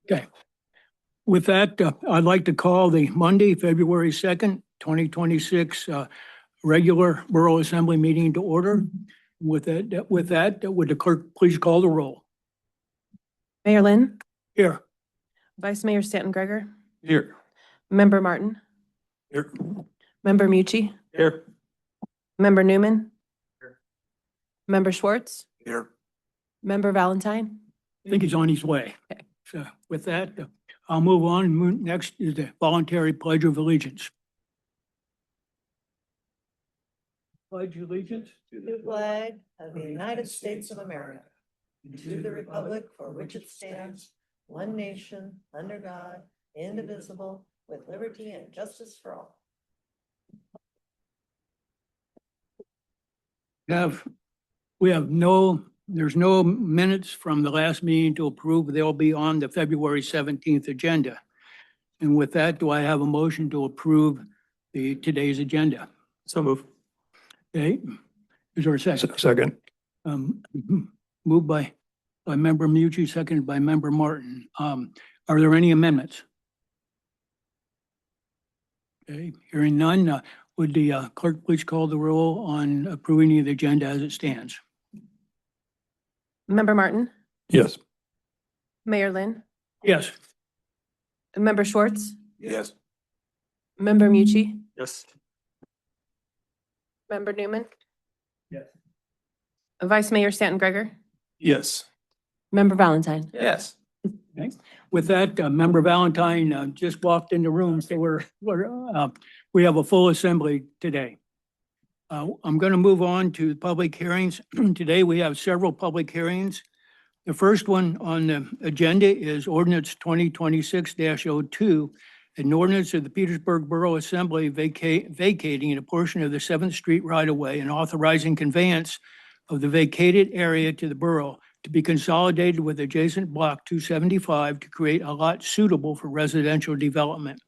Okay. With that, I'd like to call the Monday, February 2nd, 2026 regular Borough Assembly meeting to order. With that, would the clerk please call the roll? Mayor Lynn, Here. Vice Mayor Stanton Gregor, Here. Member Martin, Here. Member Mucci, Here. Member Newman, Here. Member Schwartz, Here. Member Valentine. I think he's on his way. Okay. So with that, I'll move on. Next is the voluntary pledge of allegiance. Pledge allegiance To the flag of the United States of America, and to the republic for which it stands, one nation, under God, indivisible, with liberty and justice for all. There's no minutes from the last meeting to approve. They'll be on the February 17th agenda. And with that, do I have a motion to approve today's agenda? So move. Okay, is there a second? Second. Moved by Member Mucci, seconded by Member Martin. Are there any amendments? Okay, hearing none, would the clerk please call the roll on approving the agenda as it stands? Member Martin, Yes. Mayor Lynn, Yes. Member Schwartz, Yes. Member Mucci, Yes. Member Newman. Yes. Vice Mayor Stanton Gregor, Yes. Member Valentine. Yes. Okay. With that, Member Valentine just walked in the room, so we have a full assembly today. I'm going to move on to public hearings. Today, we have several public hearings. The first one on the agenda is ordinance 2026-02, an ordinance of the Petersburg Borough Assembly vacating a portion of the 7th Street right-of-way and authorizing conveyance of the vacated area to the borough to be consolidated with adjacent block 275 to create a lot suitable for residential development.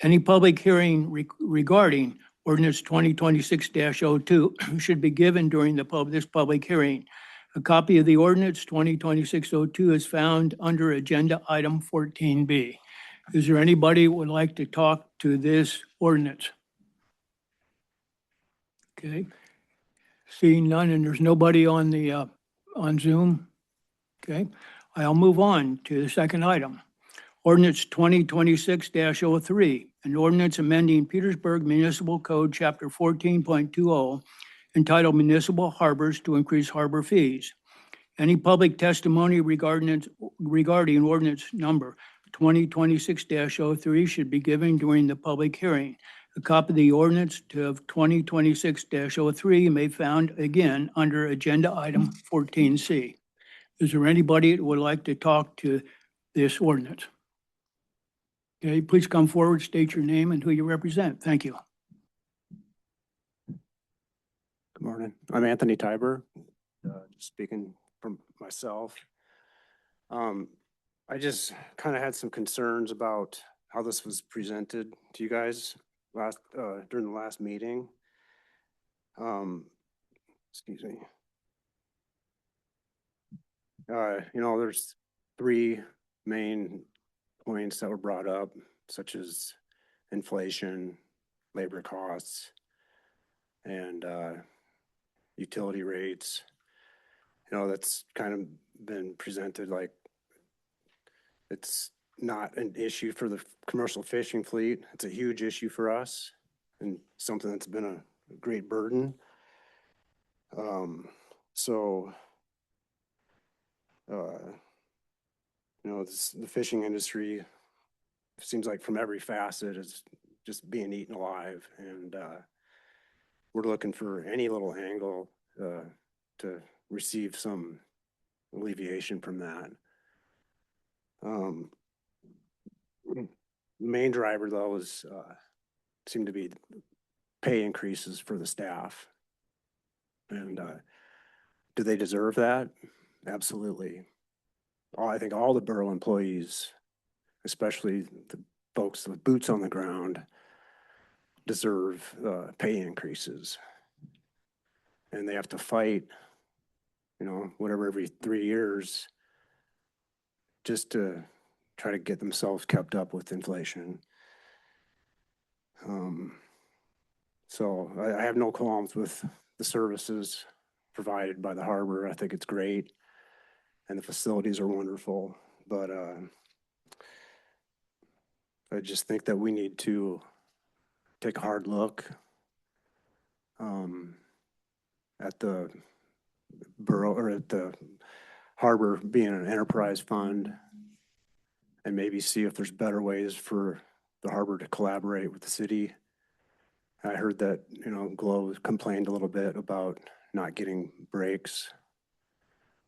Any public hearing regarding ordinance 2026-02 should be given during this public hearing. A copy of the ordinance 2026-02 is found under agenda item 14B. Is there anybody who would like to talk to this ordinance? Okay. Seeing none, and there's nobody on on Zoom. Okay, I'll move on to the second item. Ordinance 2026-03, an ordinance amending Petersburg Municipal Code, Chapter 14.20, entitled Municipal Harbors to increase harbor fees. Any public testimony regarding ordinance number 2026-03 should be given during the public hearing. A copy of the ordinance of 2026-03 may be found again under agenda item 14C. Is there anybody that would like to talk to this ordinance? Okay, please come forward, state your name and who you represent. Thank you. Good morning. I'm Anthony Tiber, speaking from myself. I just kind of had some concerns about how this was presented to you guys during the last meeting. Excuse me. There's three main points that were brought up, such as inflation, labor costs, and utility rates. That's kind of been presented like it's not an issue for the commercial fishing fleet. It's a huge issue for us and something that's been a great burden. The fishing industry seems like from every facet is just being eaten alive, and we're looking for any little angle to receive some alleviation from that. The main driver, though, seem to be pay increases for the staff. And do they deserve that? Absolutely. I think all the borough employees, especially the folks with boots on the ground, deserve pay increases. And they have to fight, whatever, every 3 years just to try to get themselves kept up with inflation. So I have no qualms with the services provided by the harbor. I think it's great. And the facilities are wonderful, but I just think that we need to take a hard look at the borough or at the harbor being an enterprise fund and maybe see if there's better ways for the harbor to collaborate with the city. I heard that, you know, Glow complained a little bit about not getting breaks.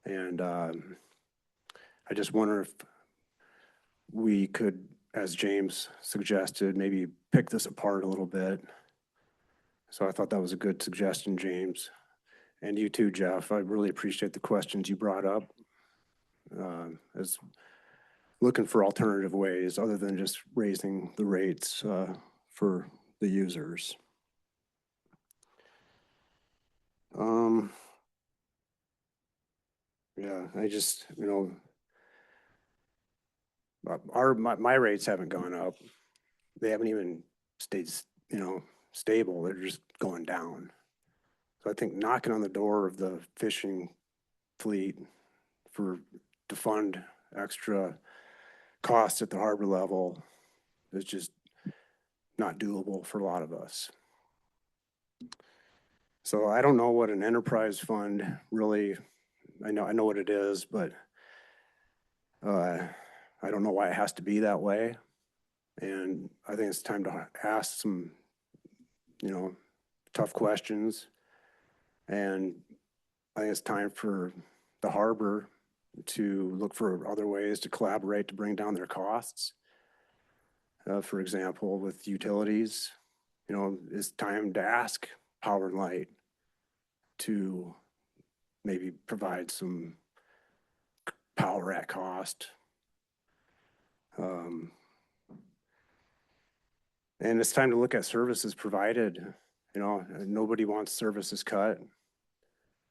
And I just wonder if we could, as James suggested, maybe pick this apart a little bit. So I thought that was a good suggestion, James. And you too, Jeff. I really appreciate the questions you brought up. As looking for alternative ways other than just raising the rates for the users. Yeah, I just, you know, my rates haven't gone up. They haven't even stayed, you know, stable. They're just going down. So I think knocking on the door of the fishing fleet to fund extra costs at the harbor level is just not doable for a lot of us. So I don't know what an enterprise fund really, I know what it is, but I don't know why it has to be that way. And I think it's time to ask some, you know, tough questions. And I think it's time for the harbor to look for other ways to collaborate to bring down their costs. For example, with utilities, you know, it's time to ask Power and Light to maybe provide some power at cost. And it's time to look at services provided. You know, nobody wants services cut,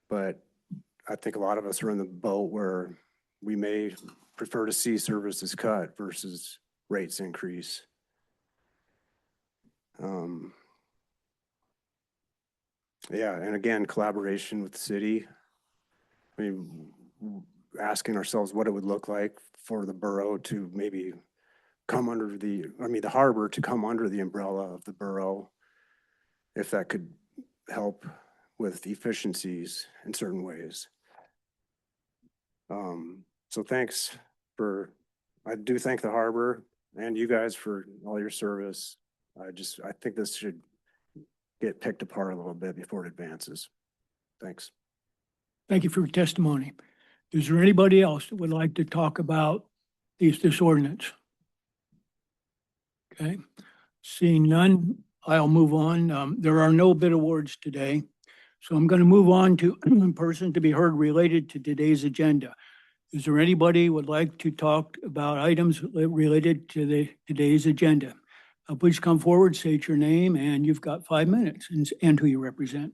but I think a lot of us are in the boat where we may prefer to see services cut versus rates increase. Yeah, and again, collaboration with the city. I mean, asking ourselves what it would look like for the borough to maybe come under the harbor to come under the umbrella of the borough, if that could help with efficiencies in certain ways. So thanks I do thank the harbor and you guys for all your service. I think this should get picked apart a little bit before it advances. Thanks. Thank you for your testimony. Is there anybody else that would like to talk about this ordinance? Okay, seeing none, I'll move on. There are no bid awards today. So I'm going to move on to person to be heard related to today's agenda. Is there anybody who would like to talk about items related to today's agenda? Please come forward, state your name, and you've got 5 minutes and who you represent.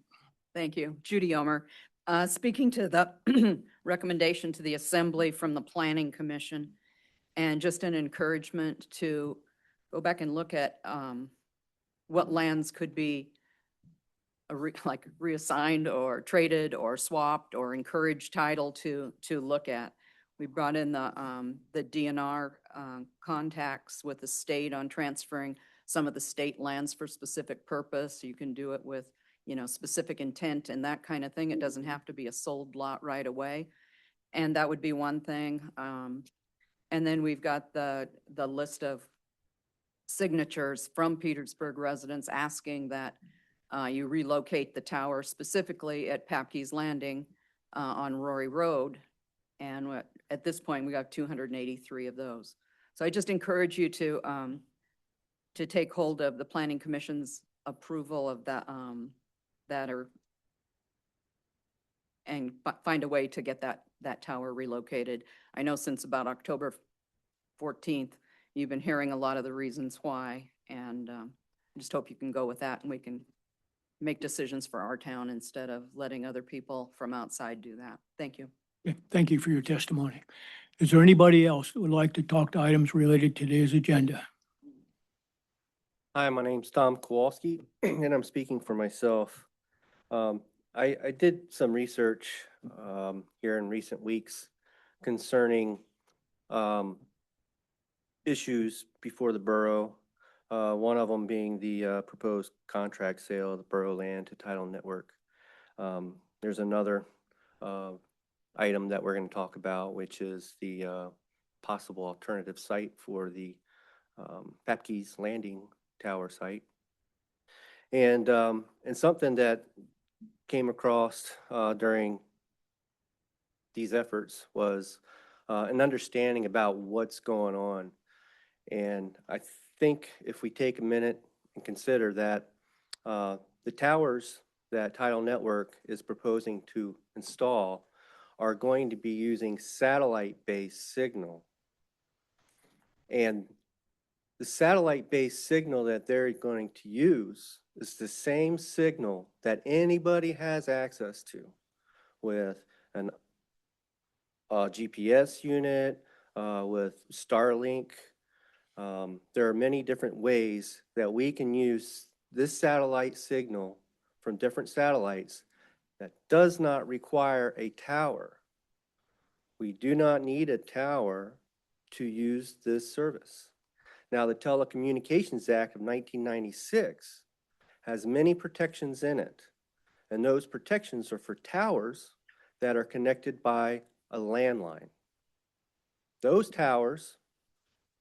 Thank you. Judy Omer. Speaking to the recommendation to the Assembly from the Planning Commission, and just an encouragement to go back and look at what lands could be like reassigned or traded or swapped or encouraged title to look at. We brought in the DNR contacts with the state on transferring some of the state lands for specific purpose. You can do it with, you know, specific intent and that kind of thing. It doesn't have to be a sold lot right away. And that would be one thing. And then we've got the list of signatures from Petersburg residents asking that you relocate the tower specifically at Papke's Landing on Rory Road. And at this point, we got 283 of those. So I just encourage you to take hold of the Planning Commission's approval of that, and find a way to get that tower relocated. I know since about October 14th, you've been hearing a lot of the reasons why, and I just hope you can go with that and we can make decisions for our town instead of letting other people from outside do that. Thank you. Thank you for your testimony. Is there anybody else who would like to talk to items related to today's agenda? Hi, my name's Tom Kowalski, and I'm speaking for myself. I did some research here in recent weeks concerning issues before the borough. One of them being the proposed contract sale of the borough land to Title Network. There's another item that we're going to talk about, which is the possible alternative site for the Papke's Landing Tower site. And something that came across during these efforts was an understanding about what's going on. And I think if we take a minute and consider that the towers that Title Network is proposing to install are going to be using satellite-based signal. And the satellite-based signal that they're going to use is the same signal that anybody has access to with a GPS unit, with Starlink. There are many different ways that we can use this satellite signal from different satellites that does not require a tower. We do not need a tower to use this service. Now, the Telecommunications Act of 1996 has many protections in it, and those protections are for towers that are connected by a landline. Those towers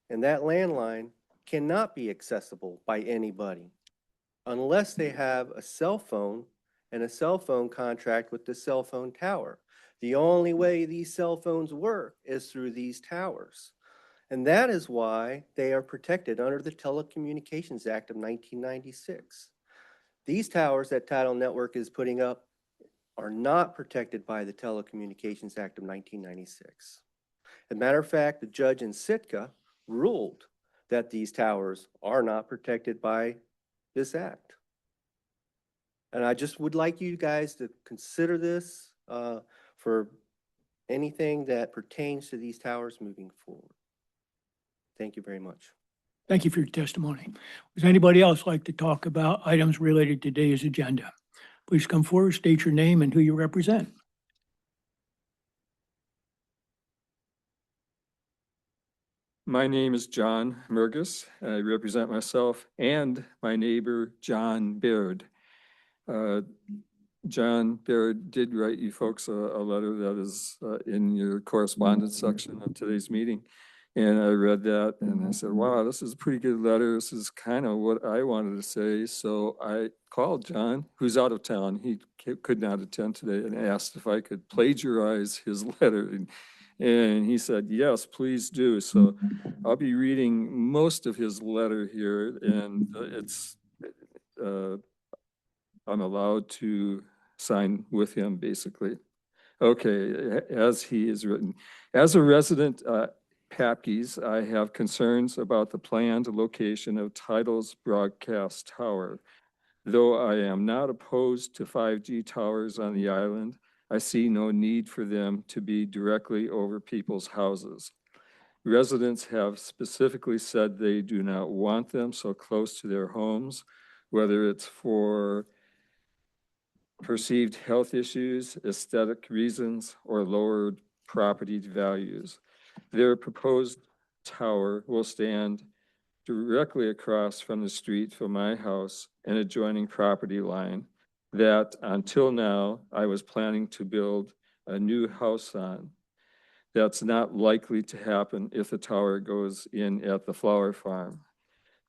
and that landline cannot be accessible by anybody unless they have a cell phone and a cell phone contract with the cell phone tower. The only way these cell phones work is through these towers. And that is why they are protected under the Telecommunications Act of 1996. These towers that Title Network is putting up are not protected by the Telecommunications Act of 1996. As a matter of fact, the judge in Sitka ruled that these towers are not protected by this act. And I just would like you guys to consider this for anything that pertains to these towers moving forward. Thank you very much. Thank you for your testimony. Does anybody else like to talk about items related to today's agenda? Please come forward, state your name and who you represent. My name is John Mergus. I represent myself and my neighbor, John Baird. John Baird did write you folks a letter that is in your correspondence section of today's meeting. And I read that and I said, wow, this is a pretty good letter. This is kind of what I wanted to say. So I called John, who's out of town. He could not attend today, and asked if I could plagiarize his letter. And he said, yes, please do. So I'll be reading most of his letter here, and I'm allowed to sign with him, basically. Okay, as he is written. As a resident Papke's, I have concerns about the planned location of Title's broadcast tower. Though I am not opposed to 5G towers on the island, I see no need for them to be directly over people's houses. Residents have specifically said they do not want them so close to their homes, whether it's for perceived health issues, aesthetic reasons, or lowered property values. Their proposed tower will stand directly across from the street from my house and adjoining property line that until now I was planning to build a new house on. That's not likely to happen if the tower goes in at the flower farm.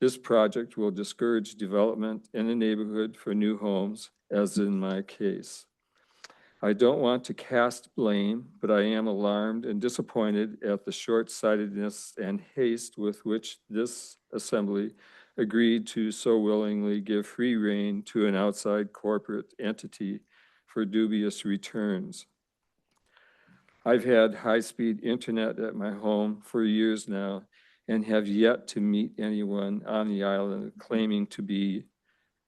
This project will discourage development in the neighborhood for new homes, as in my case. I don't want to cast blame, but I am alarmed and disappointed at the short-sightedness and haste with which this assembly agreed to so willingly give free rein to an outside corporate entity for dubious returns. I've had high-speed internet at my home for years now and have yet to meet anyone on the island claiming to be,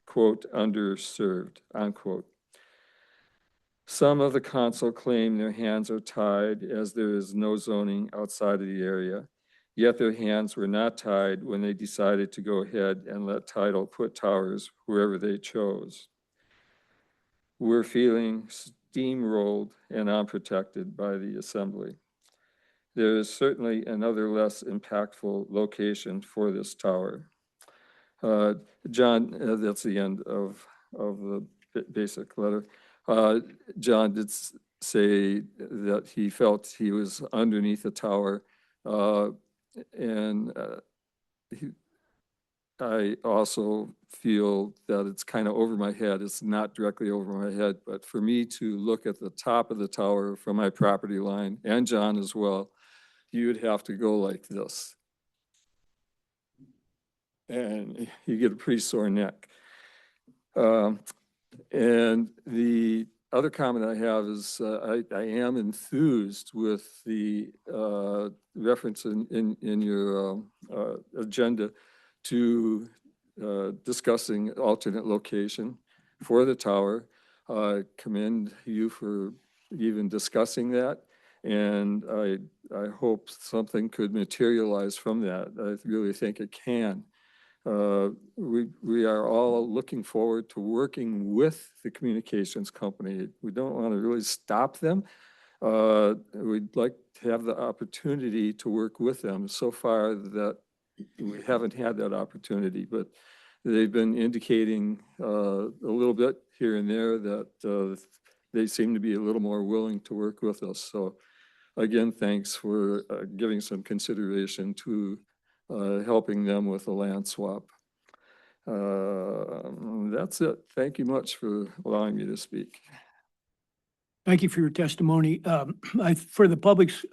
quote, underserved, unquote. Some of the council claim their hands are tied as there is no zoning outside of the area. Yet their hands were not tied when they decided to go ahead and let Tidal put towers wherever they chose. We're feeling steamrolled and unprotected by the assembly. There is certainly another less impactful location for this tower. John, that's the end of the basic letter. John did say that he felt he was underneath the tower. And I also feel that it's kind of over my head. It's not directly over my head, but for me to look at the top of the tower from my property line, and John as well, you would have to go like this. And you get a pretty sore neck. And the other comment I have is I am enthused with the reference in your agenda to discussing alternate location for the tower. Commend you for even discussing that. And I hope something could materialize from that. I really think it can. We are all looking forward to working with the communications company. We don't want to really stop them. We'd like to have the opportunity to work with them. So far that we haven't had that opportunity, but they've been indicating a little bit here and there that they seem to be a little more willing to work with us. So again, thanks for giving some consideration to helping them with the land swap. That's it. Thank you much for allowing me to speak. Thank you for your testimony. For the public's,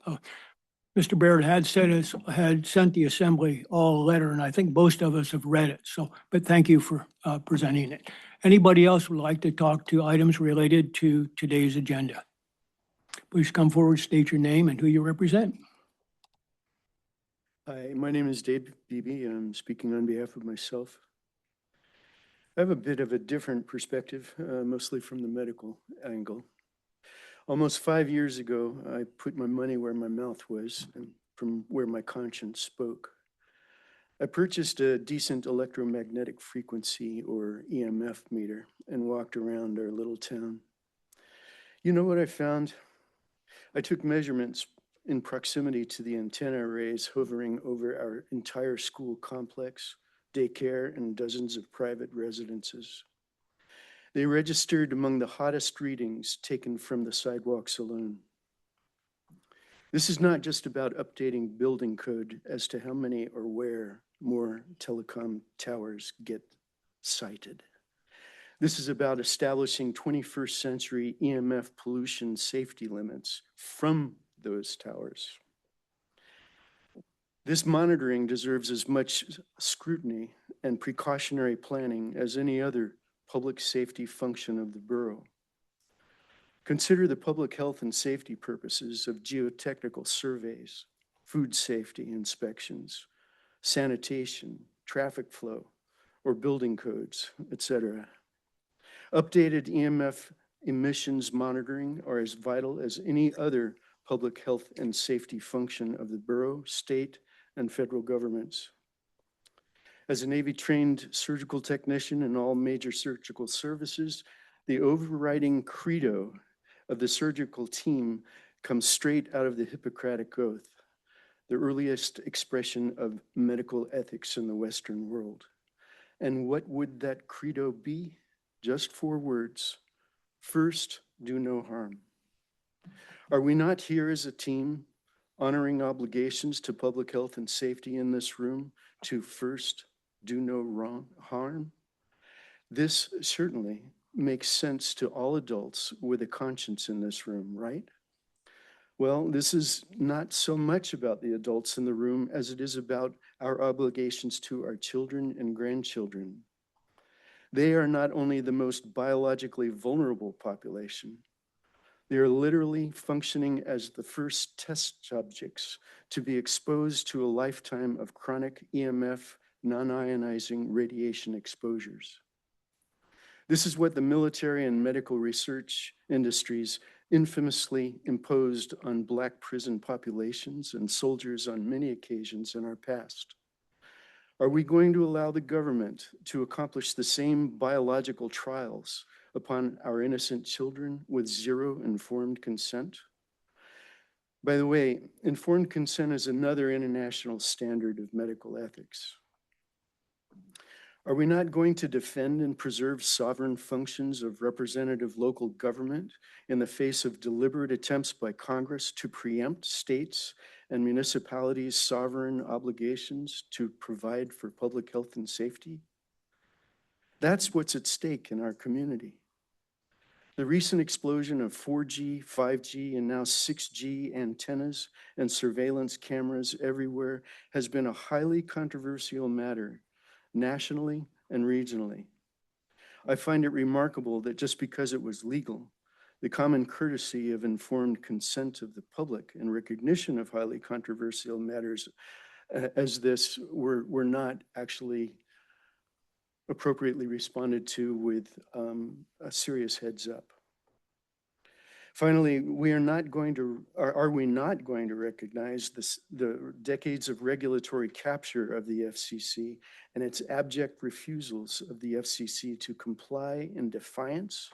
Mr. Baird had sent the assembly all a letter, and I think most of us have read it. So, but thank you for presenting it. Anybody else would like to talk to items related to today's agenda? Please come forward, state your name and who you represent. Hi, my name is Dave Beebe. I'm speaking on behalf of myself. I have a bit of a different perspective, mostly from the medical angle. Almost 5 years ago, I put my money where my mouth was and from where my conscience spoke. I purchased a decent electromagnetic frequency or EMF meter and walked around our little town. You know what I found? I took measurements in proximity to the antenna arrays hovering over our entire school complex, daycare, and dozens of private residences. They registered among the hottest readings taken from the sidewalks alone. This is not just about updating building code as to how many or where more telecom towers get sited. This is about establishing 21st century EMF pollution safety limits from those towers. This monitoring deserves as much scrutiny and precautionary planning as any other public safety function of the borough. Consider the public health and safety purposes of geotechnical surveys, food safety inspections, sanitation, traffic flow, or building codes, etc. Updated EMF emissions monitoring are as vital as any other public health and safety function of the borough, state, and federal governments. As a Navy-trained surgical technician in all major surgical services, the overriding credo of the surgical team comes straight out of the Hippocratic Oath, the earliest expression of medical ethics in the Western world. And what would that credo be? Just 4 words. First, do no harm. Are we not here as a team, honoring obligations to public health and safety in this room to first do no harm? This certainly makes sense to all adults with a conscience in this room, right? Well, this is not so much about the adults in the room as it is about our obligations to our children and grandchildren. They are not only the most biologically vulnerable population, they are literally functioning as the first test subjects to be exposed to a lifetime of chronic EMF non-ionizing radiation exposures. This is what the military and medical research industries infamously imposed on Black prison populations and soldiers on many occasions in our past. Are we going to allow the government to accomplish the same biological trials upon our innocent children with zero informed consent? By the way, informed consent is another international standard of medical ethics. Are we not going to defend and preserve sovereign functions of representative local government in the face of deliberate attempts by Congress to preempt states and municipalities' sovereign obligations to provide for public health and safety? That's what's at stake in our community. The recent explosion of 4G, 5G, and now 6G antennas and surveillance cameras everywhere has been a highly controversial matter, nationally and regionally. I find it remarkable that just because it was legal, the common courtesy of informed consent of the public and recognition of highly controversial matters as this were not actually appropriately responded to with a serious heads up. Finally, are we not going to recognize the decades of regulatory capture of the FCC and its abject refusals of the FCC to comply in defiance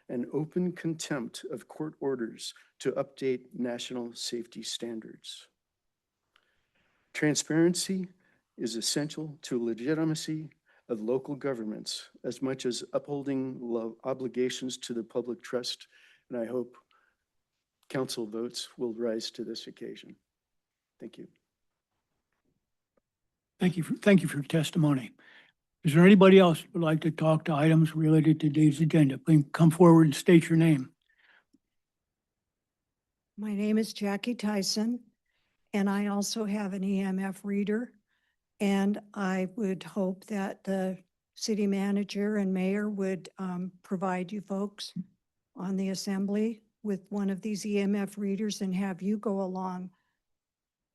and open contempt of court orders to update national safety standards? Transparency is essential to legitimacy of local governments as much as upholding obligations to the public trust, and I hope council votes will rise to this occasion. Thank you. Thank you for your testimony. Is there anybody else who would like to talk to items related to today's agenda? Please come forward and state your name. My name is Jackie Tyson, and I also have an EMF reader. And I would hope that the city manager and mayor would provide you folks on the assembly with one of these EMF readers and have you go along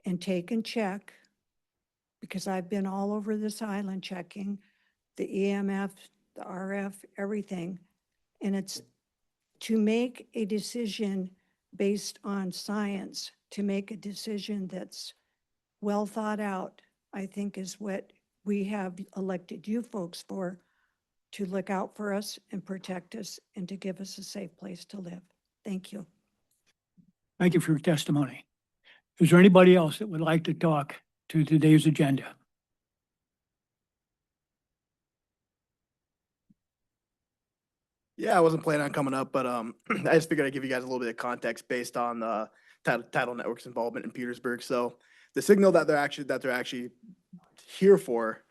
and take and check, because I've been all over this island checking the EMF, the RF, everything. And it's to make a decision based on science, to make a decision that's well thought out, I think is what we have elected you folks for, to look out for us and protect us and to give us a safe place to live. Thank you. Thank you for your testimony. Is there anybody else that would like to talk to today's agenda? Yeah, I wasn't planning on coming up, but I just figured I'd give you guys a little bit of context based on Tidal Network's involvement in Petersburg. So the signal that they're actually here for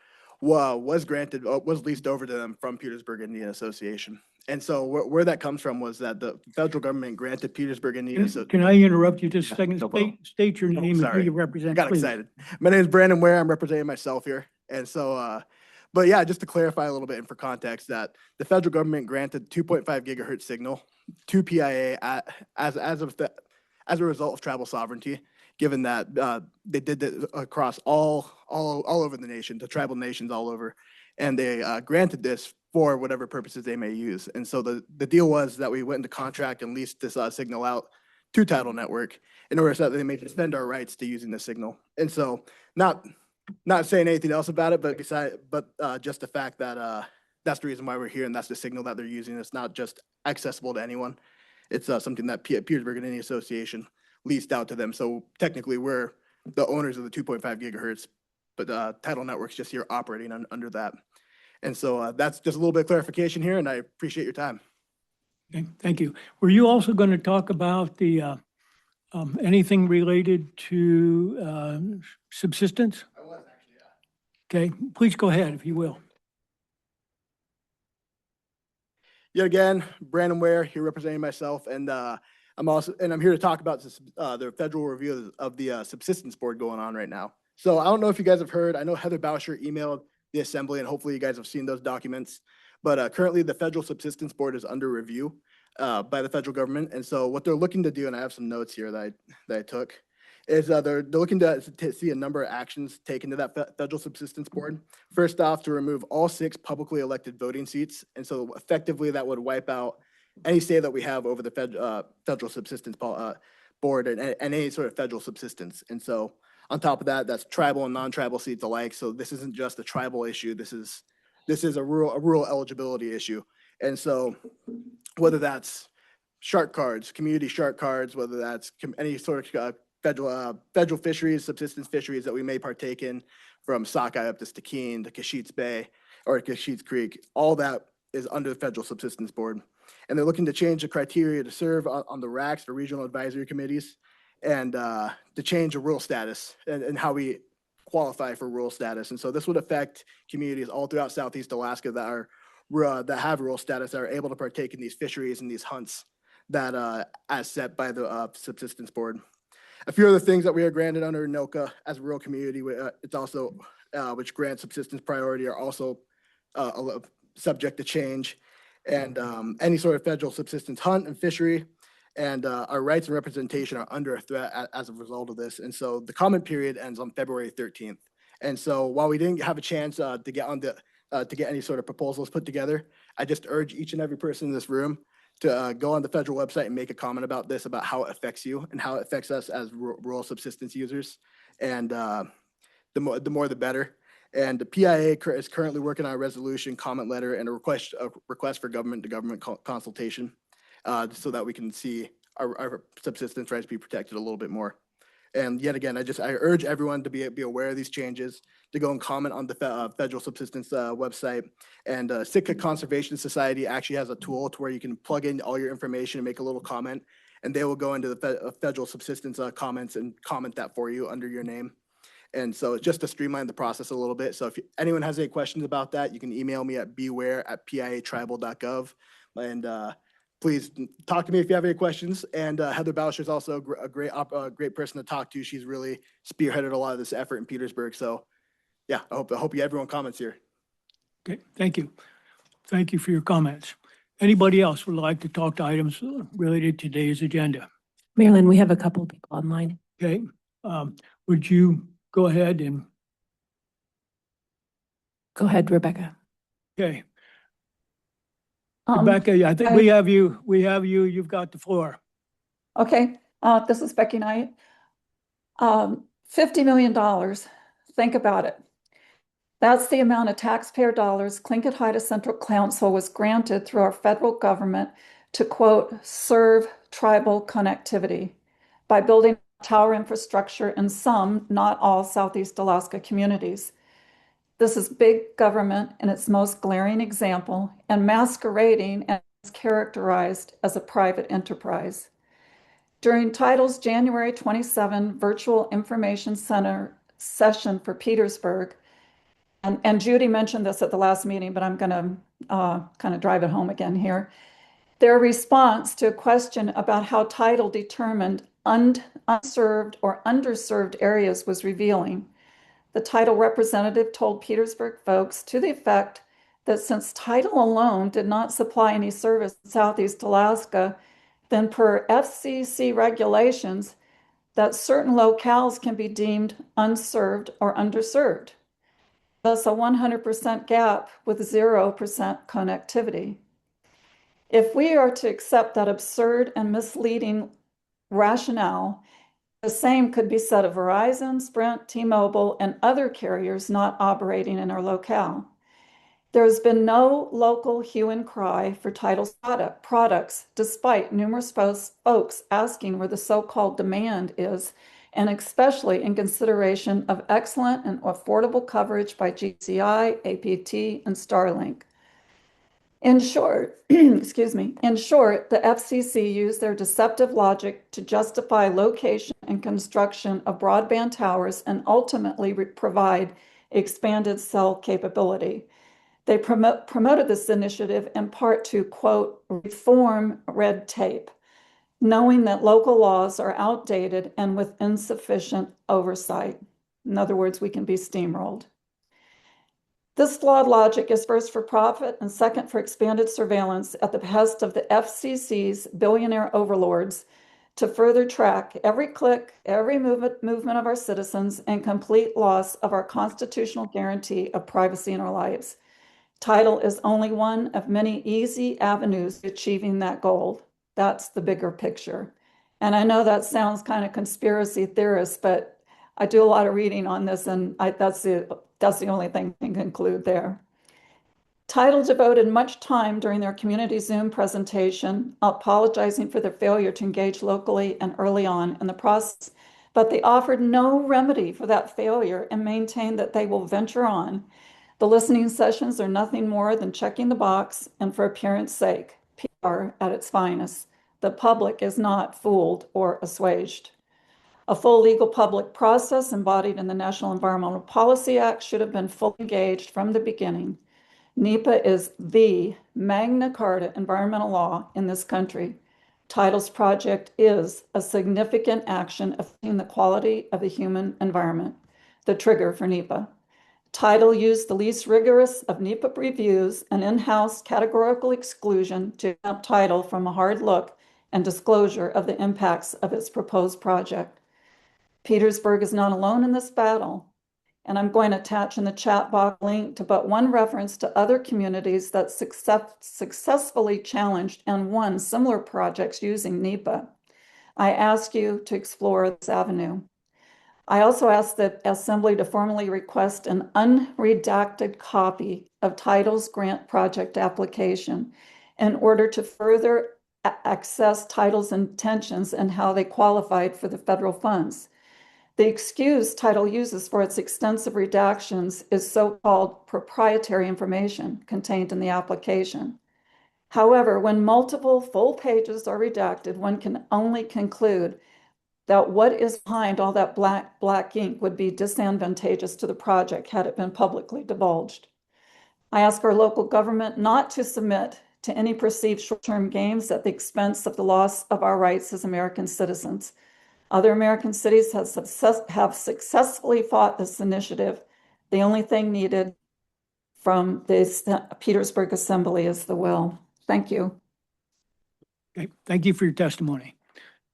was leased over to them from Petersburg Indian Association. And so where that comes from was that the federal government granted Petersburg Indian Association. Can I interrupt you just a second? no problem. State your name and who sorry. you I represent, got please. excited. My name is Brandon Ware. I'm representing myself here. And so, but yeah, just to clarify a little bit and for context, that the federal government granted 2.5 gigahertz signal to PIA as a result of tribal sovereignty, given that they did it across all over the nation, to tribal nations all over, and they granted this for whatever purposes they may use. And so the deal was that we went into contract and leased this signal out to Tidal Network in order so that they may defend our rights to using the signal. And so not saying anything else about it, but just the fact that that's the reason why we're here, and that's the signal that they're using. It's not just accessible to anyone. It's something that Petersburg Indian Association leased out to them. So technically we're the owners of the 2.5 gigahertz, but Tidal Network's just here operating under that. And so that's just a little bit of clarification here, and I appreciate your time. Okay, thank you. Were you also going to talk about the anything related to subsistence? I was actually, yeah. Okay, please go ahead if you will. Yet again, Brandon Ware here representing myself, and I'm here to talk about this, the federal review of the subsistence board going on right now. So I don't know if you guys have heard. I know Heather Bauscher emailed the assembly, and hopefully you guys have seen those documents. But currently, the federal subsistence board is under review by the federal government, and so what they're looking to do, and I have some notes here that I took, is they're looking to see a number of actions taken to that federal subsistence board. First off, to remove all 6 publicly elected voting seats. And so effectively that would wipe out any say that we have over the federal subsistence board and any sort of federal subsistence. And so on top of that, that's tribal and non-tribal seats alike. So this isn't just a tribal issue. This is a rural eligibility issue. And so whether that's shark cards, community shark cards, whether that's any sort of federal fisheries, subsistence fisheries that we may partake in, from Sockeye up to Stikine to Casheets Bay or Casheets Creek, all that is under the Federal Subsistence Board. And they're looking to change the criteria to serve on the RACs, the Regional Advisory Committees, and to change the rural status and how we qualify for rural status. And so this would affect communities all throughout Southeast Alaska that have rural status, that are able to partake in these fisheries and these hunts that as set by the Subsistence Board. A few other things that we are granted under NOCA as a rural community, it's also, which grants subsistence priority, are also subject to change. And any sort of federal subsistence hunt and fishery and our rights and representation are under a threat as a result of this. And so the comment period ends on February 13th. And so while we didn't have a chance to get any sort of proposals put together, I just urge each and every person in this room to go on the federal website and make a comment about this, about how it affects you and how it affects us as rural subsistence users. And the more the better. And the PIA is currently working on a resolution, comment letter, and a request for government-to-government consultation, so that we can see our subsistence rights be protected a little bit more. And yet again, I urge everyone to be aware of these changes, to go and comment on the federal subsistence website. And Sitka Conservation Society actually has a tool to where you can plug in all your information and make a little comment, and they will go into the federal subsistence comments and comment that for you under your name. And so it's just to streamline the process a little bit. So if anyone has any questions about that, you can email me at beware@piatribal.gov. And please talk to me if you have any questions. And Heather Boucher is also a great person to talk to. She's really spearheaded a lot of this effort in Petersburg. So yeah, I hope everyone comments here. Okay, thank you. Thank you for your comments. Anybody else would like to talk to items related to today's agenda? Marilyn, we have a couple of people online. Okay, would you go ahead and, Go ahead, Rebecca. okay. Rebecca, I think we have you, you've got the floor. Okay, this is Becky Knight. $50 million, think about it. That's the amount of taxpayer dollars Tlingit Haida Central Council was granted through our federal government to, quote, serve tribal connectivity by building tower infrastructure in some, not all, Southeast Alaska communities. This is big government in its most glaring example and masquerading as characterized as a private enterprise. During Title's January 27 Virtual Information Center session for Petersburg, and Judy mentioned this at the last meeting, but I'm going to kind of drive it home again here. Their response to a question about how Title determined unserved or underserved areas was revealing. The Title representative told Petersburg folks to the effect that since Title alone did not supply any service in Southeast Alaska, then per FCC regulations, that certain locales can be deemed unserved or underserved. Thus a 100% gap with 0% connectivity. If we are to accept that absurd and misleading rationale, the same could be said of Verizon, Sprint, T-Mobile, and other carriers not operating in our locale. There has been no local hue and cry for Title's products, despite numerous folks asking where the so-called demand is, and especially in consideration of excellent and affordable coverage by GCI, APT, and Starlink. In short, excuse me, in short, the FCC used their deceptive logic to justify location and construction of broadband towers and ultimately provide expanded cell capability. They promoted this initiative in part to, quote, reform red tape, knowing that local laws are outdated and with insufficient oversight. In other words, we can be steamrolled. This flawed logic is first for profit and second for expanded surveillance at the behest of the FCC's billionaire overlords to further track every click, every movement of our citizens, and complete loss of our constitutional guarantee of privacy in our lives. Title is only one of many easy avenues to achieving that goal. That's the bigger picture. And I know that sounds kind of conspiracy theorist, but I do a lot of reading on this, and that's the only thing I can conclude there. Title devoted much time during their community Zoom presentation, apologizing for their failure to engage locally and early on in the process, but they offered no remedy for that failure and maintained that they will venture on. The listening sessions are nothing more than checking the box and for appearance sake, PR at its finest. The public is not fooled or assuaged. A full legal public process embodied in the National Environmental Policy Act should have been fully engaged from the beginning. NEPA is the Magna Carta environmental law in this country. Title's project is a significant action affecting the quality of the human environment, the trigger for NEPA. Title used the least rigorous of NEPA reviews, an in-house categorical exclusion to exempt Title from a hard look and disclosure of the impacts of its proposed project. Petersburg is not alone in this battle, and I'm going to attach in the chat box a link to but one reference to other communities that successfully challenged and won similar projects using NEPA. I ask you to explore this avenue. I also ask the Assembly to formally request an unredacted copy of Title's grant project application in order to further access Title's intentions and how they qualified for the federal funds. The excuse Title uses for its extensive redactions is so-called proprietary information contained in the application. However, when multiple full pages are redacted, one can only conclude that what is behind all that black ink would be disadvantageous to the project had it been publicly divulged. I ask our local government not to submit to any perceived short-term gains at the expense of the loss of our rights as American citizens. Other American cities have successfully fought this initiative. The only thing needed from the Petersburg Assembly is the will. Thank you. Okay, thank you for your testimony.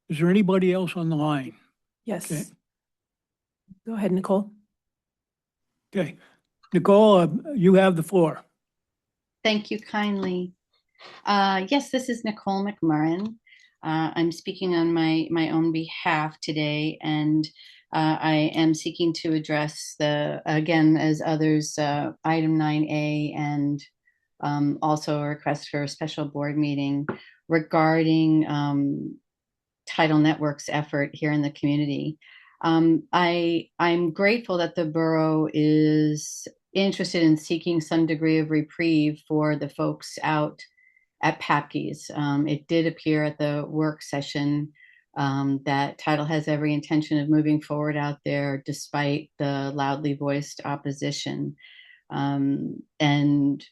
Is there anybody else on the line? Yes. Okay. Go ahead, Nicole. Okay, Nicole, you have the floor. Thank you kindly. Yes, this is Nicole McMurrin. I'm speaking on my own behalf today, and I am seeking to address again, as others, item 9A, and also a request for a special board meeting regarding Title Network's effort here in the community. I'm grateful that the borough is interested in seeking some degree of reprieve for the folks out at Papke's. It did appear at the work session that Title has every intention of moving forward out there despite the loudly voiced opposition. And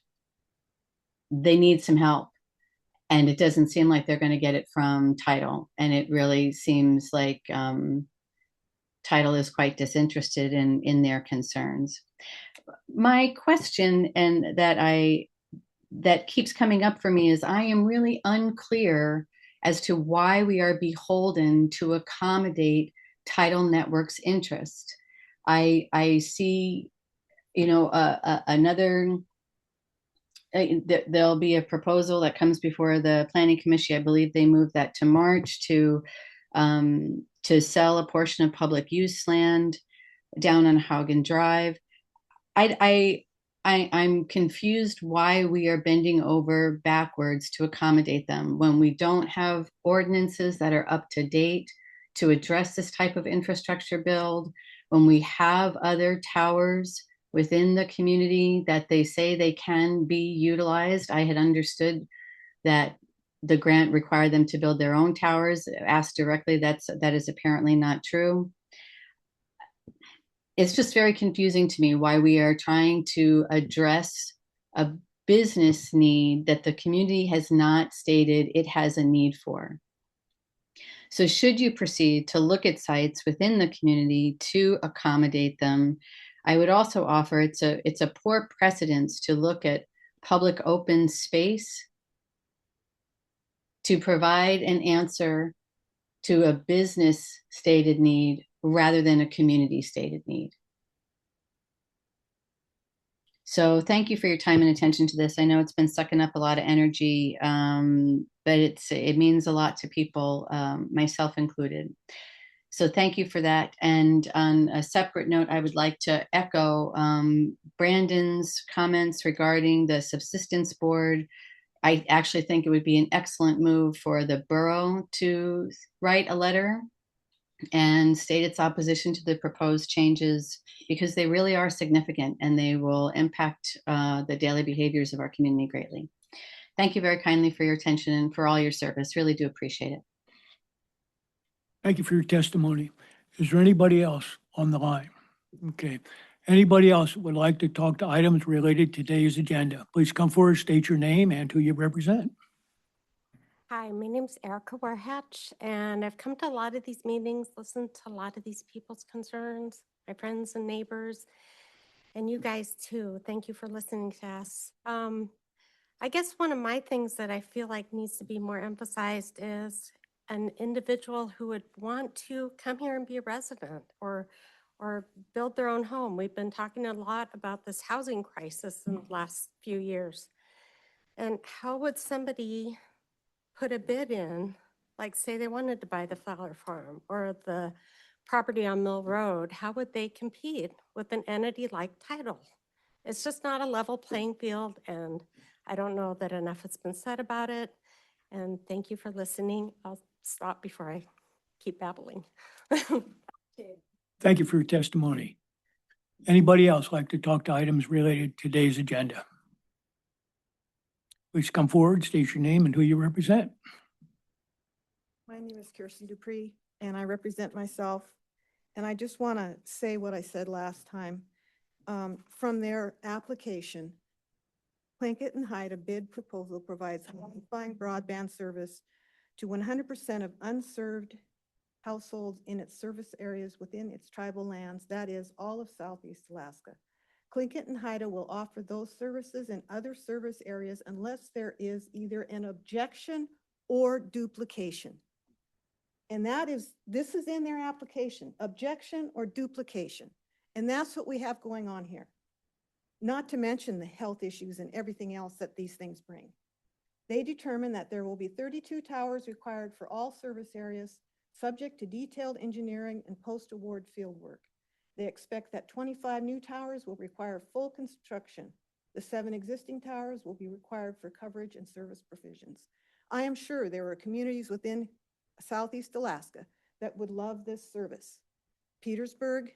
they need some help. And it doesn't seem like they're going to get it from Title. And it really seems like Title is quite disinterested in their concerns. My question, and that keeps coming up for me, is I am really unclear as to why we are beholden to accommodate Title Network's interest. I see, another. There'll be a proposal that comes before the Planning Commission. I believe they moved that to March to sell a portion of public use land down on Haugen Drive. I'm confused why we are bending over backwards to accommodate them when we don't have ordinances that are up to date to address this type of infrastructure build, when we have other towers within the community that they say they can be utilized. I had understood that the grant required them to build their own towers. Asked directly, that is apparently not true. It's just very confusing to me why we are trying to address a business need that the community has not stated it has a need for. So should you proceed to look at sites within the community to accommodate them, I would also offer it's a poor precedence to look at public open space to provide an answer to a business stated need rather than a community stated need. So thank you for your time and attention to this. I know it's been sucking up a lot of energy, but it means a lot to people, myself included. So thank you for that. And on a separate note, I would like to echo Brandon's comments regarding the subsistence board. I actually think it would be an excellent move for the borough to write a letter and state its opposition to the proposed changes, because they really are significant and they will impact the daily behaviors of our community greatly. Thank you very kindly for your attention and for all your service. Really do appreciate it. Thank you for your testimony. Is there anybody else on the line? Okay. Anybody else would like to talk to items related to today's agenda? Please come forward, state your name and who you represent. Hi, my name's Erica Warhatch, and I've come to a lot of these meetings, listened to a lot of these people's concerns, my friends and neighbors, and you guys too. Thank you for listening to us. I guess one of my things that I feel like needs to be more emphasized is an individual who would want to come here and be a resident or build their own home. We've been talking a lot about this housing crisis in the last few years. And how would somebody put a bid in, like say they wanted to buy the Fowler Farm or the property on Mill Road, how would they compete with an entity like Tidal? It's just not a level playing field, and I don't know that enough has been said about it. And thank you for listening. I'll stop before I keep babbling. Thank you for your testimony. Anybody else like to talk to items related to today's agenda? Please come forward, state your name and who you represent. My name is Kirsten Dupree, and I represent myself. And I just want to say what I said last time. From their application, Plinkett and Hyde, a bid proposal provides qualifying broadband service to 100% of unserved households in its service areas within its tribal lands, that is, all of Southeast Alaska. Plinkett and Haida will offer those services in other service areas unless there is either an objection or duplication. And this is in their application, objection or duplication. And that's what we have going on here. Not to mention the health issues and everything else that these things bring. They determined that there will be 32 towers required for all service areas, subject to detailed engineering and post-award field work. They expect that 25 new towers will require full construction. The 7 existing towers will be required for coverage and service provisions. I am sure there are communities within Southeast Alaska that would love this service. Petersburg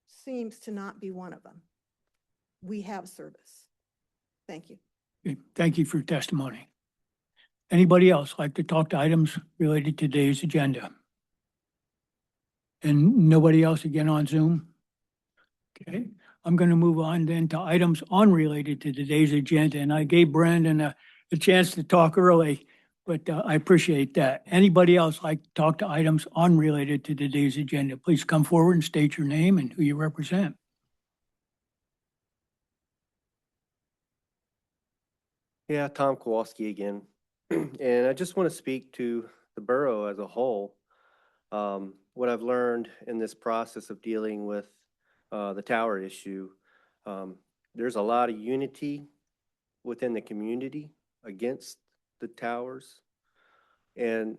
seems to not be one of them. We have service. Thank you. Okay, thank you for your testimony. Anybody else like to talk to items related to today's agenda? And nobody else again on Zoom? Okay, I'm going to move on then to items unrelated to today's agenda. And I gave Brandon a chance to talk early, but I appreciate that. Anybody else like to talk to items unrelated to today's agenda? Please come forward and state your name and who you represent. Yeah, Tom Kowalski again. And I just want to speak to the borough as a whole. What I've learned in this process of dealing with the tower issue, there's a lot of unity within the community against the towers. And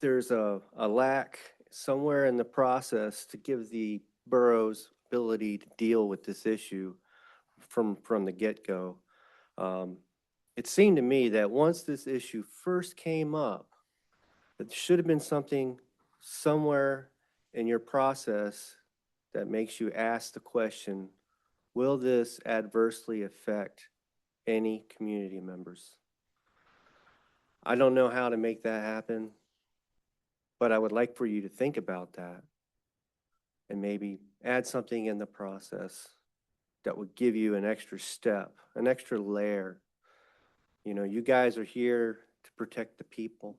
there's a lack somewhere in the process to give the borough's ability to deal with this issue from the get-go. It seemed to me that once this issue first came up, it should have been something somewhere in your process that makes you ask the question, will this adversely affect any community members? I don't know how to make that happen, but I would like for you to think about that and maybe add something in the process that would give you an extra step, an extra layer. You know, you guys are here to protect the people.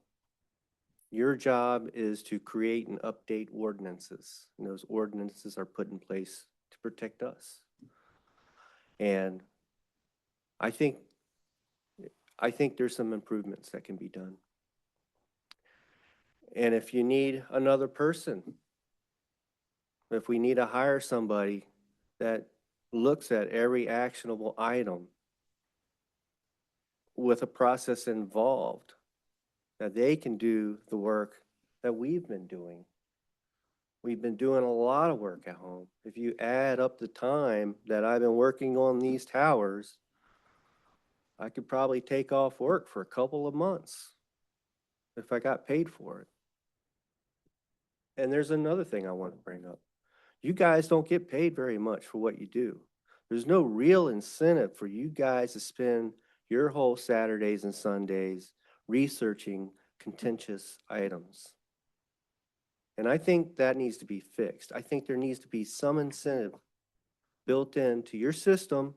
Your job is to create and update ordinances, and those ordinances are put in place to protect us. And I think there's some improvements that can be done. And if you need another person, if we need to hire somebody that looks at every actionable item with a process involved, that they can do the work that we've been doing. We've been doing a lot of work at home. If you add up the time that I've been working on these towers, I could probably take off work for a couple of months if I got paid for it. And there's another thing I want to bring up. You guys don't get paid very much for what you do. There's no real incentive for you guys to spend your whole Saturdays and Sundays researching contentious items. And I think that needs to be fixed. I think there needs to be some incentive built into your system,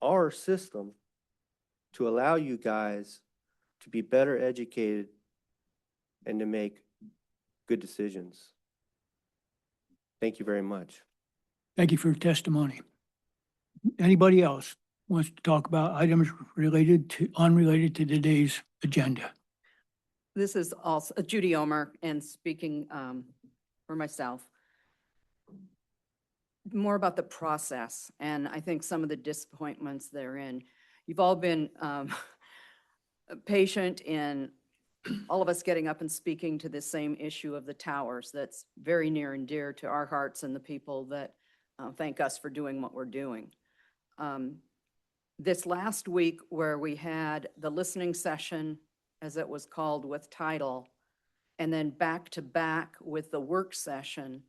our system, to allow you guys to be better educated and to make good decisions. Thank you very much. Thank you for your testimony. Anybody else wants to talk about items unrelated to today's agenda? This is also Judy Omer, and speaking for myself, more about the process, and I think some of the disappointments therein. You've all been patient in all of us getting up and speaking to the same issue of the towers that's very near and dear to our hearts and the people that thank us for doing what we're doing. This last week where we had the listening session, as it was called, with title, and then back to back with the work session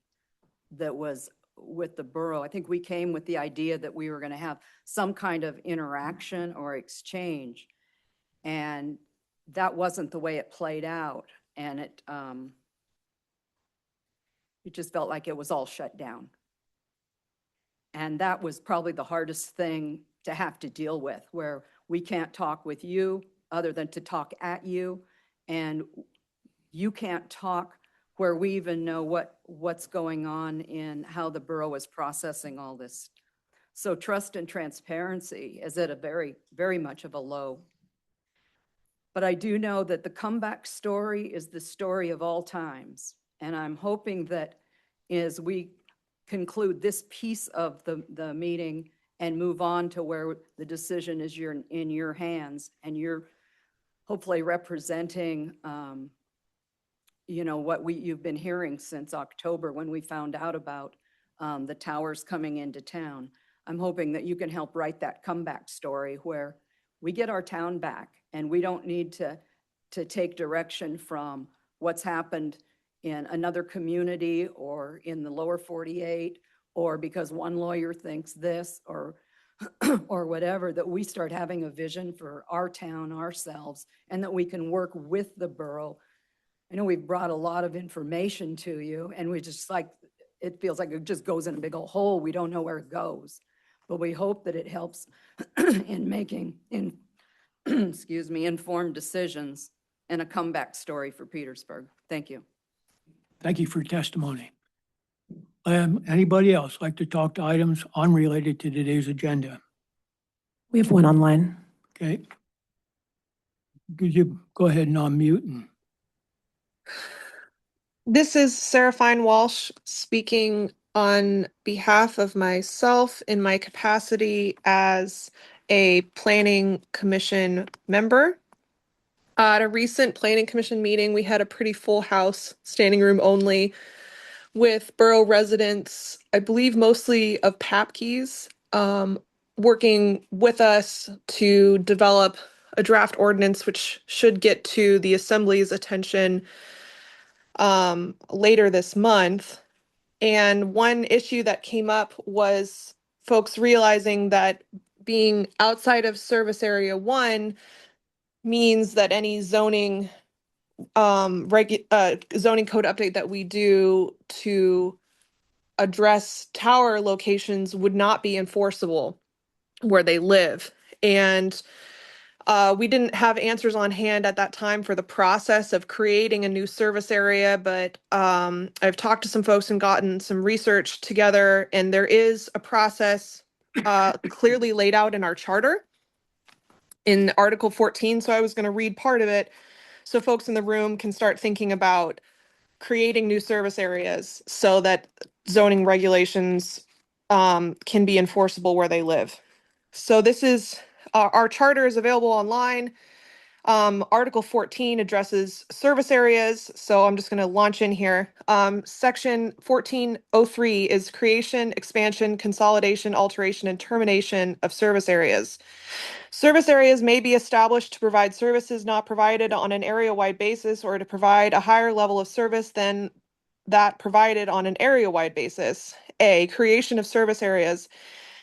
that was with the borough, I think we came with the idea that we were going to have some kind of interaction or exchange. And that wasn't the way it played out. And it just felt like it was all shut down. And that was probably the hardest thing to have to deal with, where we can't talk with you other than to talk at you. And you can't talk where we even know what's going on in how the borough is processing all this. So trust and transparency is at a very, very much of a low. But I do know that the comeback story is the story of all times. And I'm hoping that as we conclude this piece of the meeting and move on to where the decision is in your hands, and you're hopefully representing what you've been hearing since October when we found out about the towers coming into town. I'm hoping that you can help write that comeback story where we get our town back and we don't need to take direction from what's happened in another community or in the lower 48, or because one lawyer thinks this or whatever, that we start having a vision for our town ourselves, and that we can work with the borough. I know we've brought a lot of information to you, and we just it feels like it just goes in a big old hole. We don't know where it goes, but we hope that it helps in making, informed decisions and a comeback story for Petersburg. Thank you. Thank you for your testimony. Anybody else like to talk to items unrelated to today's agenda? We have one online. Okay. Could you go ahead and unmute? This is Sarah Fine Walsh speaking on behalf of myself in my capacity as a planning commission member. At a recent planning commission meeting, we had a pretty full house, standing room only, with borough residents, I believe mostly of Papke's, working with us to develop a draft ordinance which should get to the Assembly's attention later this month. And one issue that came up was folks realizing that being outside of Service Area 1 means that any zoning zoning code update that we do to address tower locations would not be enforceable where they live. And we didn't have answers on hand at that time for the process of creating a new service area, but I've talked to some folks and gotten some research together, and there is a process clearly laid out in our charter in Article 14. So I was going to read part of it. so folks in the room can start thinking about creating new service areas so that zoning regulations can be enforceable where they live. So this is, our charter is available online. Article 14 addresses service areas, so I'm just going to launch in here. Section 1403 is creation, expansion, consolidation, alteration, and termination of service areas. Service areas may be established to provide services not provided on an area-wide basis or to provide a higher level of service than that provided on an area-wide basis. A, creation of service areas.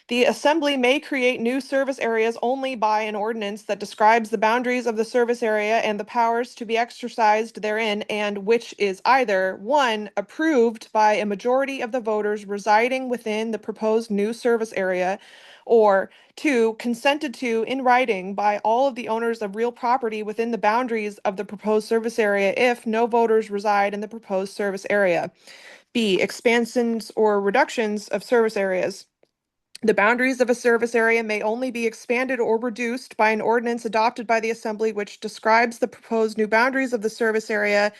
The Assembly may create new service areas only by an ordinance that describes the boundaries of the service area and the powers to be exercised therein, and which is either 1, approved by a majority of the voters residing within the proposed new service area, or 2, consented to in writing by all of the owners of real property within the boundaries of the proposed service area if no voters reside in the proposed service area. B, expansions or reductions of service areas. The boundaries of a service area may only be expanded or reduced by an ordinance adopted by the Assembly which describes the proposed new boundaries of the service area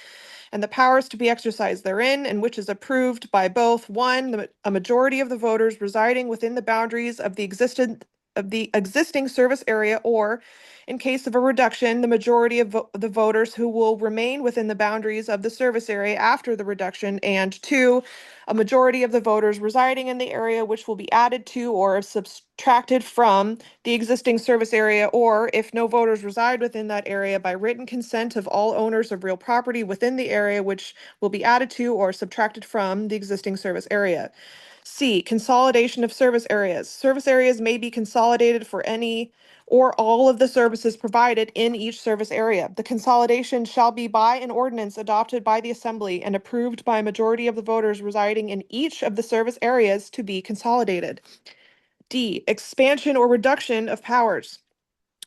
and the powers to be exercised therein, and which is approved by both 1, a majority of the voters residing within the boundaries of the existing service area, or, in case of a reduction, the majority of the voters who will remain within the boundaries of the service area after the reduction, and 2, a majority of the voters residing in the area which will be added to or subtracted from the existing service area, or if no voters reside within that area, by written consent of all owners of real property within the area which will be added to or subtracted from the existing service area. C, consolidation of service areas. Service areas may be consolidated for any or all of the services provided in each service area. The consolidation shall be by an ordinance adopted by the Assembly and approved by a majority of the voters residing in each of the service areas to be consolidated. D, expansion or reduction of powers.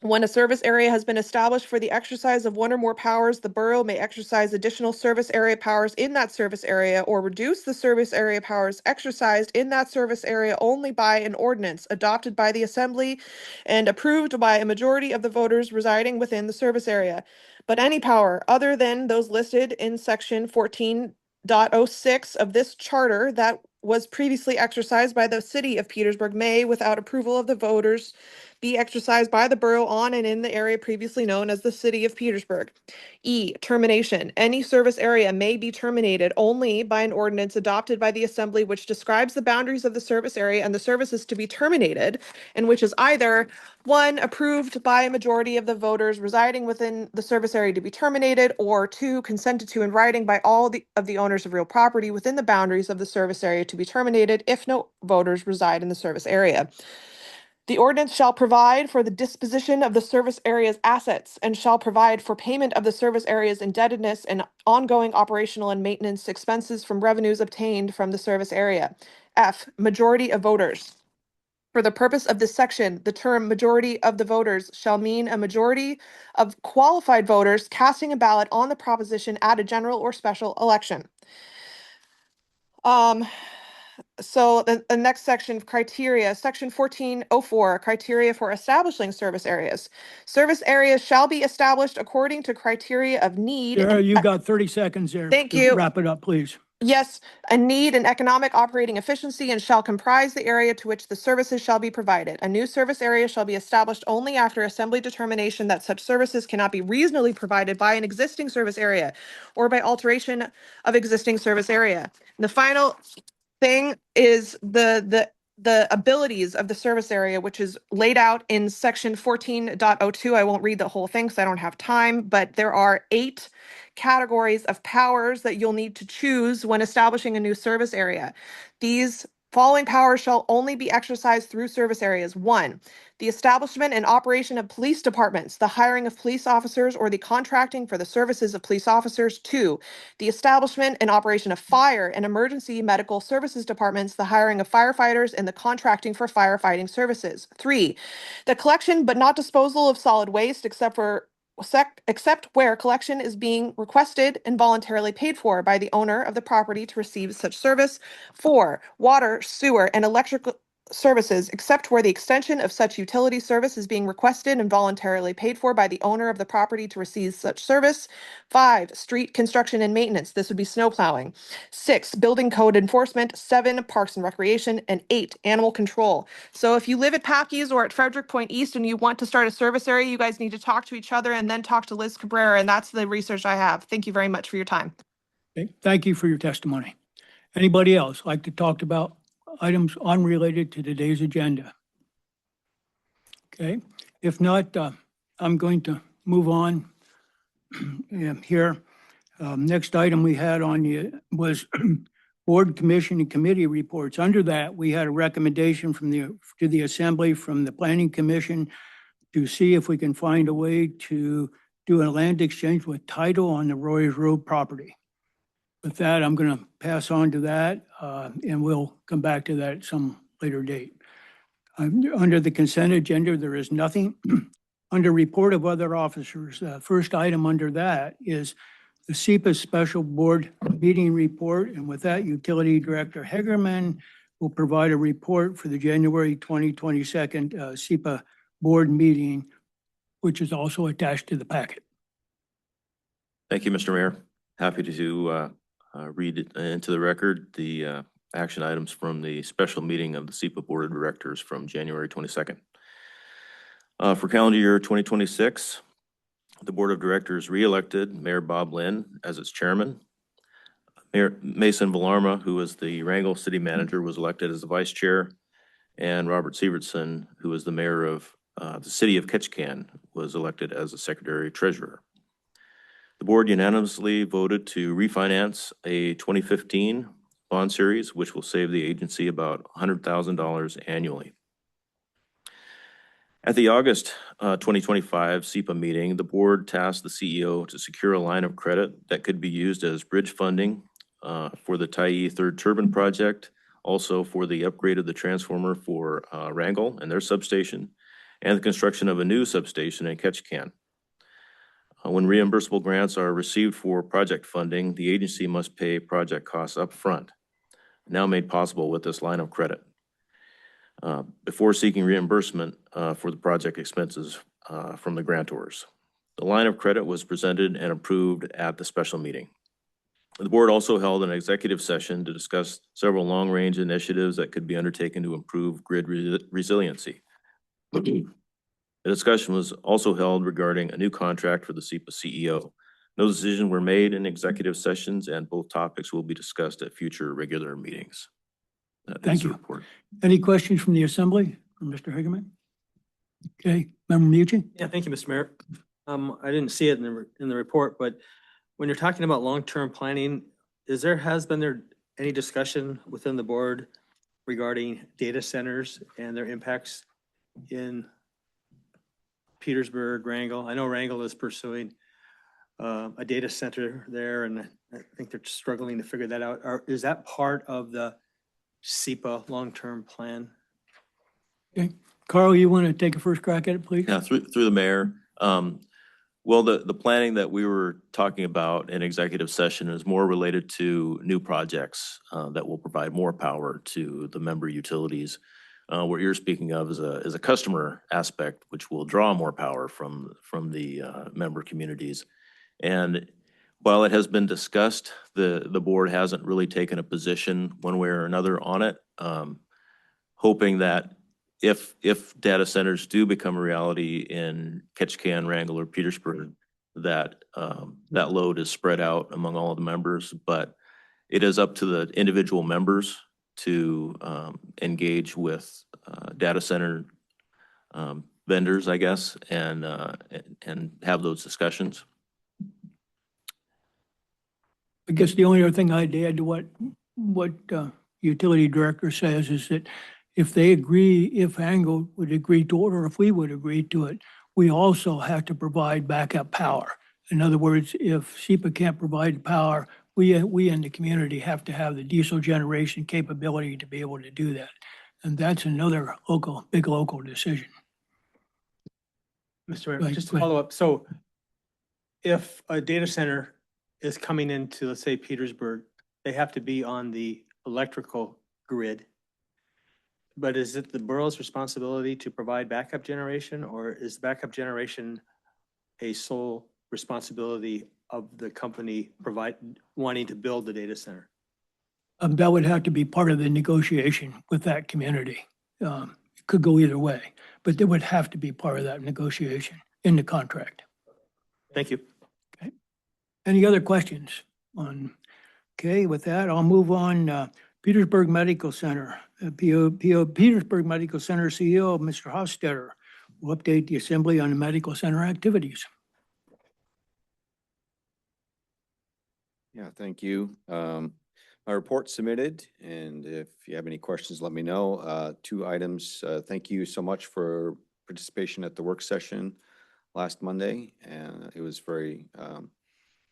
When a service area has been established for the exercise of one or more powers, the borough may exercise additional service area powers in that service area or reduce the service area powers exercised in that service area only by an ordinance adopted by the Assembly and approved by a majority of the voters residing within the service area. But any power other than those listed in section 14.06 of this charter that was previously exercised by the city of Petersburg may, without approval of the voters, be exercised by the borough on and in the area previously known as the city of Petersburg. E, termination. Any service area may be terminated only by an ordinance adopted by the Assembly which describes the boundaries of the service area and the services to be terminated, and which is either 1, approved by a majority of the voters residing within the service area to be terminated, or 2, consented to in writing by all of the owners of real property within the boundaries of the service area to be terminated if no voters reside in the service area. The ordinance shall provide for the disposition of the service area's assets and shall provide for payment of the service area's indebtedness and ongoing operational and maintenance expenses from revenues obtained from the service area. F, majority of voters. For the purpose of this section, the term majority of the voters shall mean a majority of qualified voters casting a ballot on the proposition at a general or special election. So the next section, criteria, section 1404, criteria for establishing service areas. Service areas shall be established according to criteria of need. Sarah, you got 30 seconds there. Thank to you. Wrap it up, please. Yes, a need and economic operating efficiency and shall comprise the area to which the services shall be provided. A new service area shall be established only after Assembly determination that such services cannot be reasonably provided by an existing service area or by alteration of existing service area. And the final thing is the abilities of the service area, which is laid out in section 14.02. I won't read the whole thing because I don't have time, but there are 8 categories of powers that you'll need to choose when establishing a new service area. These following powers shall only be exercised through service areas. 1, the establishment and operation of police departments, the hiring of police officers, or the contracting for the services of police officers. 2, the establishment and operation of fire and emergency medical services departments, the hiring of firefighters, and the contracting for firefighting services. 3, the collection but not disposal of solid waste except where collection is being requested and voluntarily paid for by the owner of the property to receive such service. 4, water, sewer, and electrical services, except where the extension of such utility service is being requested and voluntarily paid for by the owner of the property to receive such service. 5, street construction and maintenance. This would be snow plowing. 6, building code enforcement. 7, parks and recreation. And 8, animal control. So if you live at Packy's or at Frederick Point East and you want to start a service area, you guys need to talk to each other and then talk to Liz Cabrera. And that's the research I have. Thank you very much for your time. Okay, thank you for your testimony. Anybody else like to talk about items unrelated to today's agenda? Okay, if not, I'm going to move on here. Next item we had on the was board, commission, and committee reports. Under that, we had a recommendation from to the assembly from the planning commission to see if we can find a way to do a land exchange with title on the Royers Road property. With that, I'm going to pass on to that, and we'll come back to that at some later date. Under the consent agenda, there is nothing. Under report of other officers, first item under that is the SEPA Special Board Meeting Report. And with that, Utility Director Hegerman will provide a report for the January 2022 SEPA Board Meeting, which is also attached to the packet. Thank you, Mr. Mayor. Happy to read it into the record the action items from the special meeting of the SEPA Board of Directors from January 22nd. For calendar year 2026, the Board of Directors re-elected Mayor Bob Lynn as its chairman. Mayor Mason Villarma, who is the Wrangell City Manager, was elected as the vice chair, and Robert Sievertson, who is the mayor of the city of Ketchikan, was elected as the secretary treasurer. The board unanimously voted to refinance a 2015 bond series, which will save the agency about $100,000 annually. At the August 2025 SEPA meeting, the board tasked the CEO to secure a line of credit that could be used as bridge funding for the Tyee Third Turbine project, also for the upgrade of the transformer for Wrangell and their substation, and the construction of a new substation in Ketchikan. When reimbursable grants are received for project funding, the agency must pay project costs up front, now made possible with this line of credit, before seeking reimbursement for the project expenses from the grantors. The line of credit was presented and approved at the special meeting. The board also held an executive session to discuss several long-range initiatives that could be undertaken to improve grid resiliency. The discussion was also held regarding a new contract for the SEPA CEO. No decisions were made in executive sessions, and both topics will be discussed at future regular meetings. Thank you. Any questions from the assembly, from Mr. Hagerman? Okay, Member Mucci? Yeah, thank you, Mr. Mayor. I didn't see it in the report, but when you're talking about long-term planning, has been there any discussion within the board regarding data centers and their impacts in Petersburg, Wrangell? I know Wrangell is pursuing a data center there, and I think they're struggling to figure that out. Is that part of the SEPA long-term plan? Okay, Carl, you want to take a first crack at it, please? Yeah, through the mayor. Well, the planning that we were talking about in executive session is more related to new projects that will provide more power to the member utilities. What you're speaking of is a customer aspect, which will draw more power from the member communities. And while it has been discussed, the board hasn't really taken a position one way or another on it, hoping that if data centers do become a reality in Ketchikan, Wrangell, or Petersburg, that that load is spread out among all of the members. But it is up to the individual members to engage with data center vendors, I guess, and have those discussions. I guess the only other thing I'd add to what utility director says is that if they agree, if Angle would agree to it, or if we would agree to it, we also have to provide backup power. In other words, if SEPA can't provide power, we in the community have to have the diesel generation capability to be able to do that. And that's another big local decision. Mr. Mayor, just to follow up. So if a data center is coming into, let's say, Petersburg, they have to be on the electrical grid But is it the borough's responsibility to provide backup generation, or is backup generation a sole responsibility of the company wanting to build the data center? That would have to be part of the negotiation with that community. It could go either way, but it would have to be part of that negotiation in the contract. Thank you. Any other questions on, okay, with that, I'll move on. Petersburg Medical Center, Petersburg Medical Center CEO, Mr. Hofstetter, will update the assembly on the medical center activities. Yeah, thank you. My report submitted, and if you have any questions, let me know. 2 items. Thank you so much for participation at the work session last Monday, and it was very,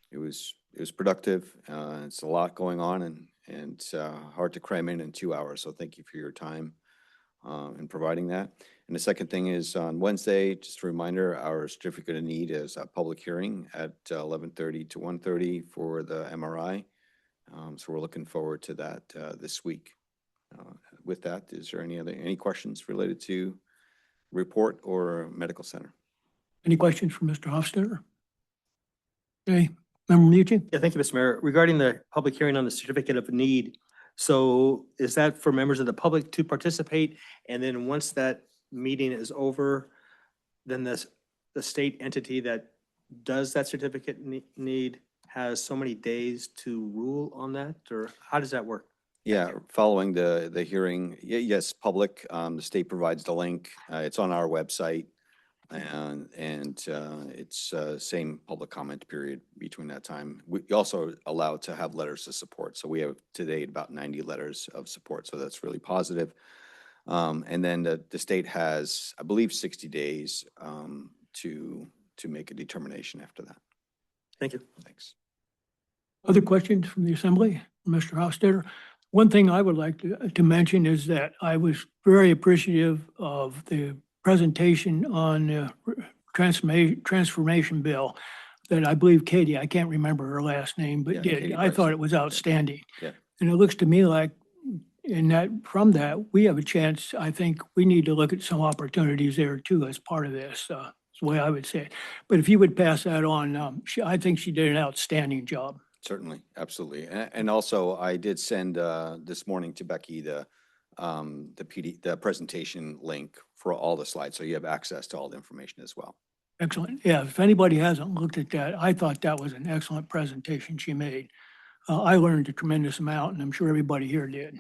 it was productive. It's a lot going on, and it's hard to cram in 2 hours. So thank you for your time in providing that. And the second thing is on Wednesday, just a reminder, our certificate of need is a public hearing at 11:30 to 1:30 for the MRI. So we're looking forward to that this week. With that, is there any questions related to report or medical center? Any questions for Mr. Hofstetter? Okay, Member Meucci? Yeah, thank you, Mr. Mayor. Regarding the public hearing on the certificate of need, so is that for members of the public to participate? And then once that meeting is over, then the state entity that does that certificate need has so many days to rule on that, or how does that work? Yeah, following the hearing, yes, public, the state provides the link. It's on our website. And it's same public comment period between that time. We also allow to have letters of support. So we have to date about 90 letters of support. So that's really positive. And then the state has, I believe, 60 days to make a determination after that. Thank you. Thanks. Other questions from the assembly, Mr. Hofstetter? One thing I would like to mention is that I was very appreciative of the presentation on the transformation bill that I believe Katie, I can't remember her last name, but Yeah, did. Katie I thought Price. it was outstanding. Yeah. And it looks to me like from that, we have a chance, I think we need to look at some opportunities there too as part of this. That's the way I would say it. But if you would pass that on, I think she did an outstanding job. Certainly, absolutely. And also, I did send this morning to Becky the presentation link for all the slides, so you have access to all the information as well. Excellent. Yeah, if anybody hasn't looked at that, I thought that was an excellent presentation she made. I learned a tremendous amount, and I'm sure everybody here did.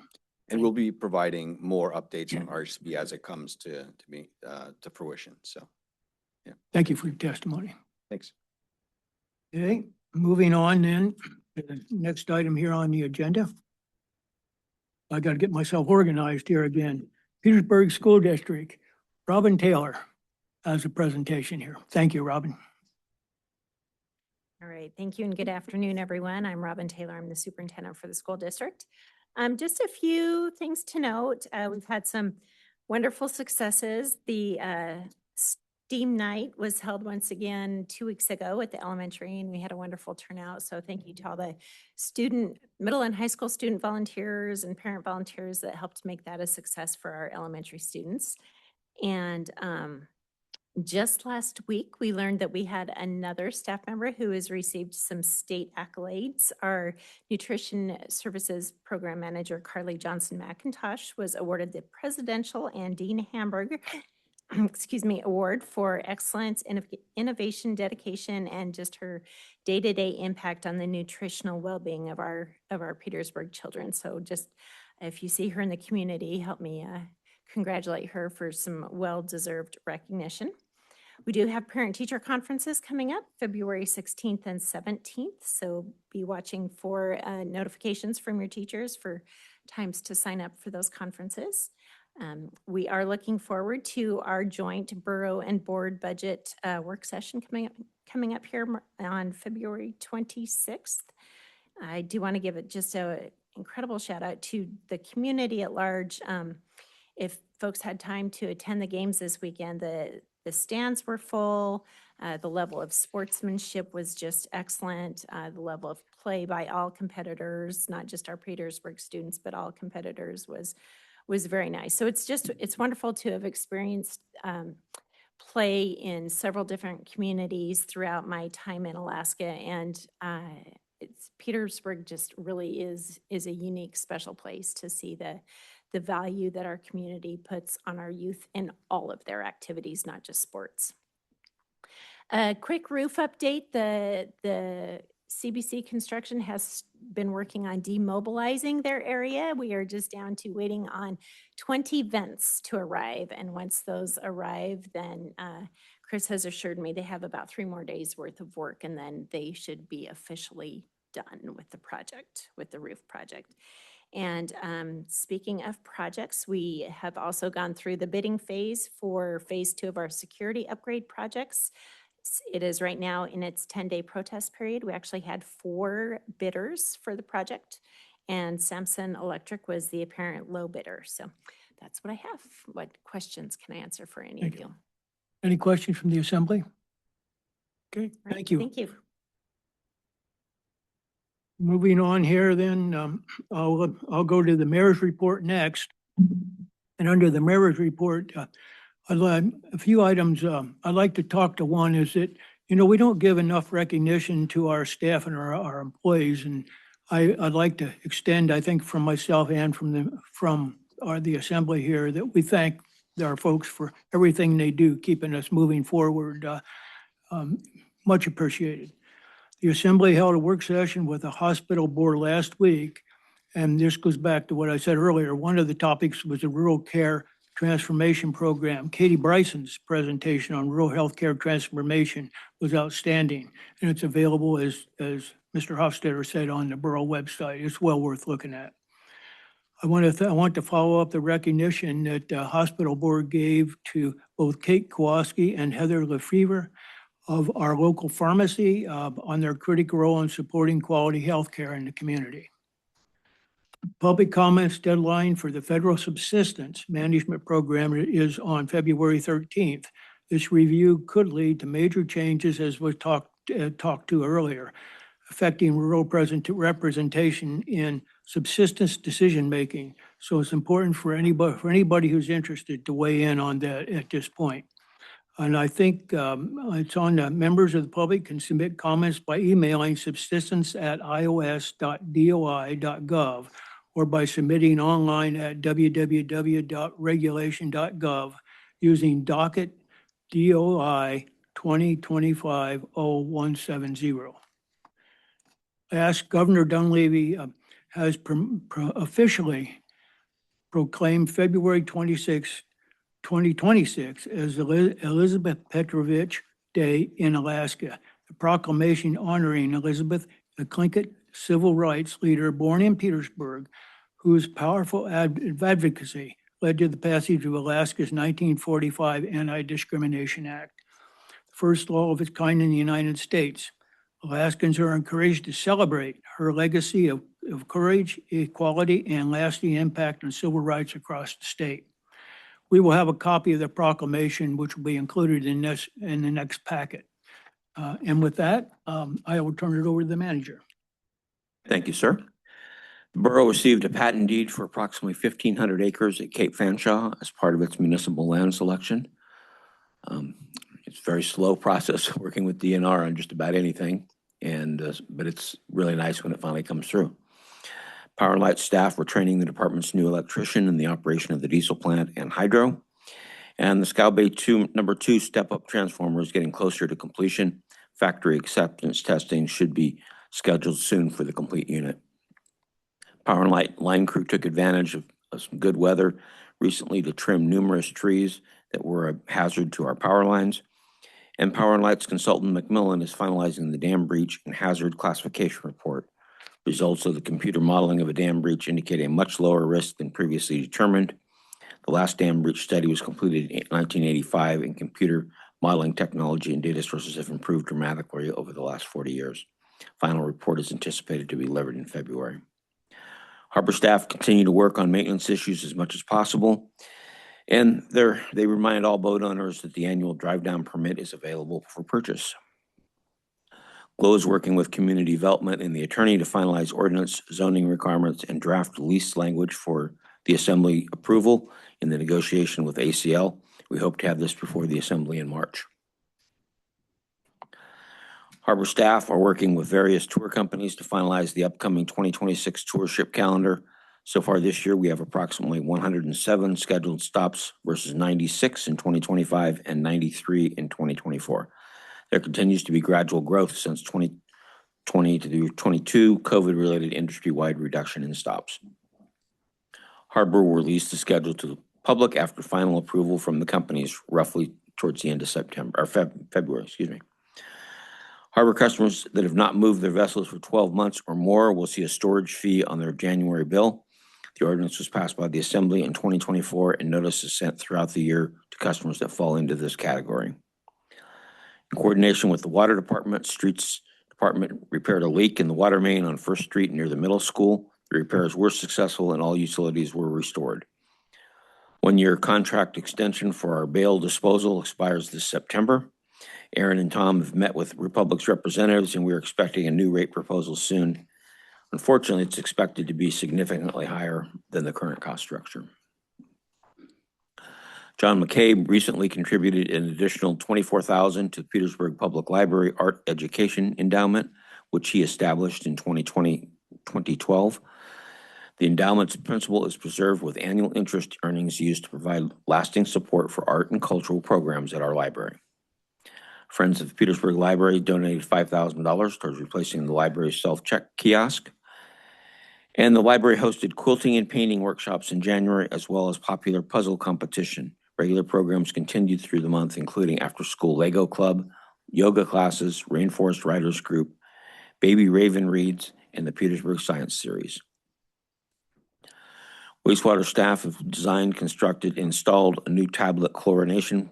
And we'll be providing more updates on RSB as it comes to fruition. So, yeah. Thank you for your testimony. Thanks. Okay, moving on then to the next item here on the agenda. I got to get myself organized here again. Petersburg School District, Robin Taylor has a presentation here. Thank you, Robin. All right, thank you and good afternoon, everyone. I'm Robin Taylor. I'm the superintendent for the school district. Just a few things to note. We've had some wonderful successes. The STEAM night was held once again 2 weeks ago at the elementary, and we had a wonderful turnout. So thank you to all the middle and high school student volunteers and parent volunteers that helped make that a success for our elementary students. And just last week, we learned that we had another staff member who has received some state accolades. Our Nutrition Services Program Manager, Carly Johnson McIntosh, was awarded the Presidential and Dean Hamburg Award for Excellence, Innovation, Dedication, and just her day-to-day impact on the nutritional well-being of our Petersburg children. So just if you see her in the community, help me congratulate her for some well-deserved recognition. We do have parent-teacher conferences coming up February 16th and 17th, so be watching for notifications from your teachers for times to sign up for those conferences. We are looking forward to our joint borough and board budget work session coming up here on February 26th. I do want to give it just an incredible shout out to the community at large. If folks had time to attend the games this weekend, the stands were full. The level of sportsmanship was just excellent. The level of play by all competitors, not just our Petersburg students, but all competitors was was very nice. So it's wonderful to have experienced play in several different communities throughout my time in Alaska. And Petersburg just really is a unique, special place to see the value that our community puts on our youth in all of their activities, not just sports. A quick roof update, the CBC Construction has been working on demobilizing their area. We are just down to waiting on 20 vents to arrive. And once those arrive, then Chris has assured me they have about 3 more days worth of work, and then they should be officially done with the project, with the roof project. And speaking of projects, we have also gone through the bidding phase for phase 2 of our security upgrade projects. It is right now in its 10-day protest period. We actually had 4 bidders for the project, and Samson Electric was the apparent low bidder. So that's what I have. What questions can I answer for any of you? Any questions from the assembly? Okay, All right, thank you. Thank you. Moving on here then, I'll go to the mayor's report next. And under the mayor's report, I'd like a few items I'd like to talk to. One is that, we don't give enough recognition to our staff and our employees. And I'd like to extend, I think, from myself and from the assembly here, that we thank our folks for everything they do, keeping us moving forward. Much appreciated. The assembly held a work session with the hospital board last week. And this goes back to what I said earlier. One of the topics was the rural care transformation program. Katie Bryson's presentation on rural healthcare transformation was outstanding. And it's available, as Mr. Hofstadter said, on the borough website. It's well worth looking at. I want to follow up the recognition that the hospital board gave to both Kate Kowalski and Heather Lefevre of our local pharmacy on their critical role in supporting quality healthcare in the community. Public comments deadline for the federal subsistence management program is on February 13th. This review could lead to major changes, as was talked to earlier, affecting rural representation in subsistence decision-making. So it's important for anybody who's interested to weigh in on that at this point. And I think it's on the members of the public can submit comments by emailing subsistence@ios.doi.gov or by submitting online at www.regulation.gov using docket DOI 2025-0170. Governor Dunleavy has officially proclaimed February 26, 2026 as Elizabeth Petrovich Day in Alaska. The proclamation honoring Elizabeth, the Tlingit civil rights leader born in Petersburg, whose powerful advocacy led to the passage of Alaska's 1945 Anti-Discrimination Act, the first law of its kind in the United States. Alaskans are encouraged to celebrate her legacy of courage, equality, and lasting impact on civil rights across the state. We will have a copy of the proclamation, which will be included in the next packet. And with that, I will turn it over to the manager. Thank you, sir. The borough received a patent deed for approximately 1,500 acres at Cape Fanshawe as part of its municipal land selection. It's a very slow process working with DNR on just about anything, but it's really nice when it finally comes through. Power and Light staff were training the department's new electrician in the operation of the diesel plant and hydro. And the Scow Bay number 2 step-up transformer is getting closer to completion. Factory acceptance testing should be scheduled soon for the complete unit. Power and Light line crew took advantage of some good weather recently to trim numerous trees that were a hazard to our power lines. And Power and Light's consultant Macmillan is finalizing the dam breach and hazard classification report. Results of the computer modeling of a dam breach indicate a much lower risk than previously determined. The last dam breach study was completed in 1985, and computer modeling technology and data sources have improved dramatically over the last 40 years. Final report is anticipated to be delivered in February. Harbor staff continue to work on maintenance issues as much as possible, and they remind all boat owners that the annual drive-down permit is available for purchase. GLOW is working with community development and the attorney to finalize ordinance zoning requirements and draft lease language for the Assembly approval in the negotiation with ACL. We hope to have this before the Assembly in March. Harbor staff are working with various tour companies to finalize the upcoming 2026 tour ship calendar. So far this year, we have approximately 107 scheduled stops versus 96 in 2025 and 93 in 2024. There continues to be gradual growth since 2020 to 22 COVID-related industry-wide reduction in stops. Harbor will release the schedule to the public after final approval from the companies roughly towards the end of September or February, excuse me. Harbor customers that have not moved their vessels for 12 months or more will see a storage fee on their January bill. The ordinance was passed by the Assembly in 2024 and notice is sent throughout the year to customers that fall into this category. In coordination with the Water Department, Streets Department repaired a leak in the water main on First Street near the middle school. The repairs were successful and all utilities were restored. One-year contract extension for our bail disposal expires this September. Aaron and Tom have met with Republic's representatives and we're expecting a new rate proposal soon. Unfortunately, it's expected to be significantly higher than the current cost structure. John McCabe recently contributed an additional $24,000 to the Petersburg Public Library Art Education Endowment, which he established in 2012. The endowment's principal is preserved with annual interest earnings used to provide lasting support for art and cultural programs at our library. Friends of the Petersburg Library donated $5,000 towards replacing the library's self-check kiosk. And the library hosted quilting and painting workshops in January, as well as popular puzzle competition. Regular programs continued through the month, including after-school Lego Club, yoga classes, Rainforest Writers Group, Baby Raven Reads, and the Petersburg Science Series. Wastewater staff have designed, constructed, installed a new tablet chlorination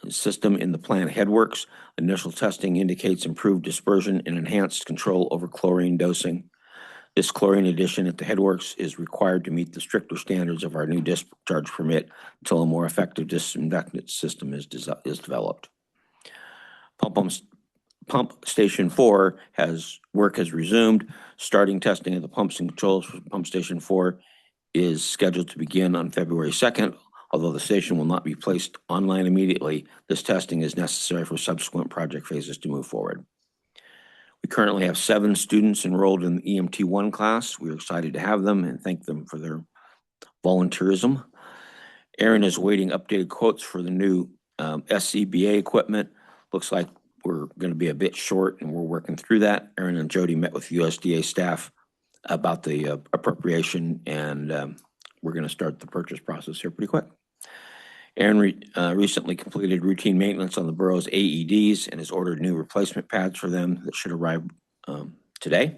system in the plant headworks. Initial testing indicates improved dispersion and enhanced control over chlorine dosing. This chlorine addition at the headworks is required to meet the stricter standards of our new discharge permit until a more effective disinfectant system is developed. Pump Station 4 work has resumed. Starting testing of the pumps and controls for Pump Station 4 is scheduled to begin on February 2nd. Although the station will not be placed online immediately, this testing is necessary for subsequent project phases to move forward. We currently have 7 students enrolled in the EMT1 class. We're excited to have them and thank them for their volunteerism. Aaron is awaiting updated quotes for the new SCBA equipment. Looks like we're going to be a bit short and we're working through that. Aaron and Jody met with USDA staff about the appropriation and we're going to start the purchase process here pretty quick. Aaron recently completed routine maintenance on the borough's AEDs and has ordered new replacement pads for them that should arrive today.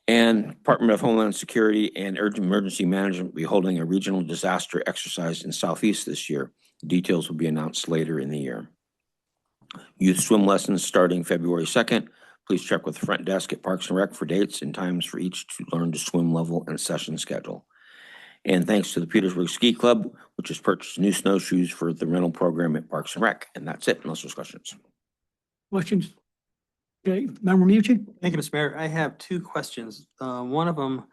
And Department of Homeland Security and Urgent Emergency Management will be holding a regional disaster exercise in Southeast this year. Details will be announced later in the year. Youth swim lessons starting February 2nd. Please check with the front desk at Parks and Rec for dates and times for each to learn to swim level and session schedule. And thanks to the Petersburg Ski Club, which has purchased new snowshoes for the rental program at Parks and Rec. And that's it, unless there's questions. Questions? Okay, Member Mucci? Thank you, Mr. Mayor. I have 2 questions. One of them,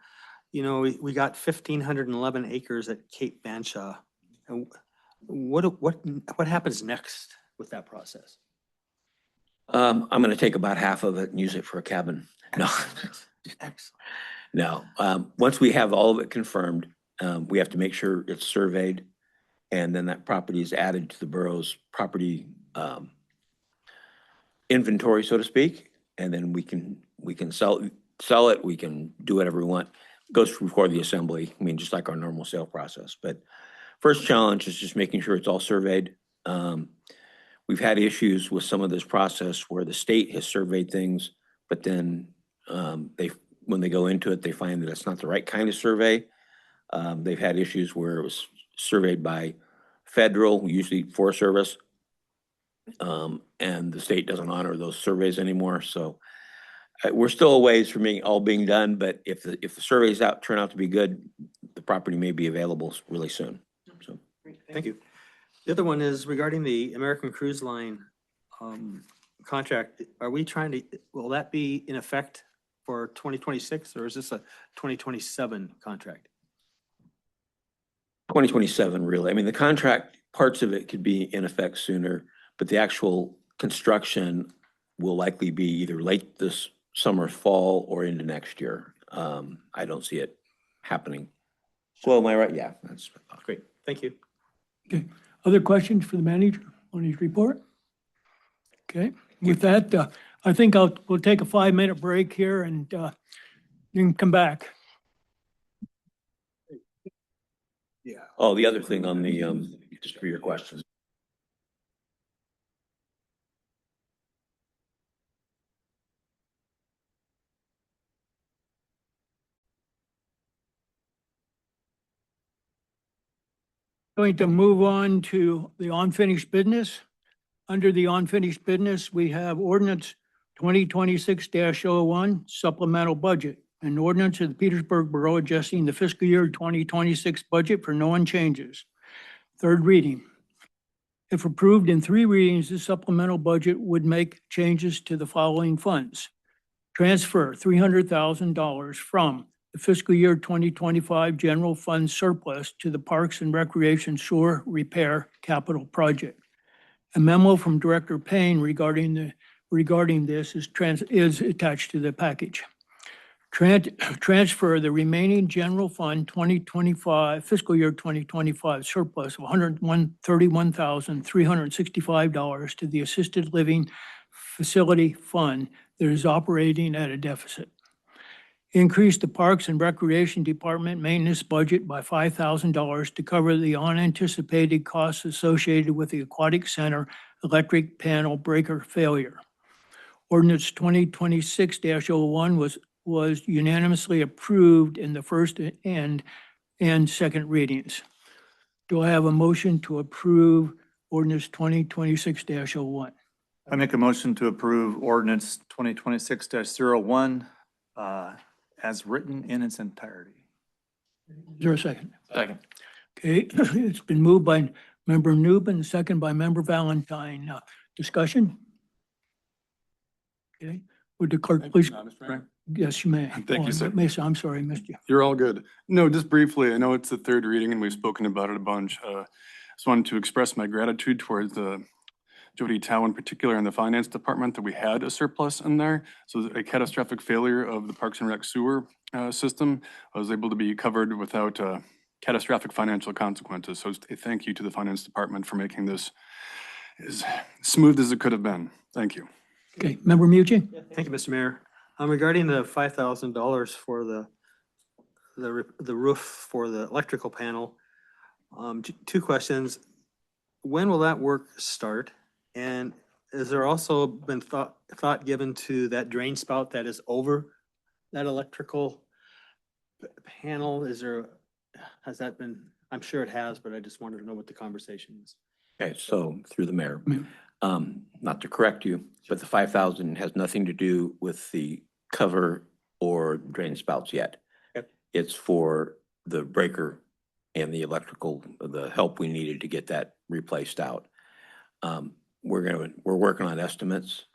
you know, we got 1,511 acres at Cape Fanshawe. And what happens next with that process? I'm going to take about half of it and use it for a cabin. No. Excellent. No. Once we have all of it confirmed, we have to make sure it's surveyed and then that property is added to the borough's property inventory, so to speak. And then we can sell it. We can do whatever we want. It goes before the assembly. I mean, just like our normal sale process. But first challenge is just making sure it's all surveyed. We've had issues with some of this process where the state has surveyed things, but then when they go into it, they find that it's not the right kind of survey. They've had issues where it was surveyed by federal, usually Forest Service, and the state doesn't honor those surveys anymore. So we're still a ways from all being done, but if the surveys turn out to be good, the property may be available really soon. So Thank you. The other one is regarding the American Cruise Line contract. Will that be in effect for 2026 or is this a 2027 contract? 2027, really. I mean, the contract, parts of it could be in effect sooner, but the actual construction will likely be either late this summer, fall, or into next year. I don't see it happening. So am I right? Yeah, that's Great, thank you. Okay, other questions for the manager on his report? Okay, with that, I think we'll take a 5-minute break here and you can come back. Yeah. Oh, the other thing on the, just for your questions. Going to move on to the unfinished business. Under the unfinished business, we have ordinance 2026-01 supplemental budget. An ordinance of the Petersburg Borough adjusting the fiscal year 2026 budget for known changes. Third reading. If approved in 3 readings, the supplemental budget would make changes to the following funds. Transfer $300,000 from the fiscal year 2025 general fund surplus to the Parks and Recreation Sewer Repair Capital Project. A memo from Director Payne regarding this is attached to the package. Transfer the remaining general fund 2025, fiscal year 2025 surplus of $131,365 to the Assisted Living Facility Fund that is operating at a deficit. Increase the Parks and Recreation Department maintenance budget by $5,000 to cover the unanticipated costs associated with the Aquatic Center electric panel breaker failure. Ordinance 2026-01 was unanimously approved in the first and second readings. Do I have a motion to approve ordinance 2026-01? I make a motion to approve ordinance 2026-01 as written in its entirety. Is there a second? Second. Okay, it's been moved by Member Newman, second by Member Valentine. Discussion? Okay, would the clerk please? Yes, you may. Thank you, sir. Mason, I'm sorry, I missed you. You're all good. No, just briefly, I know it's the third reading and we've spoken about it a bunch. Just wanted to express my gratitude towards Jody Tao in particular in the finance department that we had a surplus in there. So a catastrophic failure of the Parks and Rec sewer system was able to be covered without catastrophic financial consequences. So a thank you to the finance department for making this as smooth as it could have been. Thank you. Okay, Member Mucci? Thank you, Mr. Mayor. Regarding the $5,000 for the roof for the electrical panel, 2 questions. When will that work start? And is there also been thought given to that drain spout that is over that electrical panel? Has that been, I'm sure it has, but I just wanted to know what the conversation is. Okay, so through the mayor, not to correct you, but the 5,000 has nothing to do with the cover or drain spouts yet. Yep. It's for the breaker and the electrical, the help we needed to get that replaced out. We're working on estimates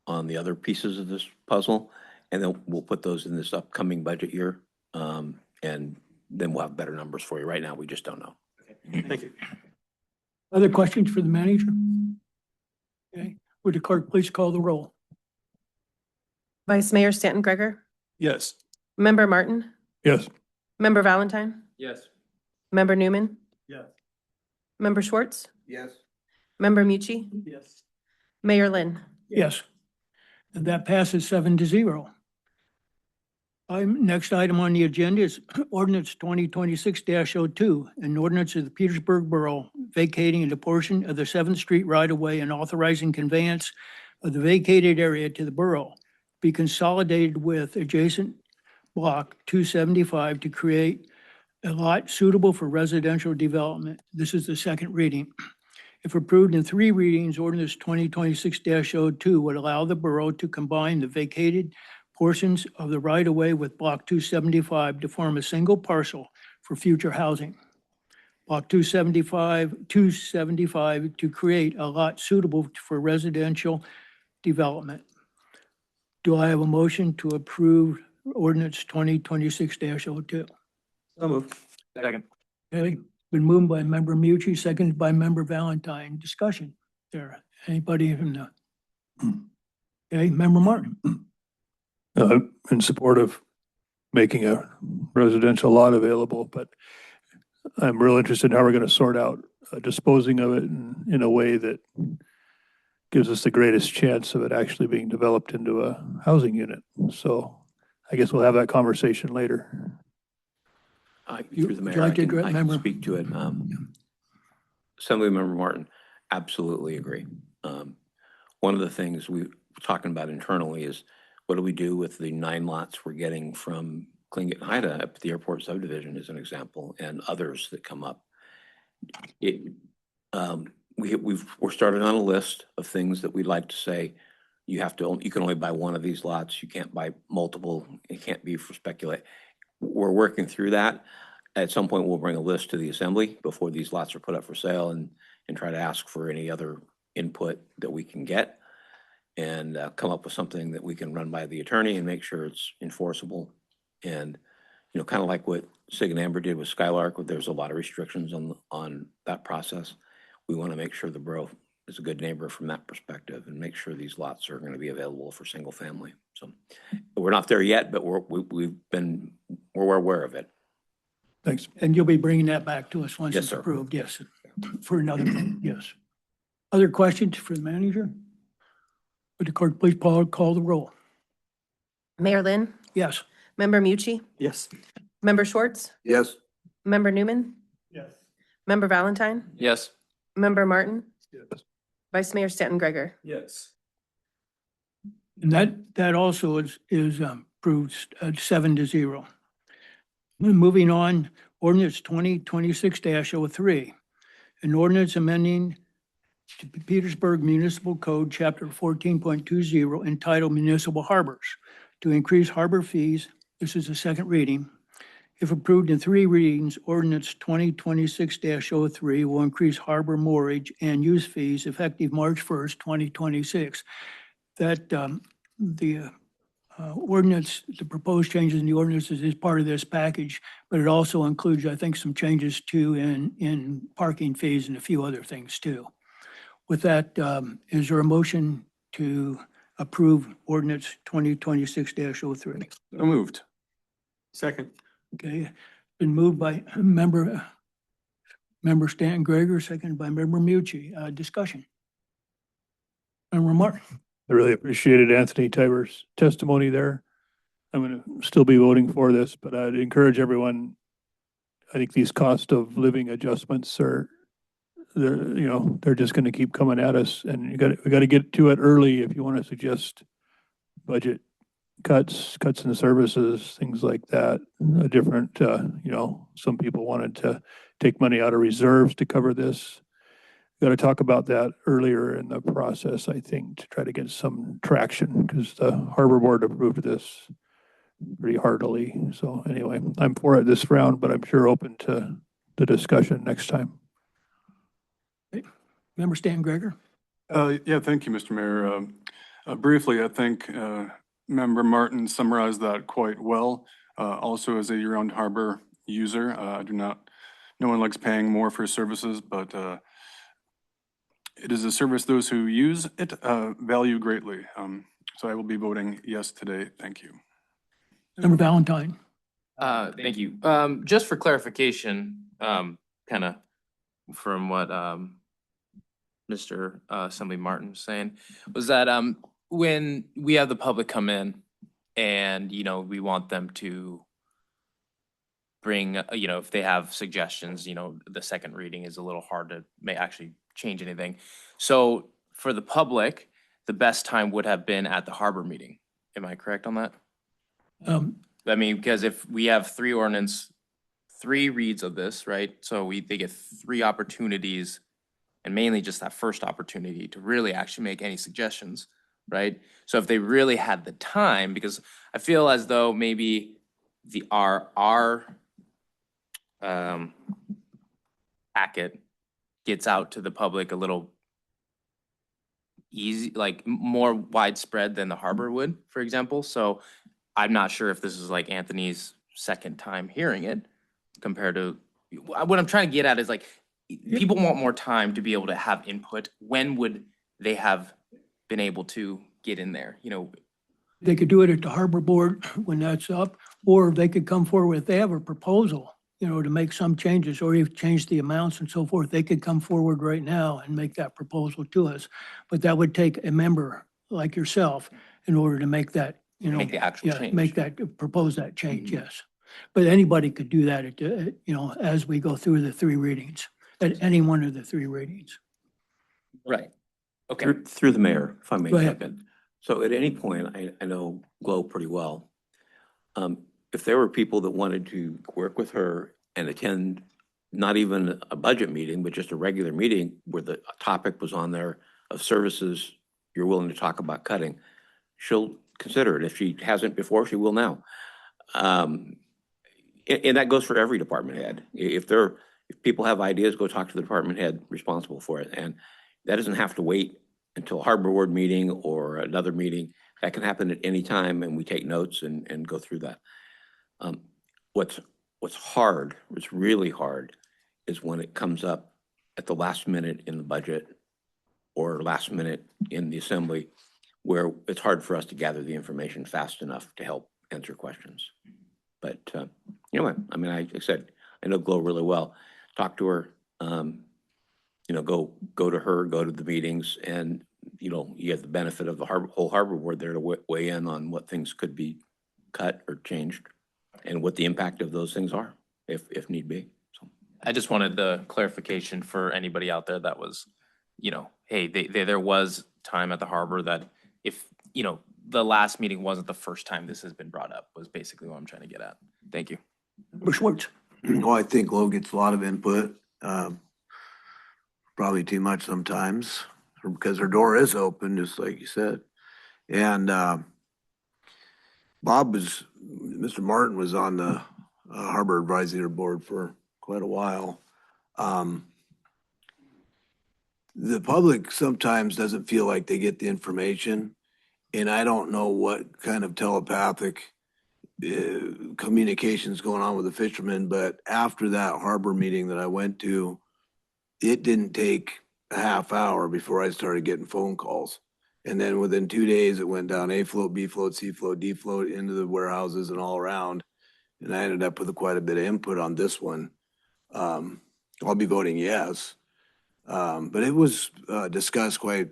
on the other pieces of this puzzle, and then we'll put those in this upcoming budget year. And then we'll have better numbers for you. Right now, we just don't know. Thank you. Other questions for the manager? Okay, would the clerk please call the roll? Vice Mayor Stanton Gregor, Yes. Member Martin, Yes. Member Valentine, Yes. Member Newman, Yes. Member Schwartz, Yes. Member Mucci, Yes. Mayor Lynn. Yes. And that passes 7-0. Next item on the agenda is ordinance 2026-02, an ordinance of the Petersburg Borough vacating a portion of the 7th Street right-of-way and authorizing conveyance of the vacated area to the borough be consolidated with adjacent block 275 to create a lot suitable for residential development. This is the second reading. If approved in 3 readings, ordinance 2026-02 would allow the borough to combine the vacated portions of the right-of-way with block 275 to form a single parcel for future housing. Block 275 to create a lot suitable for residential development. Do I have a motion to approve ordinance 2026-02? So moved. Second. Okay, Been moved by Member Mucci, seconded by Member Valentine. Discussion there. Anybody from the? Okay, Member Martin. In support of making a residential lot available, but I'm real interested in how we're going to sort out disposing of it in a way that gives us the greatest chance of it actually being developed into a housing unit. So I guess we'll have that conversation later. Through the would you mayor, like I to can, address- I can member? speak to it. Assemblymember Martin, absolutely agree. One of the things we're talking about internally is what do we do with the 9 lots we're getting from Tlingit Haida up at the airport subdivision as an example, and others that come up. We're started on a list of things that we'd like to say, you can only buy one of these lots, you can't buy multiple, it can't be for speculate. We're working through that. At some point, we'll bring a list to the assembly before these lots are put up for sale and try to ask for any other input that we can get and come up with something that we can run by the attorney and make sure it's enforceable. And, you know, kind of like what Sig and Amber did with Skylark, where there's a lot of restrictions on that process. We want to make sure the borough is a good neighbor from that perspective and make sure these lots are going to be available for single family. So we're not there yet, but we're aware of it. Thanks. And you'll be bringing that back to us once Yes, it's sir. approved, yes, for another, yes. Other questions for the manager? Would the clerk please call the roll? Mayor Lynn, Yes. Member Mucci, Yes. Member Schwartz, Yes. Member Newman, Yes. Member Valentine, Yes. Member Martin, Yes. Vice Mayor Stanton Gregor. Yes. And that also is approved 7-0. Moving on, ordinance 2026-03, an ordinance amending to Petersburg Municipal Code, Chapter 14.20, entitled Municipal Harbors, to increase harbor fees. This is a second reading. If approved in 3 readings, ordinance 2026-03 will increase harbor moorage and use fees effective March 1st, 2026. That the ordinance, the proposed changes in the ordinances is part of this package, but it also includes, I think, some changes too in parking fees and a few other things too. With that, is there a motion to approve ordinance 2026-03? So moved. Second. Okay, been moved by Member Stanton Gregor, seconded by Member Mucci. Discussion. Member Martin. I really appreciated Anthony Tiber's testimony there. I'm going to still be voting for this, but I'd encourage everyone. I think these cost of living adjustments they're just going to keep coming at us, and we got to get to it early if you want to suggest budget cuts in services, things like that. A different, some people wanted to take money out of reserves to cover this. Got to talk about that earlier in the process, I think, to try to get some traction, because the Harbor Board approved this pretty heartily. So anyway, I'm for it this round, but I'm sure open to the discussion next time. Member Stan Gregor. Yeah, thank you, Mr. Mayor. Briefly, I think Member Martin summarized that quite well. Also, as a year-round harbor user, no one likes paying more for services, but it is a service those who use it value greatly. So I will be voting yes today. Thank you. Member Valentine. Thank you. Just for clarification, kind of from what Mr. Assembly Martin was saying, was that when we have the public come in and, we want them to bring, if they have suggestions, the second reading is a little hard to actually change anything. So for the public, the best time would have been at the harbor meeting. Am I correct on that? Because if we have 3 reads of this, right? So they get 3 opportunities, and mainly just that first opportunity to really actually make any suggestions, right? So if they really had the time, because I feel as though maybe our packet gets out to the public a little easy, like more widespread than the harbor would, for example. So I'm not sure if this is like Anthony's second time hearing it compared to what I'm trying to get at is like, people want more time to be able to have input. When would they have been able to get in there? You know, They could do it at the harbor board when that's up, or they could come forward if they have a proposal, you know, to make some changes or even change the amounts and so forth. They could come forward right now and make that proposal to us. But that would take a member like yourself in order to make that, you know. Make the actual yeah, change. Make that, propose that change, yes. But anybody could do that at, you know, as we go through the three readings, at any one of the three readings. right. Okay. Through the mayor, if I may Go jump ahead. in. So at any point, I know Glo pretty well. If there were people that wanted to work with her and attend not even a budget meeting, but just a regular meeting where the topic was on there of services you're willing to talk about cutting, she'll consider it. If she hasn't before, she will now. And that goes for every department head. If people have ideas, go talk to the department head responsible for it. And that doesn't have to wait until a harbor board meeting or another meeting. That can happen at any time, and we take notes and go through that. What's hard, what's really hard, is when it comes up at the last minute in the budget or last minute in the assembly, where it's hard for us to gather the information fast enough to help answer questions. But you know what? I mean, like I said, I know Glo really well. Talk to her. You know, go to her, go to the meetings, and you know, you get the benefit of the whole harbor board there to weigh in on what things could be cut or changed, and what the impact of those things are, if need be. So I just wanted the clarification for anybody out there that was, you know, hey, there was time at the harbor that if, you know, the last meeting wasn't the first time this has been brought up, was basically what I'm trying to get at. Thank you. Member Schwartz. Well, I think Glo gets a lot of input, probably too much sometimes, because her door is open, just like you said. And Mr. Martin was on the Harbor Advisory Board for quite a while. The public sometimes doesn't feel like they get the information, and I don't know what kind of telepathic communications going on with the fishermen, but after that harbor meeting that I went to, it didn't take a half hour before I started getting phone calls. And then within 2 days, it went down A float, B float, C float, D float into the warehouses and all around. And I ended up with quite a bit of input on this one. I'll be voting yes. But it was discussed quite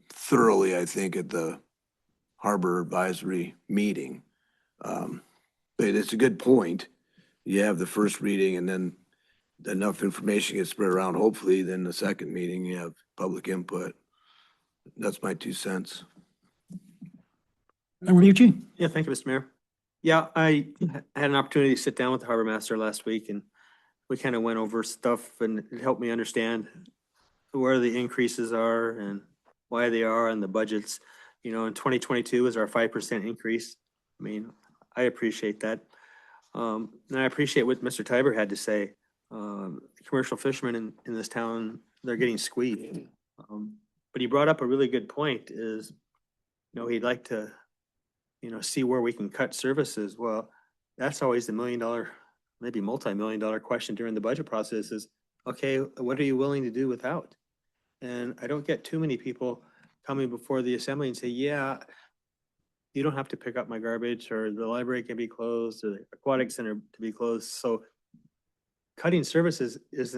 thoroughly, I think, at the Harbor Advisory meeting. But it's a good point. You have the first reading, and then enough information gets spread around, hopefully, then the second meeting, you have public input. That's my 2 cents. Member Mucci? Yeah, thank you, Mr. Mayor. Yeah, I had an opportunity to sit down with the harbor master last week, and we kind of went over stuff, and it helped me understand where the increases are and why they are and the budgets. You know, in 2022 is our 5% increase. I mean, I appreciate that. And I appreciate what Mr. Tiber had to say. Commercial fishermen in this town, they're getting squeezed. But he brought up a really good point is, you know, he'd like to, you know, see where we can cut services. Well, that's always the $1 million, maybe multi-million-dollar question during the budget process is, okay, what are you willing to do without? And I don't get too many people coming before the assembly and say, yeah, you don't have to pick up my garbage, or the library can be closed, or the aquatic center to be closed. So cutting services is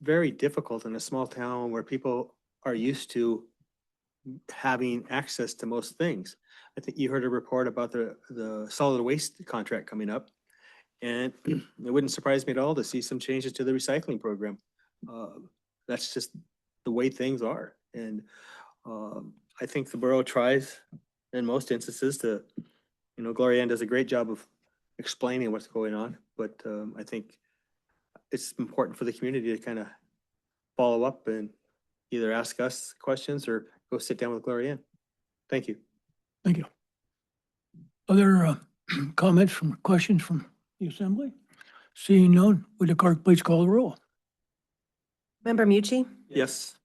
very difficult in a small town where people are used to having access to most things. I think you heard a report about the solid waste contract coming up, and it wouldn't surprise me at all to see some changes to the recycling program. That's just the way things are. And I think the borough tries in most instances to, you know, Gloria Ann does a great job of explaining what's going on, but I think it's important for the community to kind of follow up and either ask us questions or go sit down with Gloria Ann. Thank you. Thank you. Other comments questions from the assembly? Seeing none, would the clerk please call the roll? Member Mucci? Yes.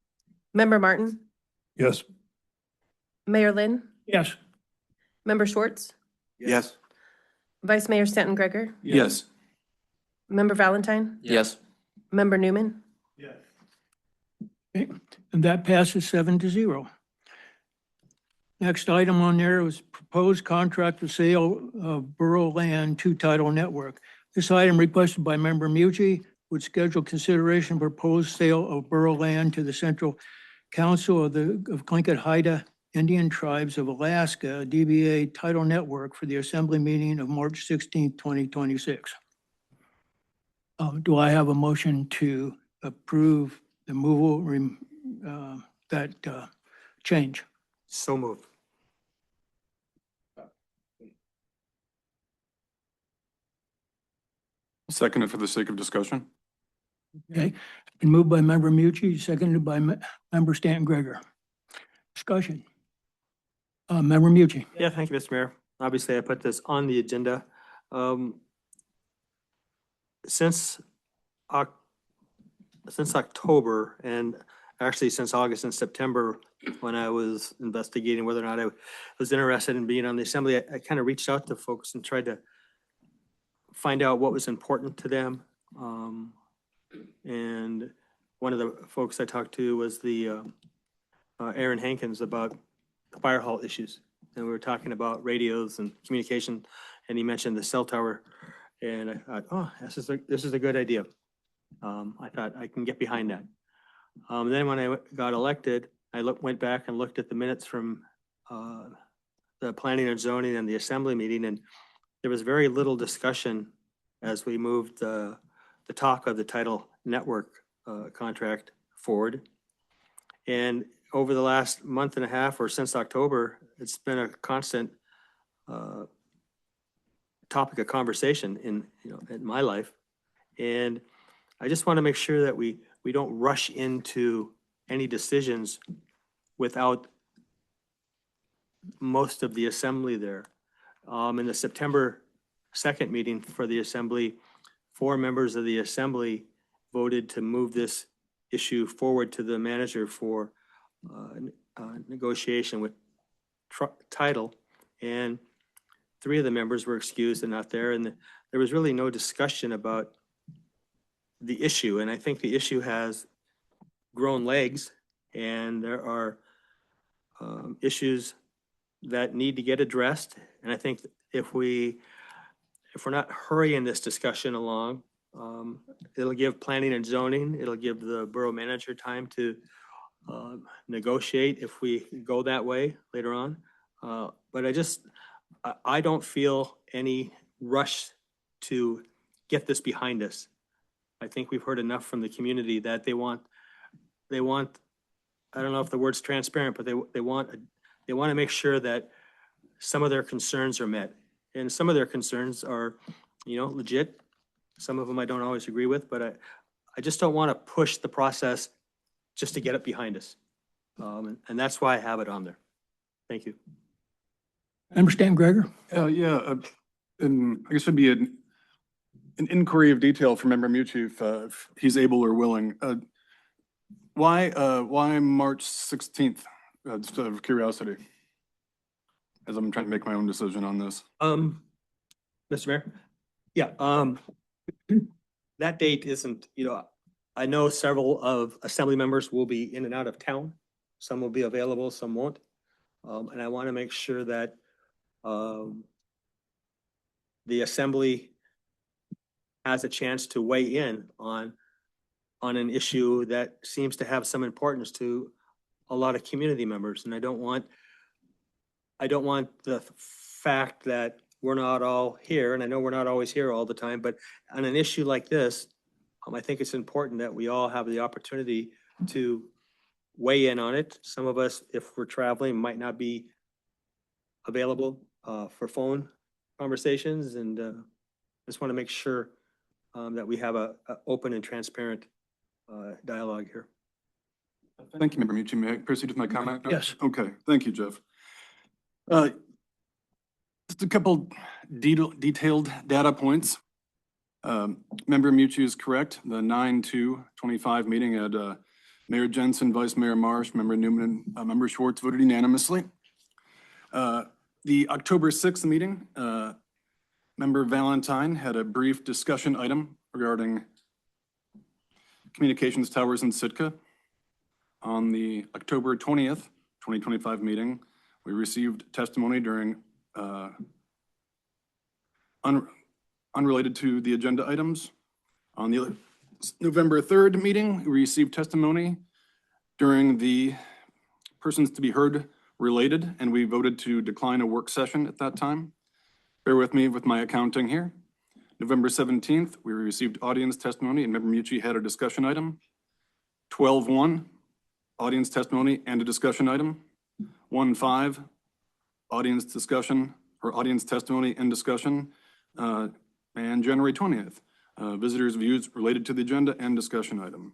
Member Martin? Yes. Mayor Lynn? Yes. Member Schwartz? Yes. Vice Mayor Stanton Gregor? Yes. Member Valentine? Yes. Member Newman? Okay, and that passes 7-0. Next item on there was proposed contract for sale of borough land to Title Network. This item requested by Member Mucci would schedule consideration of proposed sale of borough land to the Central Council of Tlingit Haida Indian Tribes of Alaska, DBA Title Network, for the assembly meeting of March 16th, 2026. Do I have a motion to approve the that change? So moved. Second it for the sake of discussion. Okay, been moved by Member Mucci, seconded by Member Stanton Gregor. Discussion. Member Mucci. Yeah, thank you, Mr. Mayor. Obviously, I put this on the agenda. Since October, and actually since August and September, when I was investigating whether or not I was interested in being on the assembly, I kind of reached out to folks and tried to find out what was important to them. And one of the folks I talked to was the Aaron Hankins about the fire hall issues. And we were talking about radios and communication, and he mentioned the cell tower. And I thought, oh, this is a good idea. I thought I can get behind that. Then when I got elected, I went back and looked at the minutes from the planning and zoning and the assembly meeting, and there was very little discussion as we moved the talk of the Title Network contract forward. And over the last month and a half, or since October, it's been a constant topic of conversation in my life. And I just want to make sure that we don't rush into any decisions without most of the assembly there. In the September 2nd meeting for the assembly, 4 members of the assembly voted to move this issue forward to the manager for negotiation with Title, and 3 of the members were excused and not there, and there was really no discussion about the issue. And I think the issue has grown legs, and there are issues that need to get addressed. And I think if we're not hurrying this discussion along, it'll give planning and zoning, it'll give the borough manager time to negotiate if we go that way later on. But I don't feel any rush to get this behind us. I think we've heard enough from the community that they want, I don't know if the word's transparent, but they want to make sure that some of their concerns are met. And some of their concerns are, legit. Some of them I don't always agree with, but I just don't want to push the process just to get it behind us. And that's why I have it on there. Thank you. Member Stanton Gregor. And I guess it'd be an inquiry of detail from Member Mucci if he's able or willing. Why March 16th, just out of curiosity? As I'm trying to make my own decision on this. Mr. Mayor? Yeah, that date isn't, I know several of assembly members will be in and out of town. Some will be available, some won't. And I want to make sure that the assembly has a chance to weigh in on an issue that seems to have some importance to a lot of community members. And I don't want the fact that we're not all here, and I know we're not always here all the time, but on an issue like this, I think it's important that we all have the opportunity to weigh in on it. Some of us, if we're traveling, might not be available for phone conversations, and just want to make sure that we have a open and transparent dialogue here. Thank you, Member Mucci. May I proceed with my comment? Yes. Okay, thank you, Jeff. Just a couple detailed data points. Member Mucci is correct. The 9/2/25 meeting had Mayor Jensen, Vice Mayor Marsh, Member Newman, and Member Schwartz voted unanimously. The October 6th meeting, Member Valentine had a brief discussion item regarding communications towers in Sitka. On the October 20th, 2025 meeting, we received testimony during unrelated to the agenda items. On the November 3rd meeting, we received testimony during the persons to be heard related, and we voted to decline a work session at that time. Bear with me with my accounting here. November 17th, we received audience testimony and Member Mucci had a discussion item. 12-1, audience testimony and a discussion item. 1-5, audience discussion or audience testimony and discussion. And January 20th, visitors' views related to the agenda and discussion item.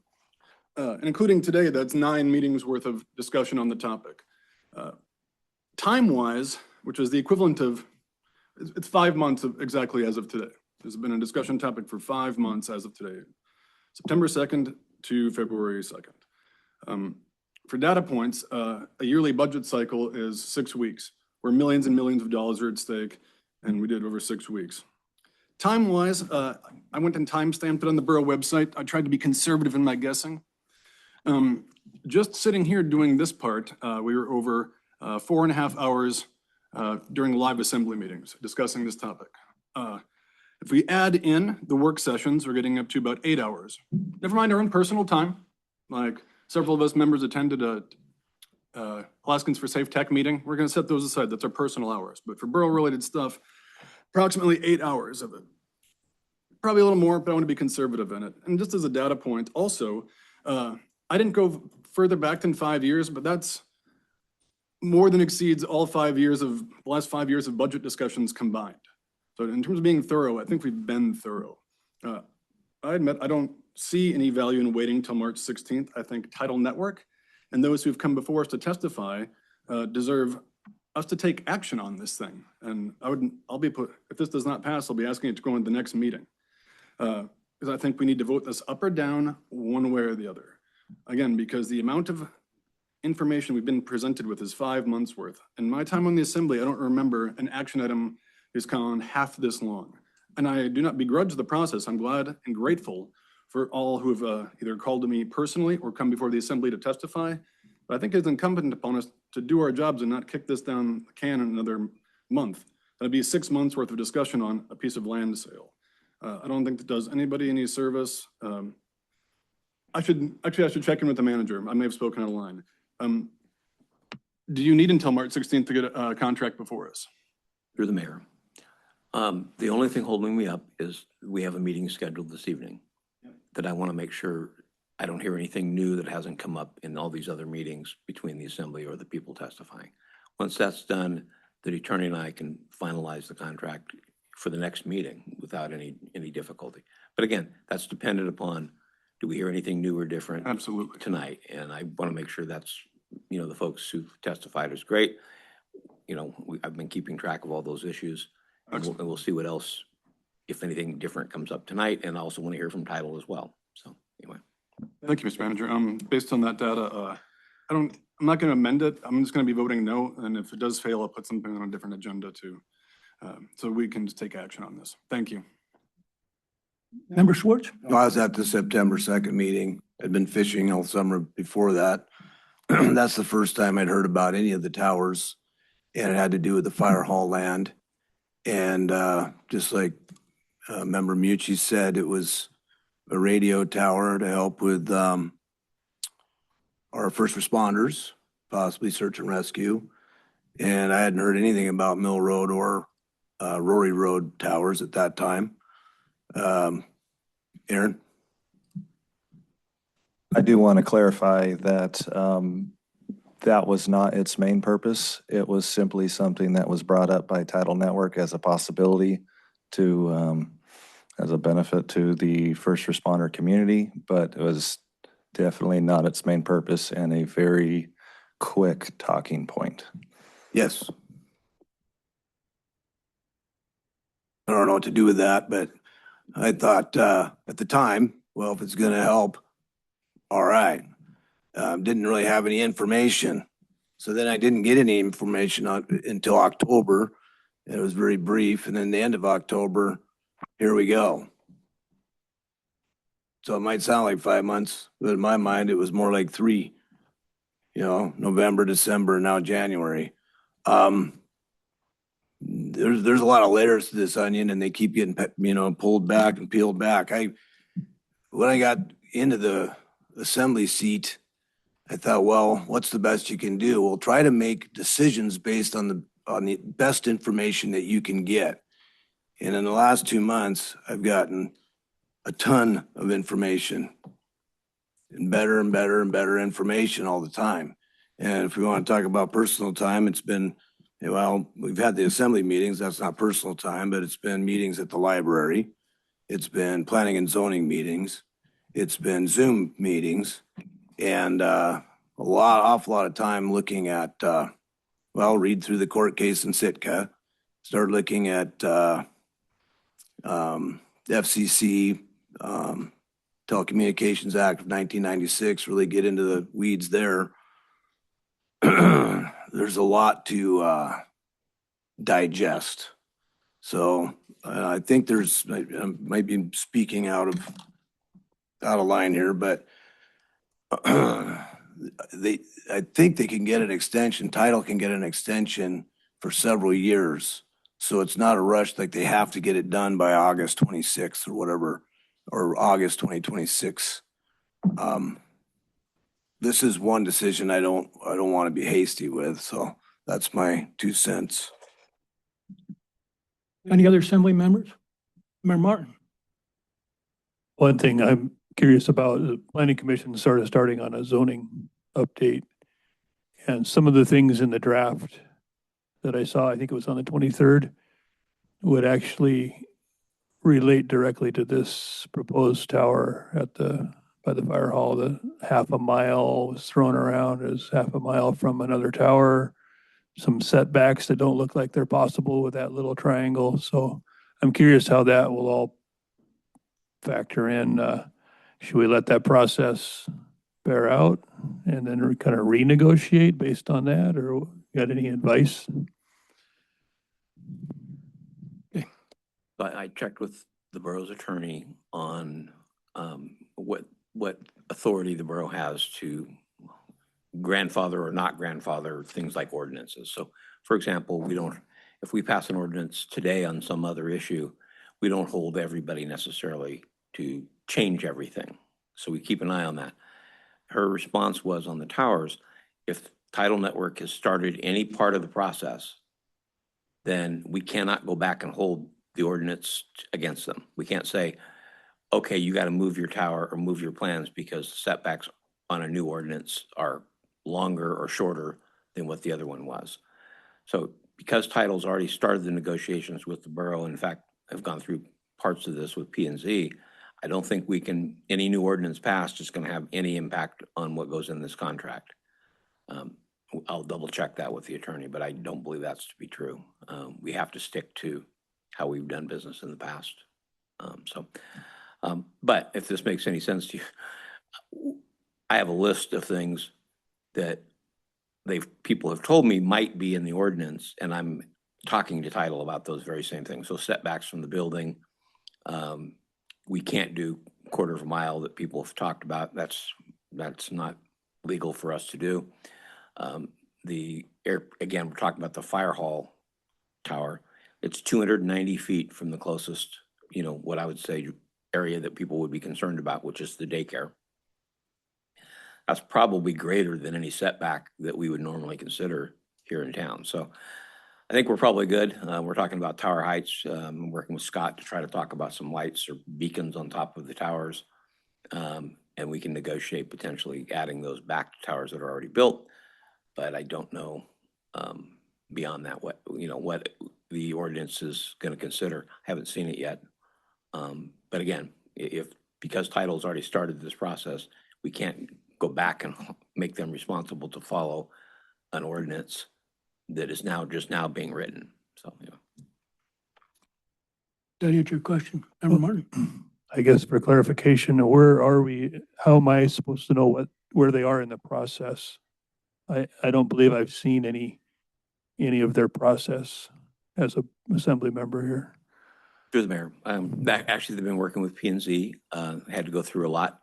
And including today, that's 9 meetings worth of discussion on the topic. Time-wise, which is the equivalent of, it's 5 months of exactly as of today. There's been a discussion topic for 5 months as of today, September 2nd to February 2nd. For data points, a yearly budget cycle is 6 weeks, where millions and millions of dollars are at stake, and we did over 6 weeks. Time-wise, I went and time-stamped it on the borough website. I tried to be conservative in my guessing. Just sitting here doing this part, we were over 4.5 hours during live assembly meetings discussing this topic. If we add in the work sessions, we're getting up to about 8 hours. Never mind our own personal time. Like several of us members attended a Alaskans for Safe Tech meeting. We're gonna set those aside. That's our personal hours. But for borough-related stuff, approximately 8 hours of it. Probably a little more, but I want to be conservative in it. And just as a data point, also, I didn't go further back than 5 years, but that's more than exceeds all 5 years of, the last 5 years of budget discussions combined. So in terms of being thorough, I think we've been thorough. I admit I don't see any value in waiting till March 16th. I think Tidal Network and those who've come before us to testify deserve us to take action on this thing. And if this does not pass, I'll be asking it to go into the next meeting. Because I think we need to vote this up or down one way or the other. Again, because the amount of information we've been presented with is 5 months worth. In my time on the assembly, I don't remember an action item is gone half this long. And I do not begrudge the process. I'm glad and grateful for all who have either called to me personally or come before the assembly to testify. But I think it's incumbent upon us to do our jobs and not kick this down the can in another month. That'd be 6 months worth of discussion on a piece of land sale. I don't think that does anybody any service. I should check in with the manager. I may have spoken out of line. Do you need until March 16th to get a contract before us? You're the mayor. The only thing holding me up is we have a meeting scheduled this evening that I want to make sure I don't hear anything new that hasn't come up in all these other meetings between the assembly or the people testifying. Once that's done, the attorney and I can finalize the contract for the next meeting without any difficulty. But again, that's dependent upon, do we hear anything new or different? Absolutely. Tonight? And I want to make sure that's, the folks who've testified is great. I've been keeping track of all those issues. And we'll see what else, if anything different comes up tonight. And I also want to hear from Tidal as well. So anyway. Thank you, Mr. Manager. Based on that data, I'm not going to amend it. I'm just going to be voting no. And if it does fail, I'll put something on a different agenda too. So we can just take action on this. Thank you. Member Schwartz? I was at the September 2nd meeting. I'd been fishing all summer before that. That's the first time I'd heard about any of the towers, and it had to do with the fire hall land. And just like Member Mucci said, it was a radio tower to help with our first responders, possibly search and rescue. And I hadn't heard anything about Mill Road or Rory Road towers at that time. Aaron? I do want to clarify that that was not its main purpose. It was simply something that was brought up by Tidal Network as a possibility to, as a benefit to the first responder community, but it was definitely not its main purpose and a very quick talking point. Yes. I don't know what to do with that, but I thought at the time, well, if it's going to help, all right. Didn't really have any information. So then I didn't get any information until October. It was very brief. And then the end of October, here we go. So it might sound like 5 months, but in my mind, it was more like 3. You know, November, December, now January. There's a lot of layers to this onion and they keep getting, pulled back and peeled back. When I got into the assembly seat, I thought, well, what's the best you can do? Well, try to make decisions based on the best information that you can get. And in the last 2 months, I've gotten a ton of information and better and better and better information all the time. And if we want to talk about personal time, it's been, well, we've had the assembly meetings. That's not personal time, but it's been meetings at the library. It's been planning and zoning meetings. It's been Zoom meetings and awful lot of time looking at, read through the court case in Sitka, start looking at FCC, Telecommunications Act of 1996, really get into the weeds there. There's a lot to digest. So I think I might be speaking out of line here, but I think they can get an extension, title can get an extension for several years. So it's not a rush, like they have to get it done by August 26th or whatever, or August 2026. This is one decision I don't want to be hasty with. So that's my 2 cents. Any other assembly members? Member Martin? One thing I'm curious about, the planning commission starting on a zoning update. And some of the things in the draft that I saw, I think it was on the 23rd, would actually relate directly to this proposed tower by the fire hall. The half a mile was thrown around as half a mile from another tower. Some setbacks that don't look like they're possible with that little triangle. So I'm curious how that will all factor in. Should we let that process bear out and then kind of renegotiate based on that, or got any advice? I checked with the borough's attorney on what authority the borough has to grandfather or not grandfather things like ordinances. So, for example, if we pass an ordinance today on some other issue, we don't hold everybody necessarily to change everything. So we keep an eye on that. Her response was on the towers, if Title Network has started any part of the process, then we cannot go back and hold the ordinance against them. We can't say, okay, you got to move your tower or move your plans because the setbacks on a new ordinance are longer or shorter than what the other one was. So because Title's already started the negotiations with the borough, in fact, I've gone through parts of this with P&Z, I don't think any new ordinance passed is going to have any impact on what goes in this contract. I'll double check that with the attorney, but I don't believe that's to be true. We have to stick to how we've done business in the past. But if this makes any sense to you, I have a list of things that people have told me might be in the ordinance, and I'm talking to Title about those very same things. So setbacks from the building, we can't do quarter of a mile that people have talked about. That's not legal for us to do. Again, we're talking about the fire hall tower. It's 290 feet from the closest, what I would say area that people would be concerned about, which is the daycare. That's probably greater than any setback that we would normally consider here in town. So I think we're probably good. We're talking about tower heights. I'm working with Scott to try to talk about some lights or beacons on top of the towers. And we can negotiate potentially adding those back to towers that are already built. But I don't know beyond that what the ordinance is going to consider. I haven't seen it yet. But again, because Title's already started this process, we can't go back and make them responsible to follow an ordinance that is just now being written. So, Did that answer your question, Member Martin? I guess for clarification, where are we? How am I supposed to know where they are in the process? I don't believe I've seen any of their process as a assembly member here. Through the mayor, that actually they've been working with P and Z, had to go through a lot.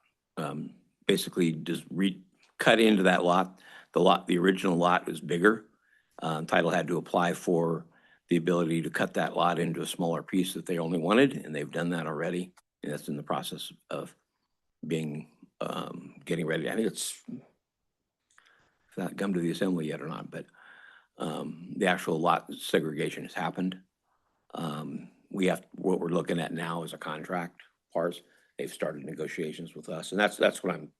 Basically just cut into that lot. The original lot was bigger. Title had to apply for the ability to cut that lot into a smaller piece that they only wanted, and they've done that already. And that's in the process of being, getting ready. I think it's not come to the assembly yet or not, but the actual lot segregation has happened. What we're looking at now is a contract parts. They've started negotiations with us, and that's what I'm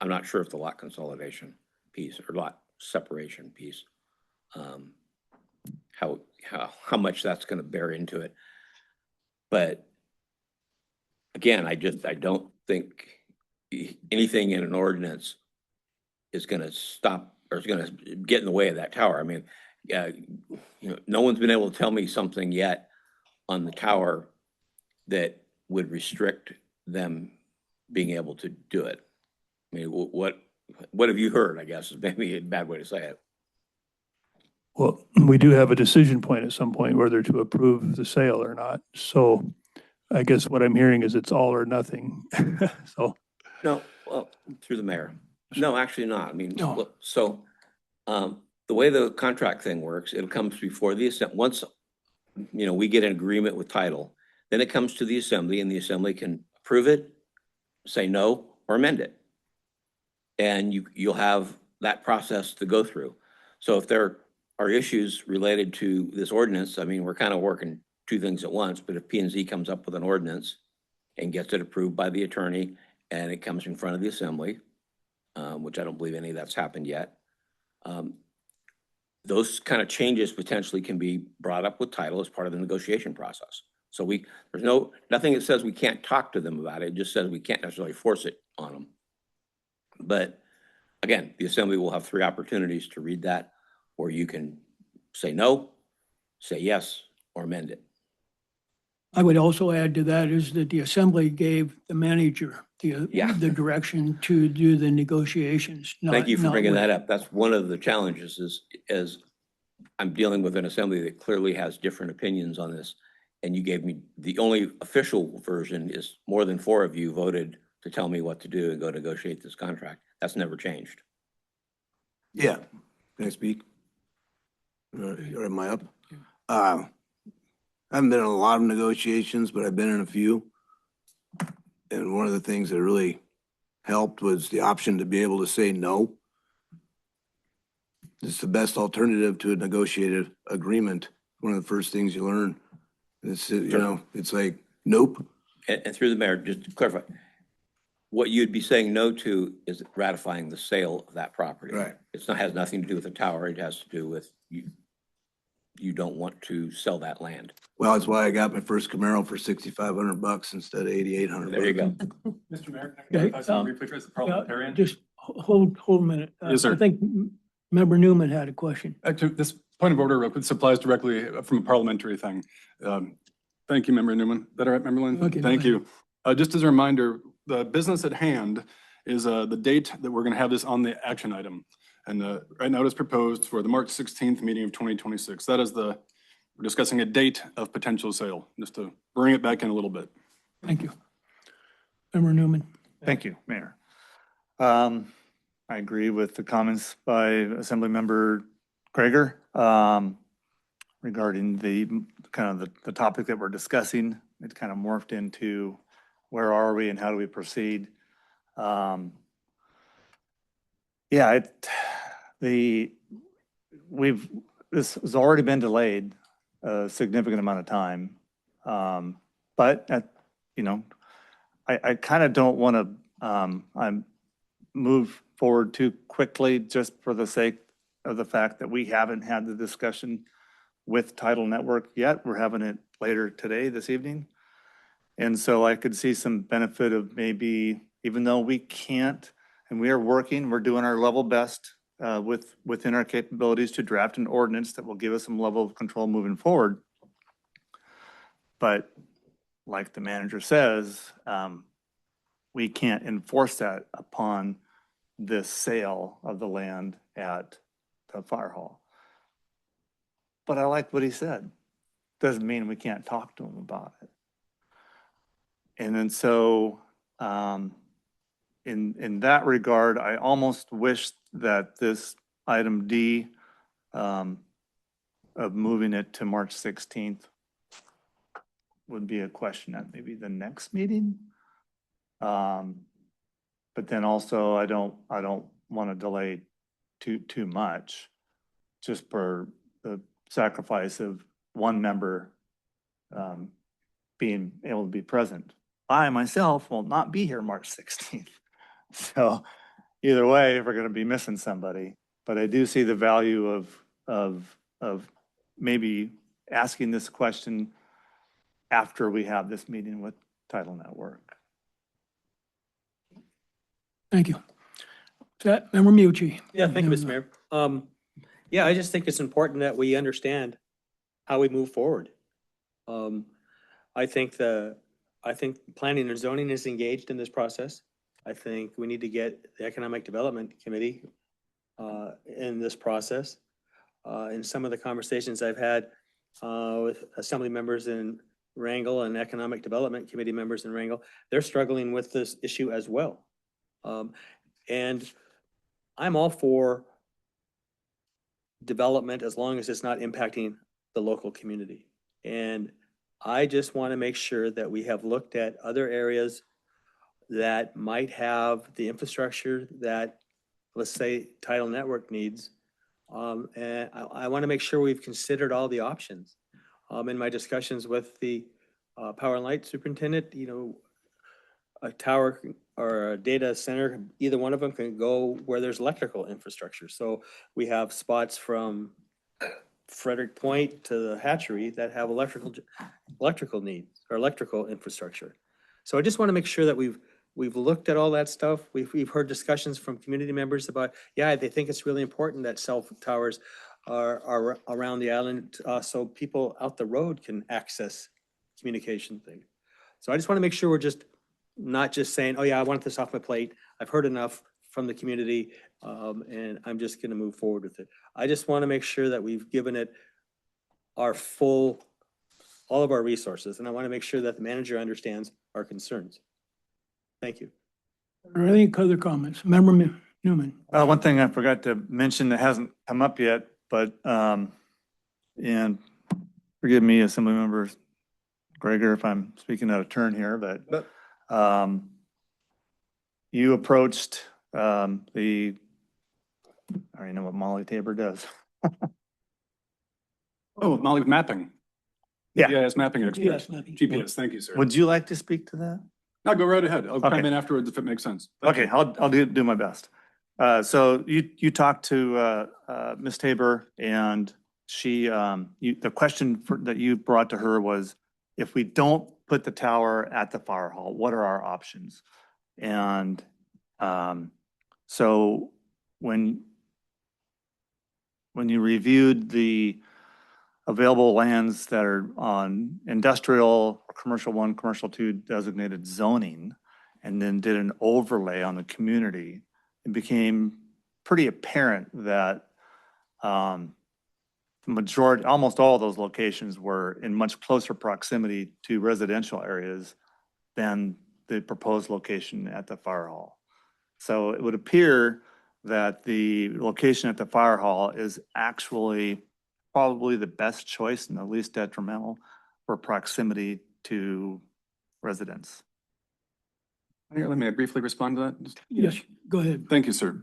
not sure if the lot consolidation piece or lot separation piece, how much that's going to bear into it. But again, I don't think anything in an ordinance is going to stop or is going to get in the way of that tower. I mean, no one's been able to tell me something yet on the tower that would restrict them being able to do it. I mean, what have you heard, I guess, is maybe a bad way to say it. Well, we do have a decision point at some point whether to approve the sale or not. So I guess what I'm hearing is it's all or nothing. So. No, well, through the mayor. No, actually not. I mean, No. look, so the way the contract thing works, it comes before the assembly. Once, we get an agreement with title, then it comes to the assembly and the assembly can approve it, say no, or amend it. And you'll have that process to go through. So if there are issues related to this ordinance, I mean, we're kind of working two things at once, but if P and Z comes up with an ordinance and gets it approved by the attorney and it comes in front of the assembly, which I don't believe any of that's happened yet, those kind of changes potentially can be brought up with title as part of the negotiation process. So there's nothing that says we can't talk to them about it. It just says we can't necessarily force it on them. But again, the assembly will have 3 opportunities to read that, or you can say no, say yes, or amend it. I would also add to that is that the assembly gave the manager the direction to do the negotiations. Thank you for not bringing with- that up. That's one of the challenges is I'm dealing with an assembly that clearly has different opinions on this. And you gave me, the only official version is more than 4 of you voted to tell me what to do and go negotiate this contract. That's never changed. Yeah. Can I speak? Or am I up? I haven't been in a lot of negotiations, but I've been in a few. And one of the things that really helped was the option to be able to say no. It's the best alternative to a negotiated agreement. One of the first things you learn. It's, it's like, nope. And through the mayor, just to clarify, what you'd be saying no to is ratifying the sale of that property. Right. Has nothing to do with the tower. It has to do with you don't want to sell that land. Well, that's why I got my first Camaro for $6,500 instead of $8,800. There you go. Mr. Mayor, can I Okay, clarify something briefly as a parliamentarian? Just hold a minute. Yes, sir. I think Member Newman had a question. Actually, this point of order real quick, this applies directly from a parliamentary thing. Thank you, Member Newman. Is that all right, Member Lynn? Okay, Thank go you. Just as a reminder, the business at hand is the date that we're going to have this on the action item. And right now it is proposed for the March 16th meeting of 2026. That is we're discussing a date of potential sale, just to bring it back in a little bit. Thank you. Member Newman. Thank you, Mayor. I agree with the comments by Assemblymember Krager regarding the kind of the topic that we're discussing. It kind of morphed into where are we and how do we proceed? This has already been delayed a significant amount of time. But I kind of don't want to move forward too quickly just for the sake of the fact that we haven't had the discussion with Title Network yet. We're having it later today, this evening. And so I could see some benefit of maybe, even though we can't, and we are working, we're doing our level best within our capabilities to draft an ordinance that will give us some level of control moving forward. But like the manager says, we can't enforce that upon this sale of the land at the fire hall. But I like what he said. Doesn't mean we can't talk to him about it. And then so, in that regard, I almost wish that this item D, of moving it to March 16th would be a question at maybe the next meeting. But then also I don't want to delay too much just for the sacrifice of one member being able to be present. I myself will not be here March 16th. So either way, we're going to be missing somebody. But I do see the value of maybe asking this question after we have this meeting with Title Network. Thank you. Is that Member Mucci? Yeah, thank you, Mr. Mayor. Yeah, I just think it's important that we understand how we move forward. I think planning and zoning is engaged in this process. I think we need to get the Economic Development Committee in this process. In some of the conversations I've had with Assembly members in Wrangell and Economic Development Committee members in Wrangell, they're struggling with this issue as well. And I'm all for development as long as it's not impacting the local community. And I just want to make sure that we have looked at other areas that might have the infrastructure that, let's say, Title Network needs. And I want to make sure we've considered all the options. In my discussions with the Power and Light Superintendent, a tower or a data center, either one of them can go where there's electrical infrastructure. So we have spots from Frederick Point to the hatchery that have electrical needs or electrical infrastructure. So I just want to make sure that we've looked at all that stuff. We've heard discussions from community members about, yeah, they think it's really important that cell towers are around the island so people out the road can access communication thing. So I just want to make sure we're just not just saying, oh yeah, I want this off my plate. I've heard enough from the community and I'm just going to move forward with it. I just want to make sure that we've given it all of our resources. And I want to make sure that the manager understands our concerns. Thank you. Are there any other comments? Member Newman? One thing I forgot to mention that hasn't come up yet, but, and forgive me, Assembly Member Gregor, if I'm speaking out of turn here, but you approached I already know what Molly Tabor does. Oh, Molly mapping. Yeah. GIS mapping expert. GPS mapping. GPS, thank you, sir. Would you like to speak to that? No, go right ahead. I'll Okay. come in afterwards if it makes sense. Thank Okay, you. I'll do my best. So you talked to Ms. Tabor and she, the question that you brought to her was, if we don't put the tower at the fire hall, what are our options? And so when you reviewed the available lands that are on industrial, commercial 1, commercial 2 designated zoning, and then did an overlay on the community, it became pretty apparent that the majority, almost all of those locations were in much closer proximity to residential areas than the proposed location at the fire hall. So it would appear that the location at the fire hall is actually probably the best choice and the least detrimental for proximity to residents. Here, let me briefly respond to that. Yes, go ahead. Thank you, sir.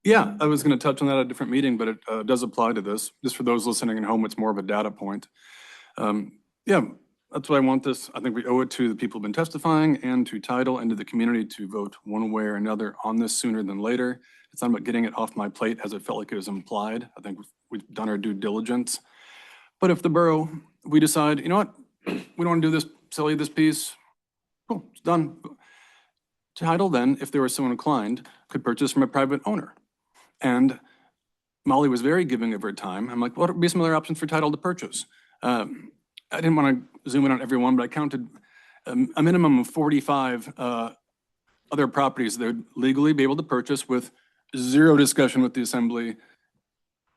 Yeah, I was going to touch on that at a different meeting, but it does apply to this. Just for those listening at home, it's more of a data point. Yeah, that's why I want this. I think we owe it to the people who've been testifying and to Title and to the community to vote one way or another on this sooner than later. It's not about getting it off my plate as it felt like it was implied. I think we've done our due diligence. But if the borough, we decide, you know what, we don't want to do this, silly this piece, cool, it's done. Title then, if there was someone inclined, could purchase from a private owner. And Molly was very giving of her time. I'm like, what would be some other options for Title to purchase? I didn't want to zoom in on everyone, but I counted a minimum of 45 other properties that would legally be able to purchase with zero discussion with the assembly,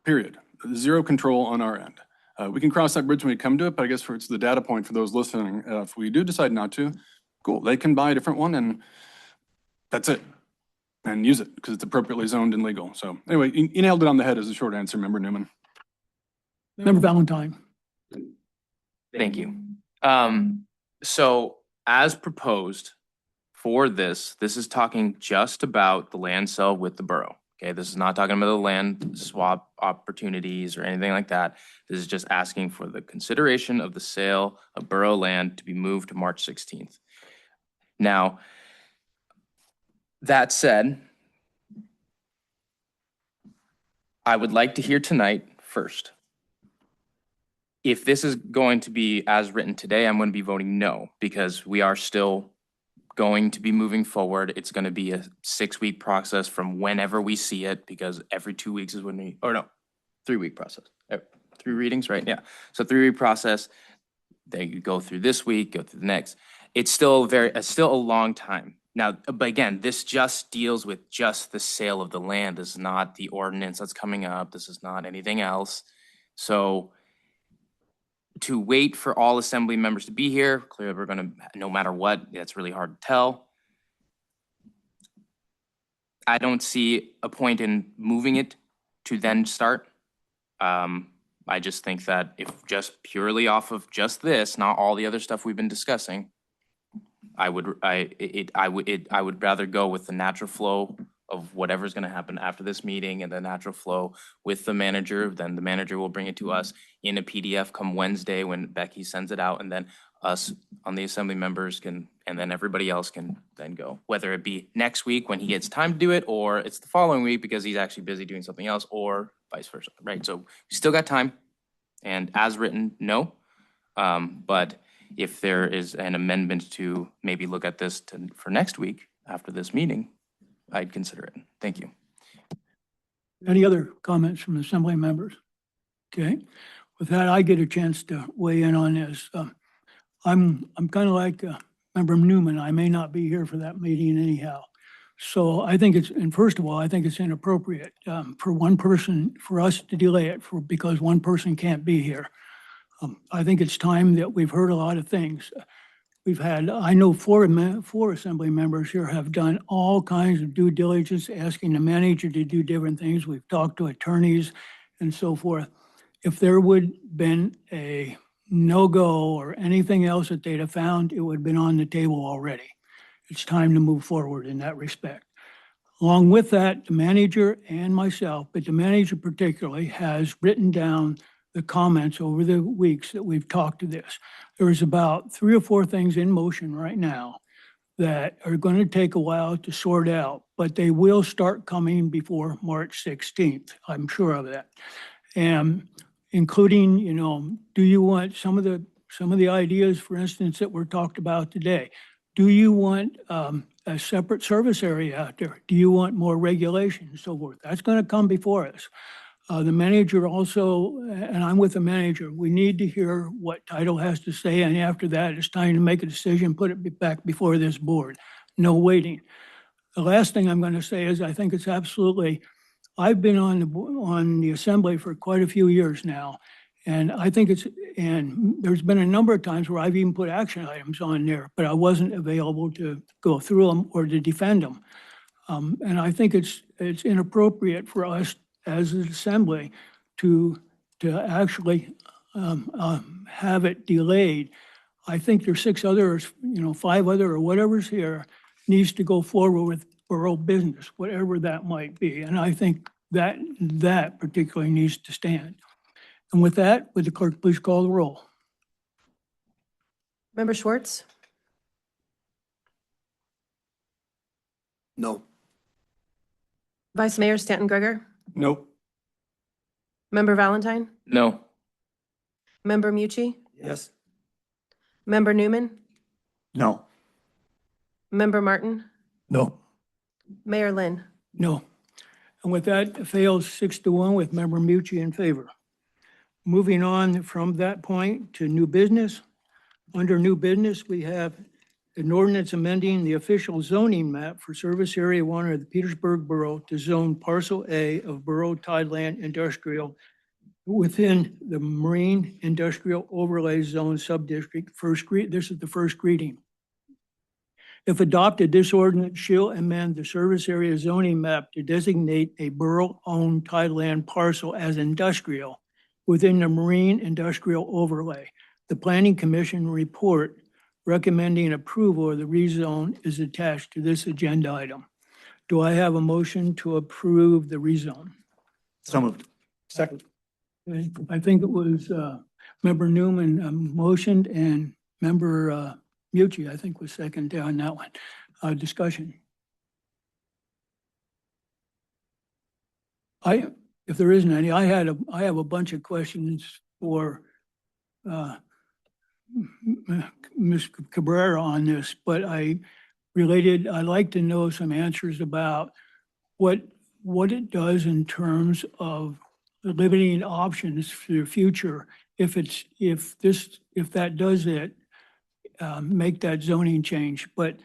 period. Zero control on our end. We can cross that bridge when we come to it, but I guess it's the data point for those listening. If we do decide not to, cool, they can buy a different one and that's it. And use it because it's appropriately zoned and legal. So anyway, you nailed it on the head as a short answer, Member Newman. Member Valentine. Thank you. So as proposed for this is talking just about the land sale with the borough. Okay, this is not talking about the land swap opportunities or anything like that. This is just asking for the consideration of the sale of borough land to be moved to March 16th. Now, that said, I would like to hear tonight first. If this is going to be as written today, I'm going to be voting no, because we are still going to be moving forward. It's going to be a 6-week process from whenever we see it, because every 2 weeks is when we, or no, 3-week process. 3 readings, right? Yeah. So 3-week process. They go through this week, go through the next. It's still still a long time. Now, but again, this just deals with just the sale of the land. This is not the ordinance that's coming up. This is not anything else. So to wait for all assembly members to be here, clearly we're gonna, no matter what, that's really hard to tell. I don't see a point in moving it to then start. I just think that if just purely off of just this, not all the other stuff we've been discussing, I would rather go with the natural flow of whatever's gonna happen after this meeting and the natural flow with the manager. Then the manager will bring it to us in a PDF come Wednesday when Becky sends it out, and then us on the assembly members can, and then everybody else can then go. Whether it be next week when he gets time to do it, or it's the following week because he's actually busy doing something else, or vice versa, right? So we still got time, and as written, no. But if there is an amendment to maybe look at this for next week after this meeting, I'd consider it. Thank you. Any other comments from assembly members? Okay, with that, I get a chance to weigh in on this. I'm kind of like Member Newman. I may not be here for that meeting anyhow. So I think and first of all, I think it's inappropriate for one person, for us to delay it because one person can't be here. I think it's time that we've heard a lot of things. We've had, I know four assembly members here have done all kinds of due diligence, asking the manager to do different things. We've talked to attorneys and so forth. If there would been a no-go or anything else that they'd have found, it would have been on the table already. It's time to move forward in that respect. Along with that, the manager and myself, but the manager particularly, has written down the comments over the weeks that we've talked to this. There's about 3 or 4 things in motion right now that are going to take a while to sort out, but they will start coming before March 16th. I'm sure of that. And including, do you want some of the ideas, for instance, that were talked about today? Do you want a separate service area out there? Do you want more regulation and so forth? That's going to come before us. The manager also, and I'm with the manager, we need to hear what title has to say, and after that, it's time to make a decision, put it back before this board. No waiting. The last thing I'm going to say is I think it's absolutely, I've been on the assembly for quite a few years now, and I think and there's been a number of times where I've even put action items on there, but I wasn't available to go through them or to defend them. And I think it's inappropriate for us as an assembly to actually have it delayed. I think there's 6 others, 5 other or whatever's here needs to go forward with borough business, whatever that might be. And I think that particularly needs to stand. And with that, would the clerk please call the roll? Member Schwartz? No. Vice Mayor Stanton Greger? Nope. Member Valentine? No. Member Mucci? Yes. Member Newman? No. Member Martin? No. Mayor Lynn? No. And with that, it fails 6-1 with Member Mucci in favor. Moving on from that point to new business. Under new business, we have an ordinance amending the official zoning map for Service Area 1 of the Petersburg Borough to zone Parcel A of Borough Tideland Industrial within the Marine Industrial Overlay Zone Subdistrict. This is the first reading. If adopted, this ordinance shall amend the service area zoning map to designate a borough-owned title land parcel as industrial within the Marine Industrial Overlay. The Planning Commission report recommending approval of the rezone is attached to this agenda item. Do I have a motion to approve the rezone? So moved. Second. I think it was Member Newman motioned and Member Mucci, I think, was second on that one. Discussion. If there isn't any, I have a bunch of questions for Ms. Cabrera on this, but I'd like to know some answers about what it does in terms of limiting options for the future. If that does it, make that zoning change. But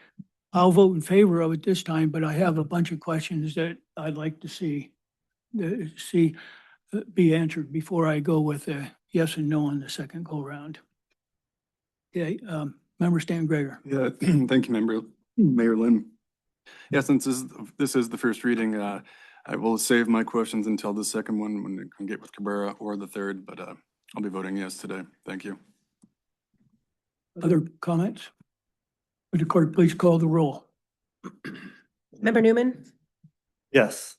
I'll vote in favor of it this time, but I have a bunch of questions that I'd like to see be answered before I go with a yes and no on the second go round. Okay, Member Stan Gregor. Yeah, thank you, Mayor Lynn. Yeah, since this is the first reading, I will save my questions until the second one when I can get with Cabrera, or the third, but I'll be voting yes today. Thank you. Other comments? Would the clerk please call the roll? Member Newman, Yes.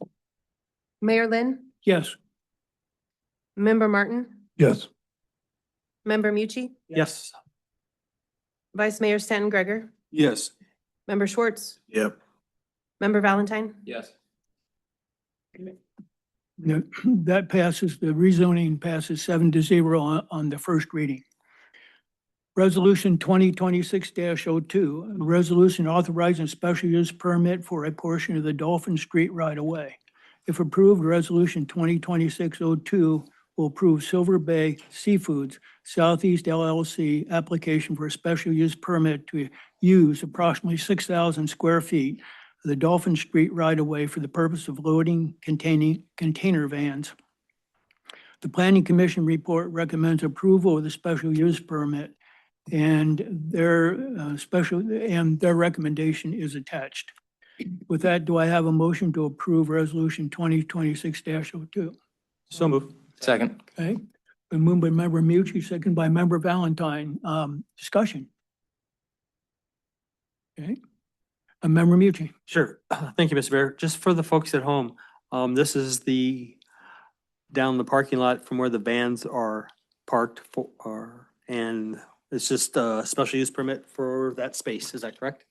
Mayor Lynn, Yes. Member Martin, Yes. Member Mucci, Yes. Vice Mayor Stanton Gregor, Yes. Member Schwartz, Yep. Member Valentine. Yes. That passes, the rezoning passes 7-0 on the first reading. Resolution 2026-02, a resolution authorizing special use permit for a portion of the Dolphin Street right-of-way. If approved, Resolution 2026-02 will approve Silver Bay Seafoods Southeast LLC application for a special use permit to use approximately 6,000 square feet of the Dolphin Street right-of-way for the purpose of loading containing container vans. The Planning Commission report recommends approval of the special use permit, and their recommendation is attached. With that, do I have a motion to approve Resolution 2026-02? So moved. Second. Okay, been moved by Member Mucci, second by Member Valentine. Discussion. Okay, Member Mucci. Sure. Thank you, Mr. Mayor. Just for the folks at home, this is down the parking lot from where the vans are parked and it's just a special use permit for that space. Is that correct?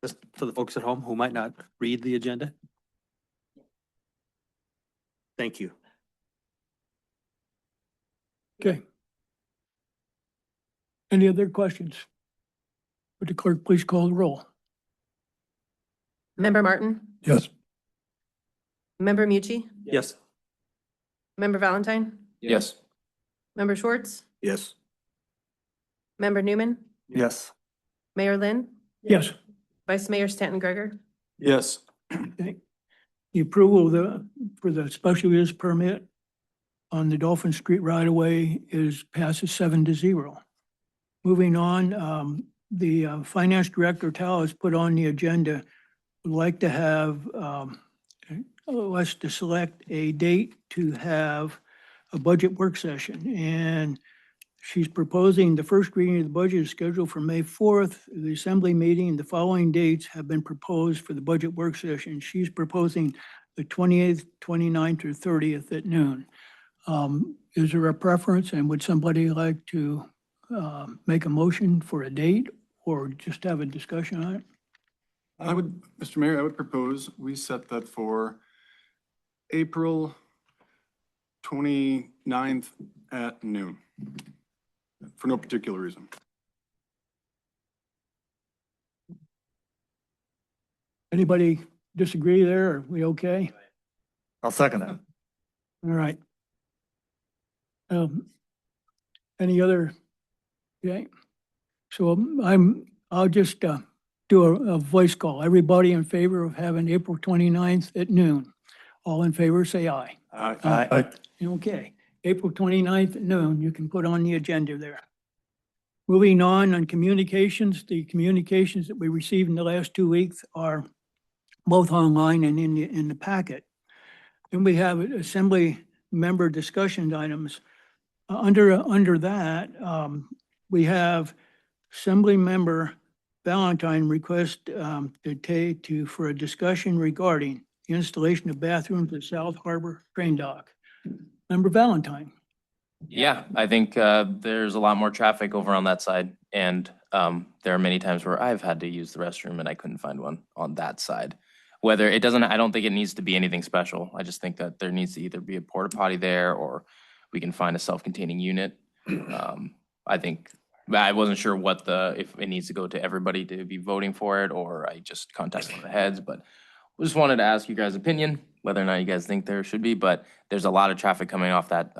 Just for the folks at home who might not read the agenda. Thank you. Okay. Any other questions? Would the clerk please call the roll? Member Martin, Yes. Member Mucci, Yes. Member Valentine, Yes. Member Schwartz, Yes. Member Newman, Yes. Mayor Lynn, Yes. Vice Mayor Stanton Gregor, Yes. Okay. The approval for the special use permit on the Dolphin Street right-of-way passes 7-0. Moving on, the Finance Director Tal has put on the agenda, would like to have us to select a date to have a budget work session. And she's proposing the first reading of the budget is scheduled for May 4th. The assembly meeting, the following dates have been proposed for the budget work session. She's proposing the 28th, 29th, or 30th at noon. Is there a preference, and would somebody like to make a motion for a date or just have a discussion on it? Mr. Mayor, I would propose we set that for April 29th at noon, for no particular reason. Anybody disagree there? Are we okay? I'll second that. All right. Any other? Okay. So I'll just do a voice call. Everybody in favor of having April 29th at noon? All in favor, say aye. Aye. Okay, April 29th at noon, you can put on the agenda there. Moving on communications, the communications that we received in the last 2 weeks are both online and in the packet. Then we have assembly member discussion items. Under that, we have Assembly Member Valentine request for a discussion regarding the installation of bathrooms at South Harbor Train Dock. Member Valentine. Yeah, I think there's a lot more traffic over on that side, and there are many times where I've had to use the restroom and I couldn't find one on that side. Whether it doesn't, I don't think it needs to be anything special. I just think that there needs to either be a porta potty there or we can find a self-containing unit. I think, I wasn't sure if it needs to go to everybody to be voting for it, or I just contacted one of the heads, but we just wanted to ask you guys' opinion, whether or not you guys think there should be, but there's a lot of traffic coming off that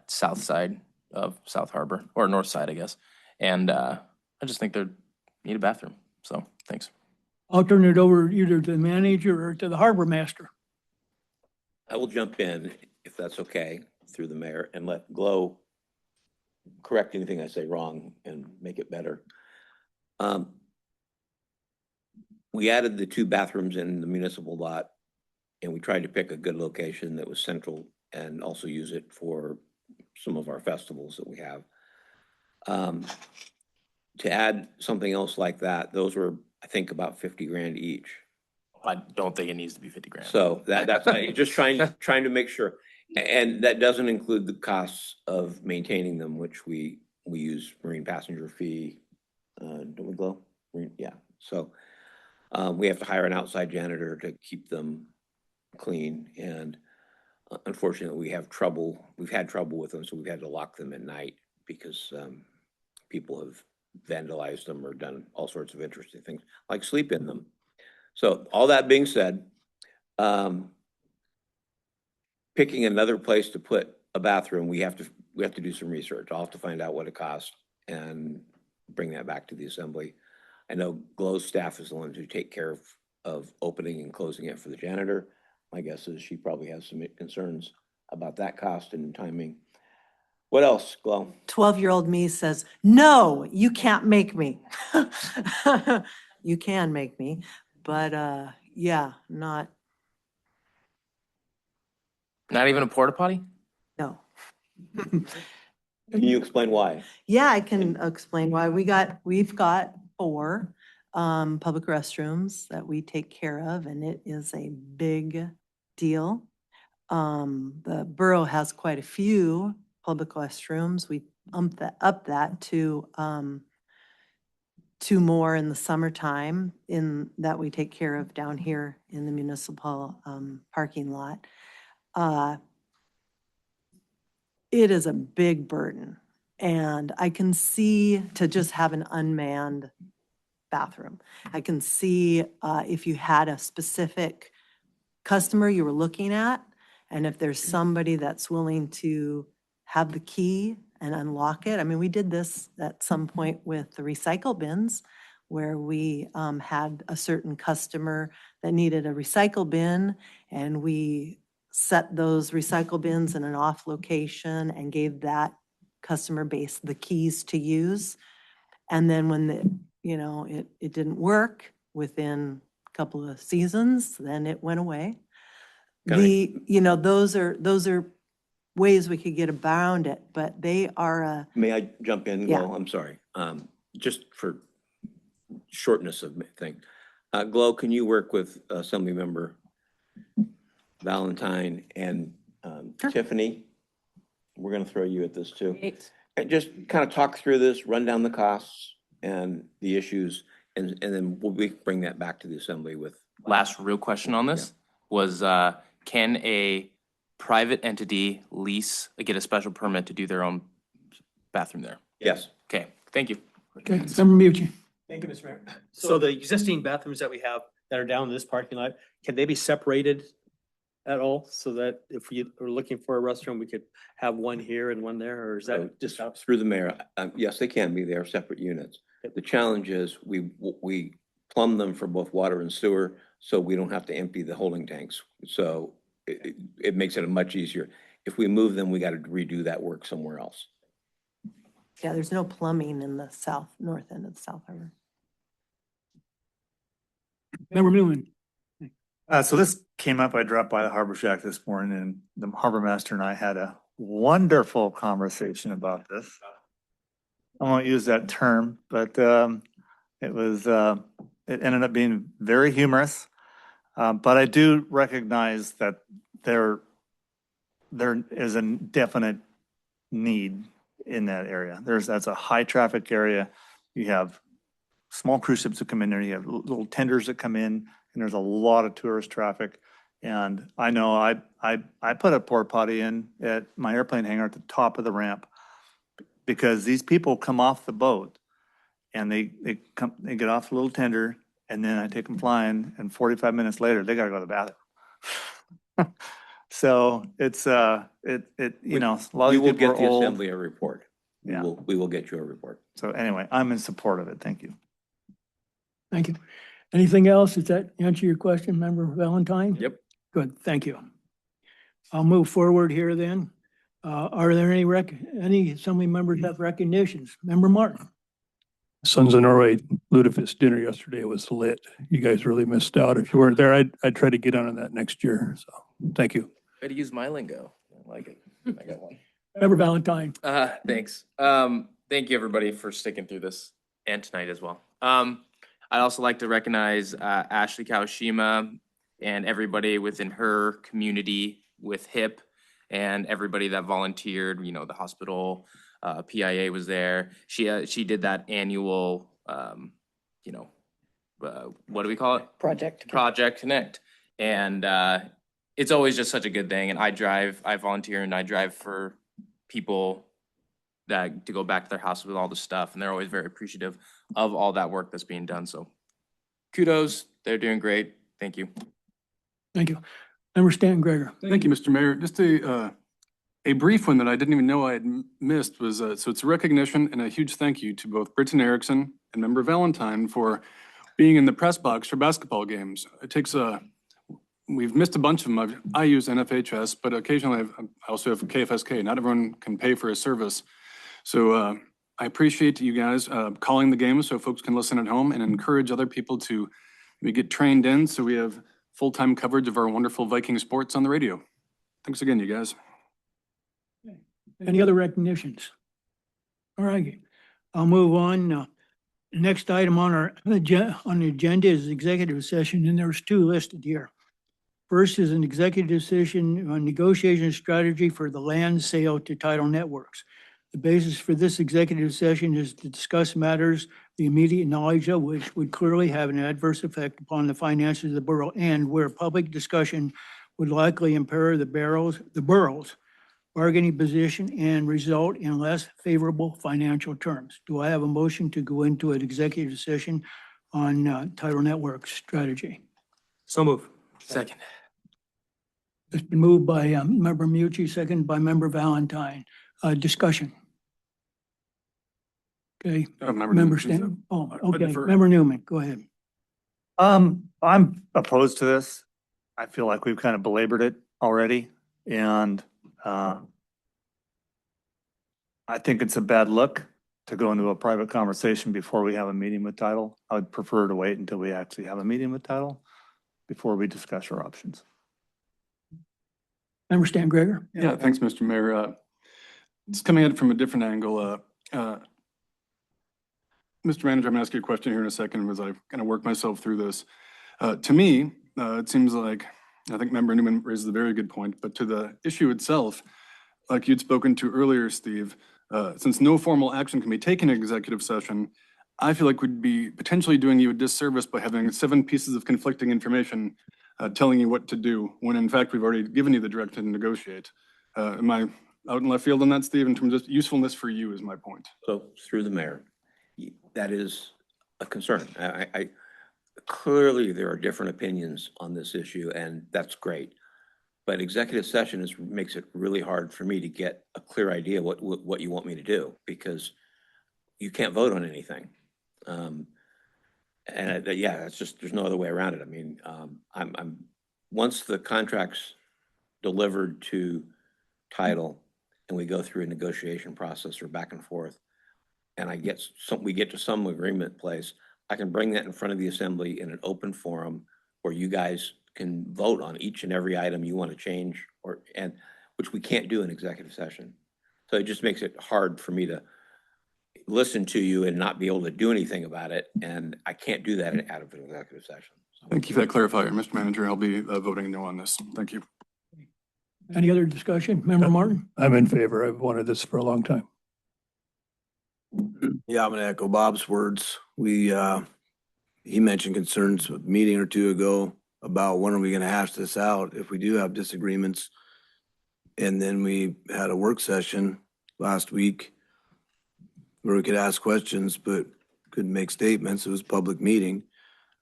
south side of South Harbor, or north side, I guess. And I just think they need a bathroom. So, thanks. I'll turn it over either to the manager or to the harbor master. I will jump in, if that's okay, through the mayor, and let Glow correct anything I say wrong and make it better. We added the 2 bathrooms in the municipal lot, and we tried to pick a good location that was central and also use it for some of our festivals that we have. To add something else like that, those were, I think, about 50 grand each. I don't think it needs to be 50 grand. So that's just trying to make sure. And that doesn't include the costs of maintaining them, which we use marine passenger fee. Don't we, Glow? Yeah. So we have to hire an outside janitor to keep them clean. And unfortunately, we've had trouble with them, so we've had to lock them at night because people have vandalized them or done all sorts of interesting things, like sleep in them. So all that being said, picking another place to put a bathroom, we have to do some research. I'll have to find out what it costs and bring that back to the assembly. I know Glow's staff is the ones who take care of opening and closing it for the janitor. My guess is she probably has some concerns about that cost and timing. What else, Glow? 12-year-old me says, no, you can't make me. You can make me, but yeah, not, Not even a porta potty? no. Can you explain why? Yeah, I can explain why. We've got 4 public restrooms that we take care of, and it is a big deal. The borough has quite a few public restrooms. We up that to 2 more in the summertime that we take care of down here in the municipal parking lot. It is a big burden, and I can see to just have an unmanned bathroom. I can see if you had a specific customer you were looking at, and if there's somebody that's willing to have the key and unlock it. I mean, we did this at some point with the recycle bins, where we had a certain customer that needed a recycle bin, and we set those recycle bins in an off location and gave that customer base the keys to use. And then when it didn't work within a couple of seasons, then it went away. Those are ways we could get around it, but they are May I jump in, Yeah. Glow? I'm sorry. Just for shortness of thing. Glow, can you work with Assembly Member Valentine and Tiffany? We're going to throw you at this too. And just kind of talk through this, run down the costs and the issues, and then we bring that back to the assembly with. Last real question on this was, can a private entity get a special permit to do their own bathroom there? Yes. Okay, thank you. Okay, Member Meucci. Thank you, Mr. Mayor. So the existing bathrooms that we have that are down in this parking lot, can they be separated at all? So that if we are looking for a restroom, we could have one here and one there, or is So that just? through the mayor, yes, they can be there, separate units. The challenge is we plumb them for both water and sewer, so we don't have to empty the holding tanks. So it makes it much easier. If we move them, we got to redo that work somewhere else. Yeah, there's no plumbing in the north end of the South Harbor. Member Newman. So this came up, I dropped by the Harbor Shack this morning and the harbor master and I had a wonderful conversation about this. I won't use that term, but it was, it ended up being very humorous. But I do recognize that there is a definite need in that area. That's a high traffic area. You have small cruise ships that come in there, you have little tenders that come in, and there's a lot of tourist traffic. And I know I put a porta potty in at my airplane hangar at the top of the ramp because these people come off the boat and they get off the little tender, and then I take them flying, and 45 minutes later, they gotta go to the bathroom. So it's, you know, a lot We of will these people get are the old. assembly a report. Yeah. We will get you a report. So anyway, I'm in support of it. Thank you. Thank you. Anything else? Does that answer your question, Member Valentine? Yep. Good, thank you. I'll move forward here then. Are there any assembly members have recognitions? Member Martin? Sons of Norway Lutefisk dinner yesterday was lit. You guys really missed out. If you weren't there, I'd try to get on that next year. So, thank you. Way to use my lingo. I like it. I got one. Member Valentine? Thanks. Thank you, everybody, for sticking through this and tonight as well. I'd also like to recognize Ashley Kawashima and everybody within her community with HIP and everybody that volunteered, you know, the hospital, PIA was there. She did that annual, you know, what do we call it? Project Connect. And it's always just such a good thing. And I volunteer and I drive for people that to go back to their house with all the stuff. And they're always very appreciative of all that work that's being done. So kudos, they're doing great. Thank you. Thank you. Member Stanton Gregor? Thank you, Mr. Mayor. Just a brief one that I didn't even know I had missed was, so it's a recognition and a huge thank you to both Britton Erickson and Member Valentine for being in the press box for basketball games. It takes we've missed a bunch of them. I use NFHS, but occasionally I also have KFSK. Not everyone can pay for a service. So I appreciate you guys calling the games so folks can listen at home and encourage other people to maybe get trained in so we have full-time coverage of our wonderful Viking sports on the radio. Thanks again, you guys. Any other recognitions? All right, I'll move on. The next item on the agenda is executive session, and there's two listed here. First is an executive decision on negotiation strategy for the land sale to Tidal Networks. The basis for this executive session is to discuss matters the immediate knowledge of which would clearly have an adverse effect upon the finances of the borough and where public discussion would likely impair the borough's bargaining position and result in less favorable financial terms. Do I have a motion to go into an executive session on Tidal Networks strategy? So move. Second. It's been moved by Member Mucci, second by Member Valentine. Discussion. Okay, Member Member Newman, Stanton. Oh, I okay, defer. Member Newman, go ahead. I'm opposed to this. I feel like we've kind of belabored it already, and I think it's a bad look to go into a private conversation before we have a meeting with Tidal. I would prefer to wait until we actually have a meeting with Tidal before we discuss our options. Member Stan Gregor? Yeah, thanks, Mr. Mayor. Just coming at it from a different angle. Mr. Manager, I'm gonna ask you a question here in a second as I kind of work myself through this. To me, it seems like, I think Member Newman raises a very good point, but to the issue itself, like you'd spoken to earlier, Steve, since no formal action can be taken in executive session, I feel like we'd be potentially doing you a disservice by having 7 pieces of conflicting information telling you what to do, when in fact we've already given you the direction to negotiate. Am I out in left field on that, Steve, in terms of usefulness for you is my point? So through the mayor, that is a concern. Clearly there are different opinions on this issue, and that's great. But executive session makes it really hard for me to get a clear idea what you want me to do, because you can't vote on anything. Yeah, that's just, there's no other way around it. I mean, once the contract's delivered to title and we go through a negotiation process or back and forth, and we get to some agreement place, I can bring that in front of the assembly in an open forum where you guys can vote on each and every item you want to change, which we can't do in executive session. So it just makes it hard for me to listen to you and not be able to do anything about it. And I can't do that out of an executive session. Thank you for that clarifier, Mr. Manager. I'll be voting no on this. Thank you. Any other discussion? Member Martin? I'm in favor. I've wanted this for a long time. Yeah, I'm gonna echo Bob's words. He mentioned concerns a meeting or two ago about when are we gonna hash this out if we do have disagreements. And then we had a work session last week where we could ask questions, but couldn't make statements. It was a public meeting.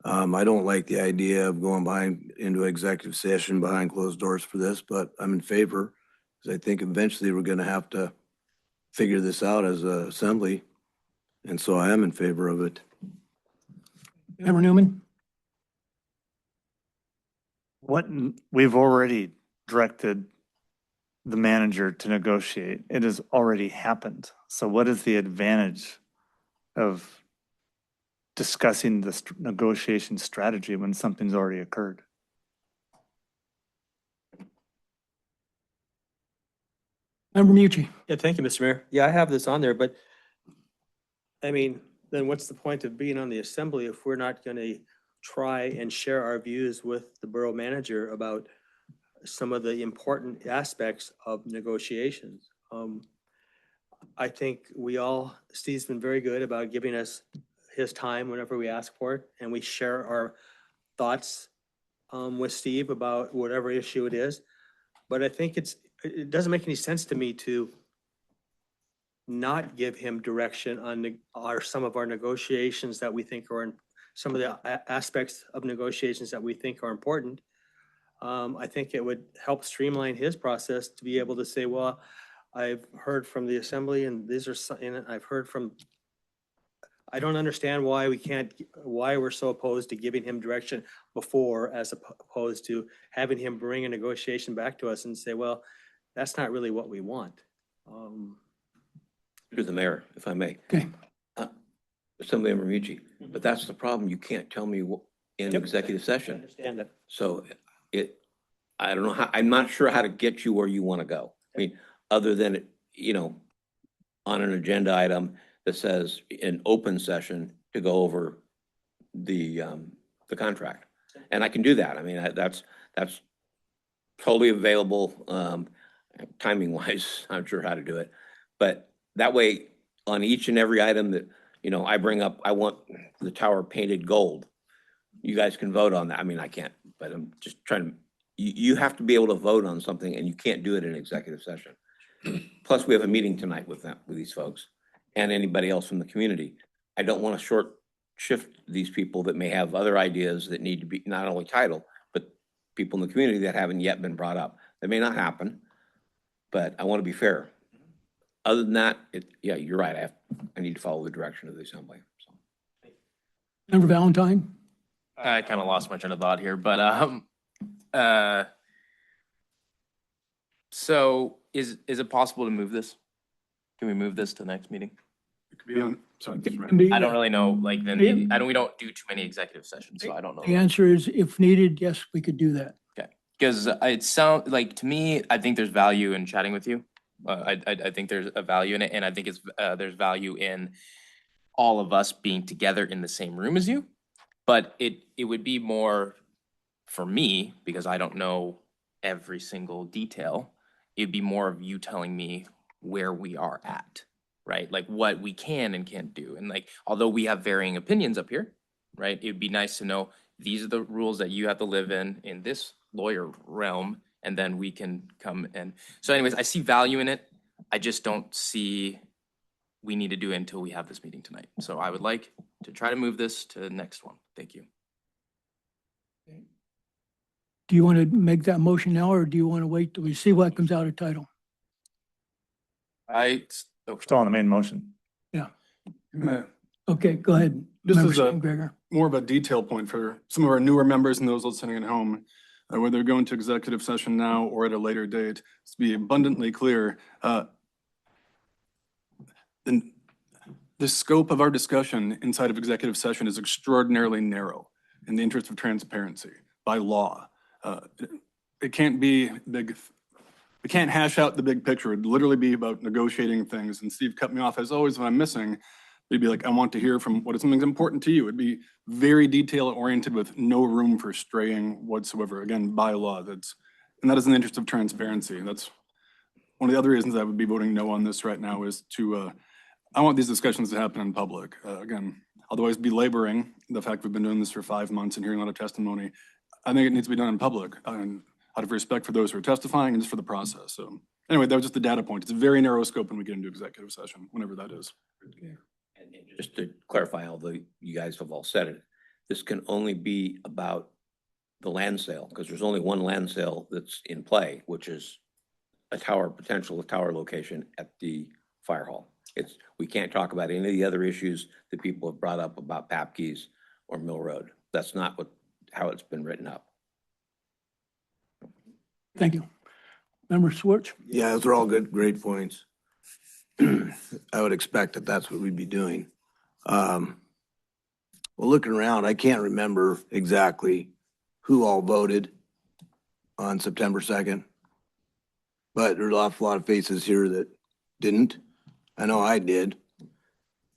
I don't like the idea of going into executive session behind closed doors for this, but I'm in favor, because I think eventually we're gonna have to figure this out as a assembly. And so I am in favor of it. Member Newman? We've already directed the manager to negotiate. It has already happened. So what is the advantage of discussing the negotiation strategy when something's already occurred? Member Mucci? Yeah, thank you, Mr. Mayor. Yeah, I have this on there, but I mean, then what's the point of being on the assembly if we're not going to try and share our views with the borough manager about some of the important aspects of negotiations? I think Steve's been very good about giving us his time whenever we ask for it, and we share our thoughts with Steve about whatever issue it is. But I think it doesn't make any sense to me to not give him direction on some of our negotiations that we think are some of the aspects of negotiations that we think are important. I think it would help streamline his process to be able to say, well, I've heard from the assembly and I've heard from, I don't understand why we're so opposed to giving him direction before, as opposed to having him bring a negotiation back to us and say, well, that's not really what we want. To the mayor, if I may. Okay. Assemblymember Meucci, but that's the problem. You can't tell me in executive I session. understand that. So I don't know how, I'm not sure how to get you where you want to go. I mean, other than, on an agenda item that says an open session to go over the contract. And I can do that. I mean, that's totally available, timing wise. I'm sure how to do it. But that way, on each and every item that, I bring up, I want the tower painted gold. You guys can vote on that. I mean, I can't, but I'm just trying to, you have to be able to vote on something, and you can't do it in executive session. Plus, we have a meeting tonight with these folks and anybody else from the community. I don't want to short shift these people that may have other ideas that need to be not only title, but people in the community that haven't yet been brought up. That may not happen, but I want to be fair. Other than that, yeah, you're right. I need to follow the direction of the assembly. So. Member Valentine? I kind of lost my train of thought here, but so is it possible to move this? Can we move this to the next meeting? It could be on, sorry, I don't really know, like, we don't do too many executive sessions, so I don't know. The answer is, if needed, yes, we could do that. Okay, because it sounds like, to me, I think there's value in chatting with you. I think there's a value in it, and I think there's value in all of us being together in the same room as you. But it would be more for me, because I don't know every single detail. It'd be more of you telling me where we are at, right? Like what we can and can't do. And like, although we have varying opinions up here, right? It'd be nice to know these are the rules that you have to live in this lawyer realm. And then we can come and, so anyways, I see value in it. I just don't see we need to do it until we have this meeting tonight. So I would like to try to move this to the next one. Thank you. Do you want to make that motion now, or do you want to wait till we see what comes out of title? We're still on the main motion. Yeah. Uh, Okay, go ahead. This Member is a Gregor. more of a detail point for some of our newer members and those listening at home. Whether they're going to executive session now or at a later date, to be abundantly clear, then the scope of our discussion inside of executive session is extraordinarily narrow in the interest of transparency by law. It can't be big. We can't hash out the big picture. It'd literally be about negotiating things. And Steve cut me off as always when I'm missing. It'd be like, I want to hear from what is something important to you. It'd be very detail oriented with no room for straying whatsoever. Again, by law, and that is in the interest of transparency. That's one of the other reasons I would be voting no on this right now is to, I want these discussions to happen in public. Again, otherwise belaboring the fact we've been doing this for 5 months and hearing a lot of testimony. I think it needs to be done in public and out of respect for those who are testifying and just for the process. So anyway, that was just the data point. It's a very narrow scope when we get into executive session, whenever that is. And just to clarify, although you guys have all said it, this can only be about the land sale, because there's only one land sale that's in play, which is a potential tower location at the fire hall. We can't talk about any of the other issues that people have brought up about Papkeys or Mill Road. That's not how it's been written up. Thank you. Member Schwartz? Yeah, those are all good, great points. I would expect that that's what we'd be doing. Well, looking around, I can't remember exactly who all voted on September 2nd. But there's an awful lot of faces here that didn't. I know I did.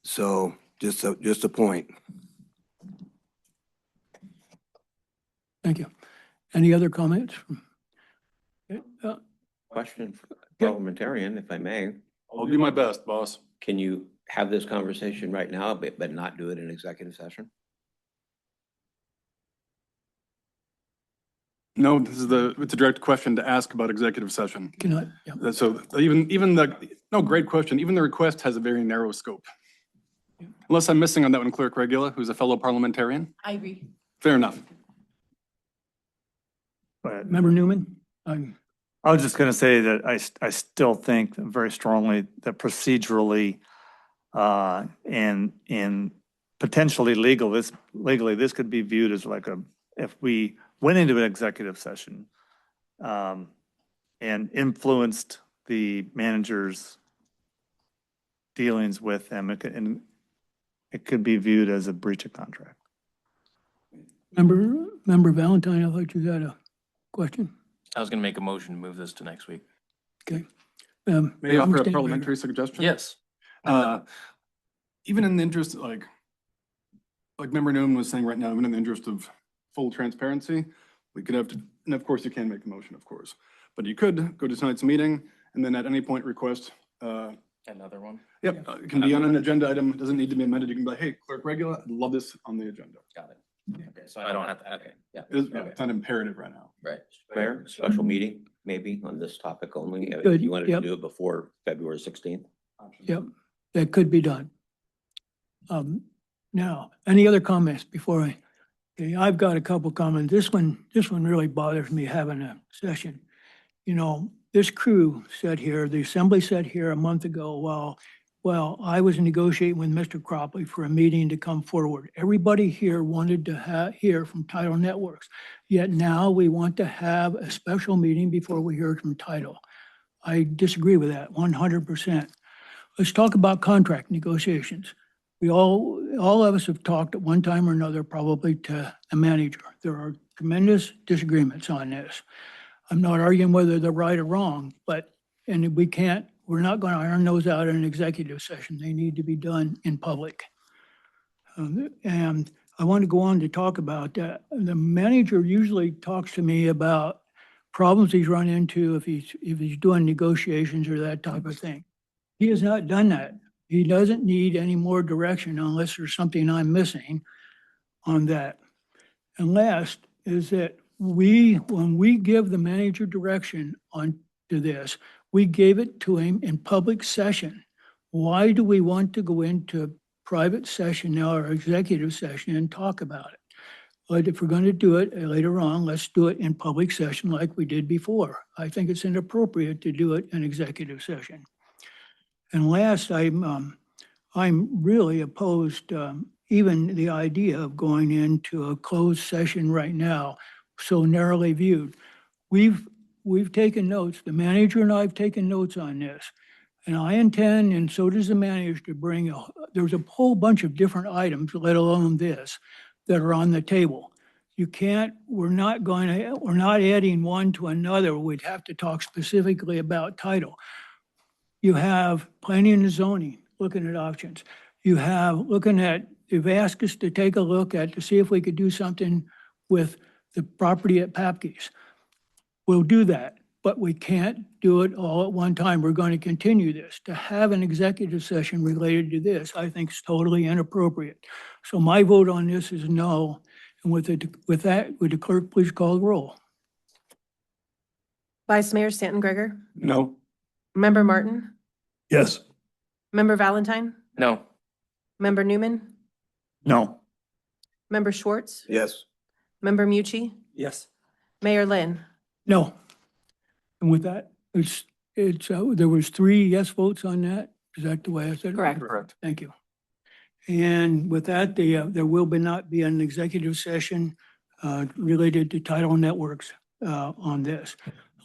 So just a point. Thank you. Any other comments? Question for parliamentarian, if I may. I'll do my best, boss. Can you have this conversation right now, but not do it in executive session? No, it's a direct question to ask about executive session. Cannot, yeah. So no, great question. Even the request has a very narrow scope. Unless I'm missing on that one, Clerk Regula, who's a fellow parliamentarian. I agree. Fair enough. But Member Newman? I was just going to say that I still think very strongly that procedurally and potentially legally, this could be viewed as like if we went into an executive session and influenced the manager's dealings with them, it could be viewed as a breach of contract. Member Valentine, I thought you had a question. I was gonna make a motion to move this to next week. Okay. May I offer a State parliamentary suggestion? Yes. Even in the interest, like Member Newman was saying right now, even in the interest of full transparency, we could have to, and of course you can make the motion, of course, but you could go to tonight's meeting and then at any point request. Another one? Yep, it can be on an agenda item. It doesn't need to be amended. You can be like, hey, Clerk Regula, I'd love this on the agenda. Got it. Okay, so I don't have to, okay, yeah. It's not imperative right now. Right. Mayor, special meeting, maybe on this topic only, if Good, you wanted to yep. do it before February 16th. Yep, that could be done. Now, any other comments before okay, I've got a couple comments. This one really bothers me having a session. You know, this crew sat here, the assembly sat here a month ago while I was negotiating with Mr. Cropley for a meeting to come forward. Everybody here wanted to hear from Tidal Networks. Yet now we want to have a special meeting before we hear from Tidal. I disagree with that 100%. Let's talk about contract negotiations. All of us have talked at one time or another, probably to the manager. There are tremendous disagreements on this. I'm not arguing whether they're right or wrong, and we're not going to iron those out in an executive session. They need to be done in public. And I want to go on to talk about that. The manager usually talks to me about problems he's run into if he's doing negotiations or that type of thing. He has not done that. He doesn't need any more direction unless there's something I'm missing on that. And last is that when we give the manager direction on to this, we gave it to him in public session. Why do we want to go into private session now or executive session and talk about it? But if we're going to do it later on, let's do it in public session like we did before. I think it's inappropriate to do it in executive session. And last, I'm really opposed, even the idea of going into a closed session right now, so narrowly viewed. We've taken notes, the manager and I have taken notes on this. And I intend, and so does the manager, to bring, there's a whole bunch of different items, let alone this, that are on the table. You can't, we're not adding one to another. We'd have to talk specifically about title. You have planning and zoning, looking at options. You have looking at, they've asked us to take a look at, to see if we could do something with the property at Papke's. We'll do that, but we can't do it all at one time. We're going to continue this. To have an executive session related to this, I think is totally inappropriate. So my vote on this is no. And with that, would the clerk please call the roll? Vice Mayor Stanton Gregor, No. Member Martin, Yes. Member Valentine, No. Member Newman, No. Member Schwartz, Yes. Member Mucci, Yes. Mayor Lynn. No. And with that, there was 3 yes votes on that. Is that the way I said it? Correct. Correct. Thank you. And with that, there will not be an executive session related to Title Networks on this.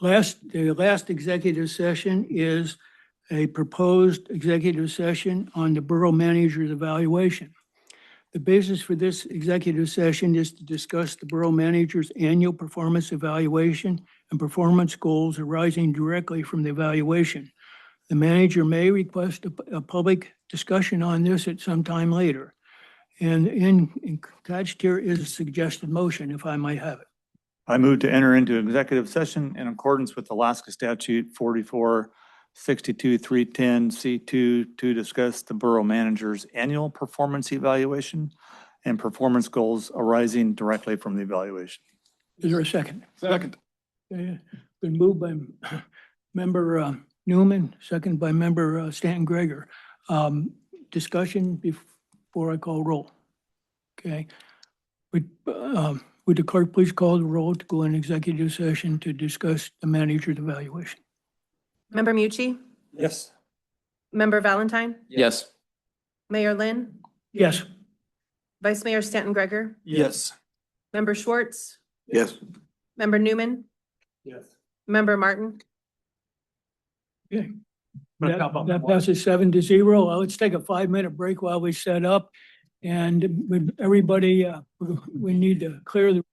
The last executive session is a proposed executive session on the borough manager's evaluation. The basis for this executive session is to discuss the borough manager's annual performance evaluation and performance goals arising directly from the evaluation. The manager may request a public discussion on this at some time later. And attached here is a suggested motion, if I might have it. I move to enter into executive session in accordance with Alaska Statute 4462-310C2 to discuss the borough manager's annual performance evaluation and performance goals arising directly from the evaluation. Is there a second? Second. Okay, been moved by Member Newman, second by Member Stanton Gregor. Discussion before I call roll. Okay. Would the clerk please call the roll to go in executive session to discuss the manager's evaluation? Member Mucci, Yes. Member Valentine, Yes. Mayor Lynn, Yes. Vice Mayor Stanton Gregor, Yes. Member Schwartz, Yes. Member Newman, Yes. Member Martin. Okay. That passes 7-0. Let's take a 5-minute break while we set up. And with everybody, we need to clear the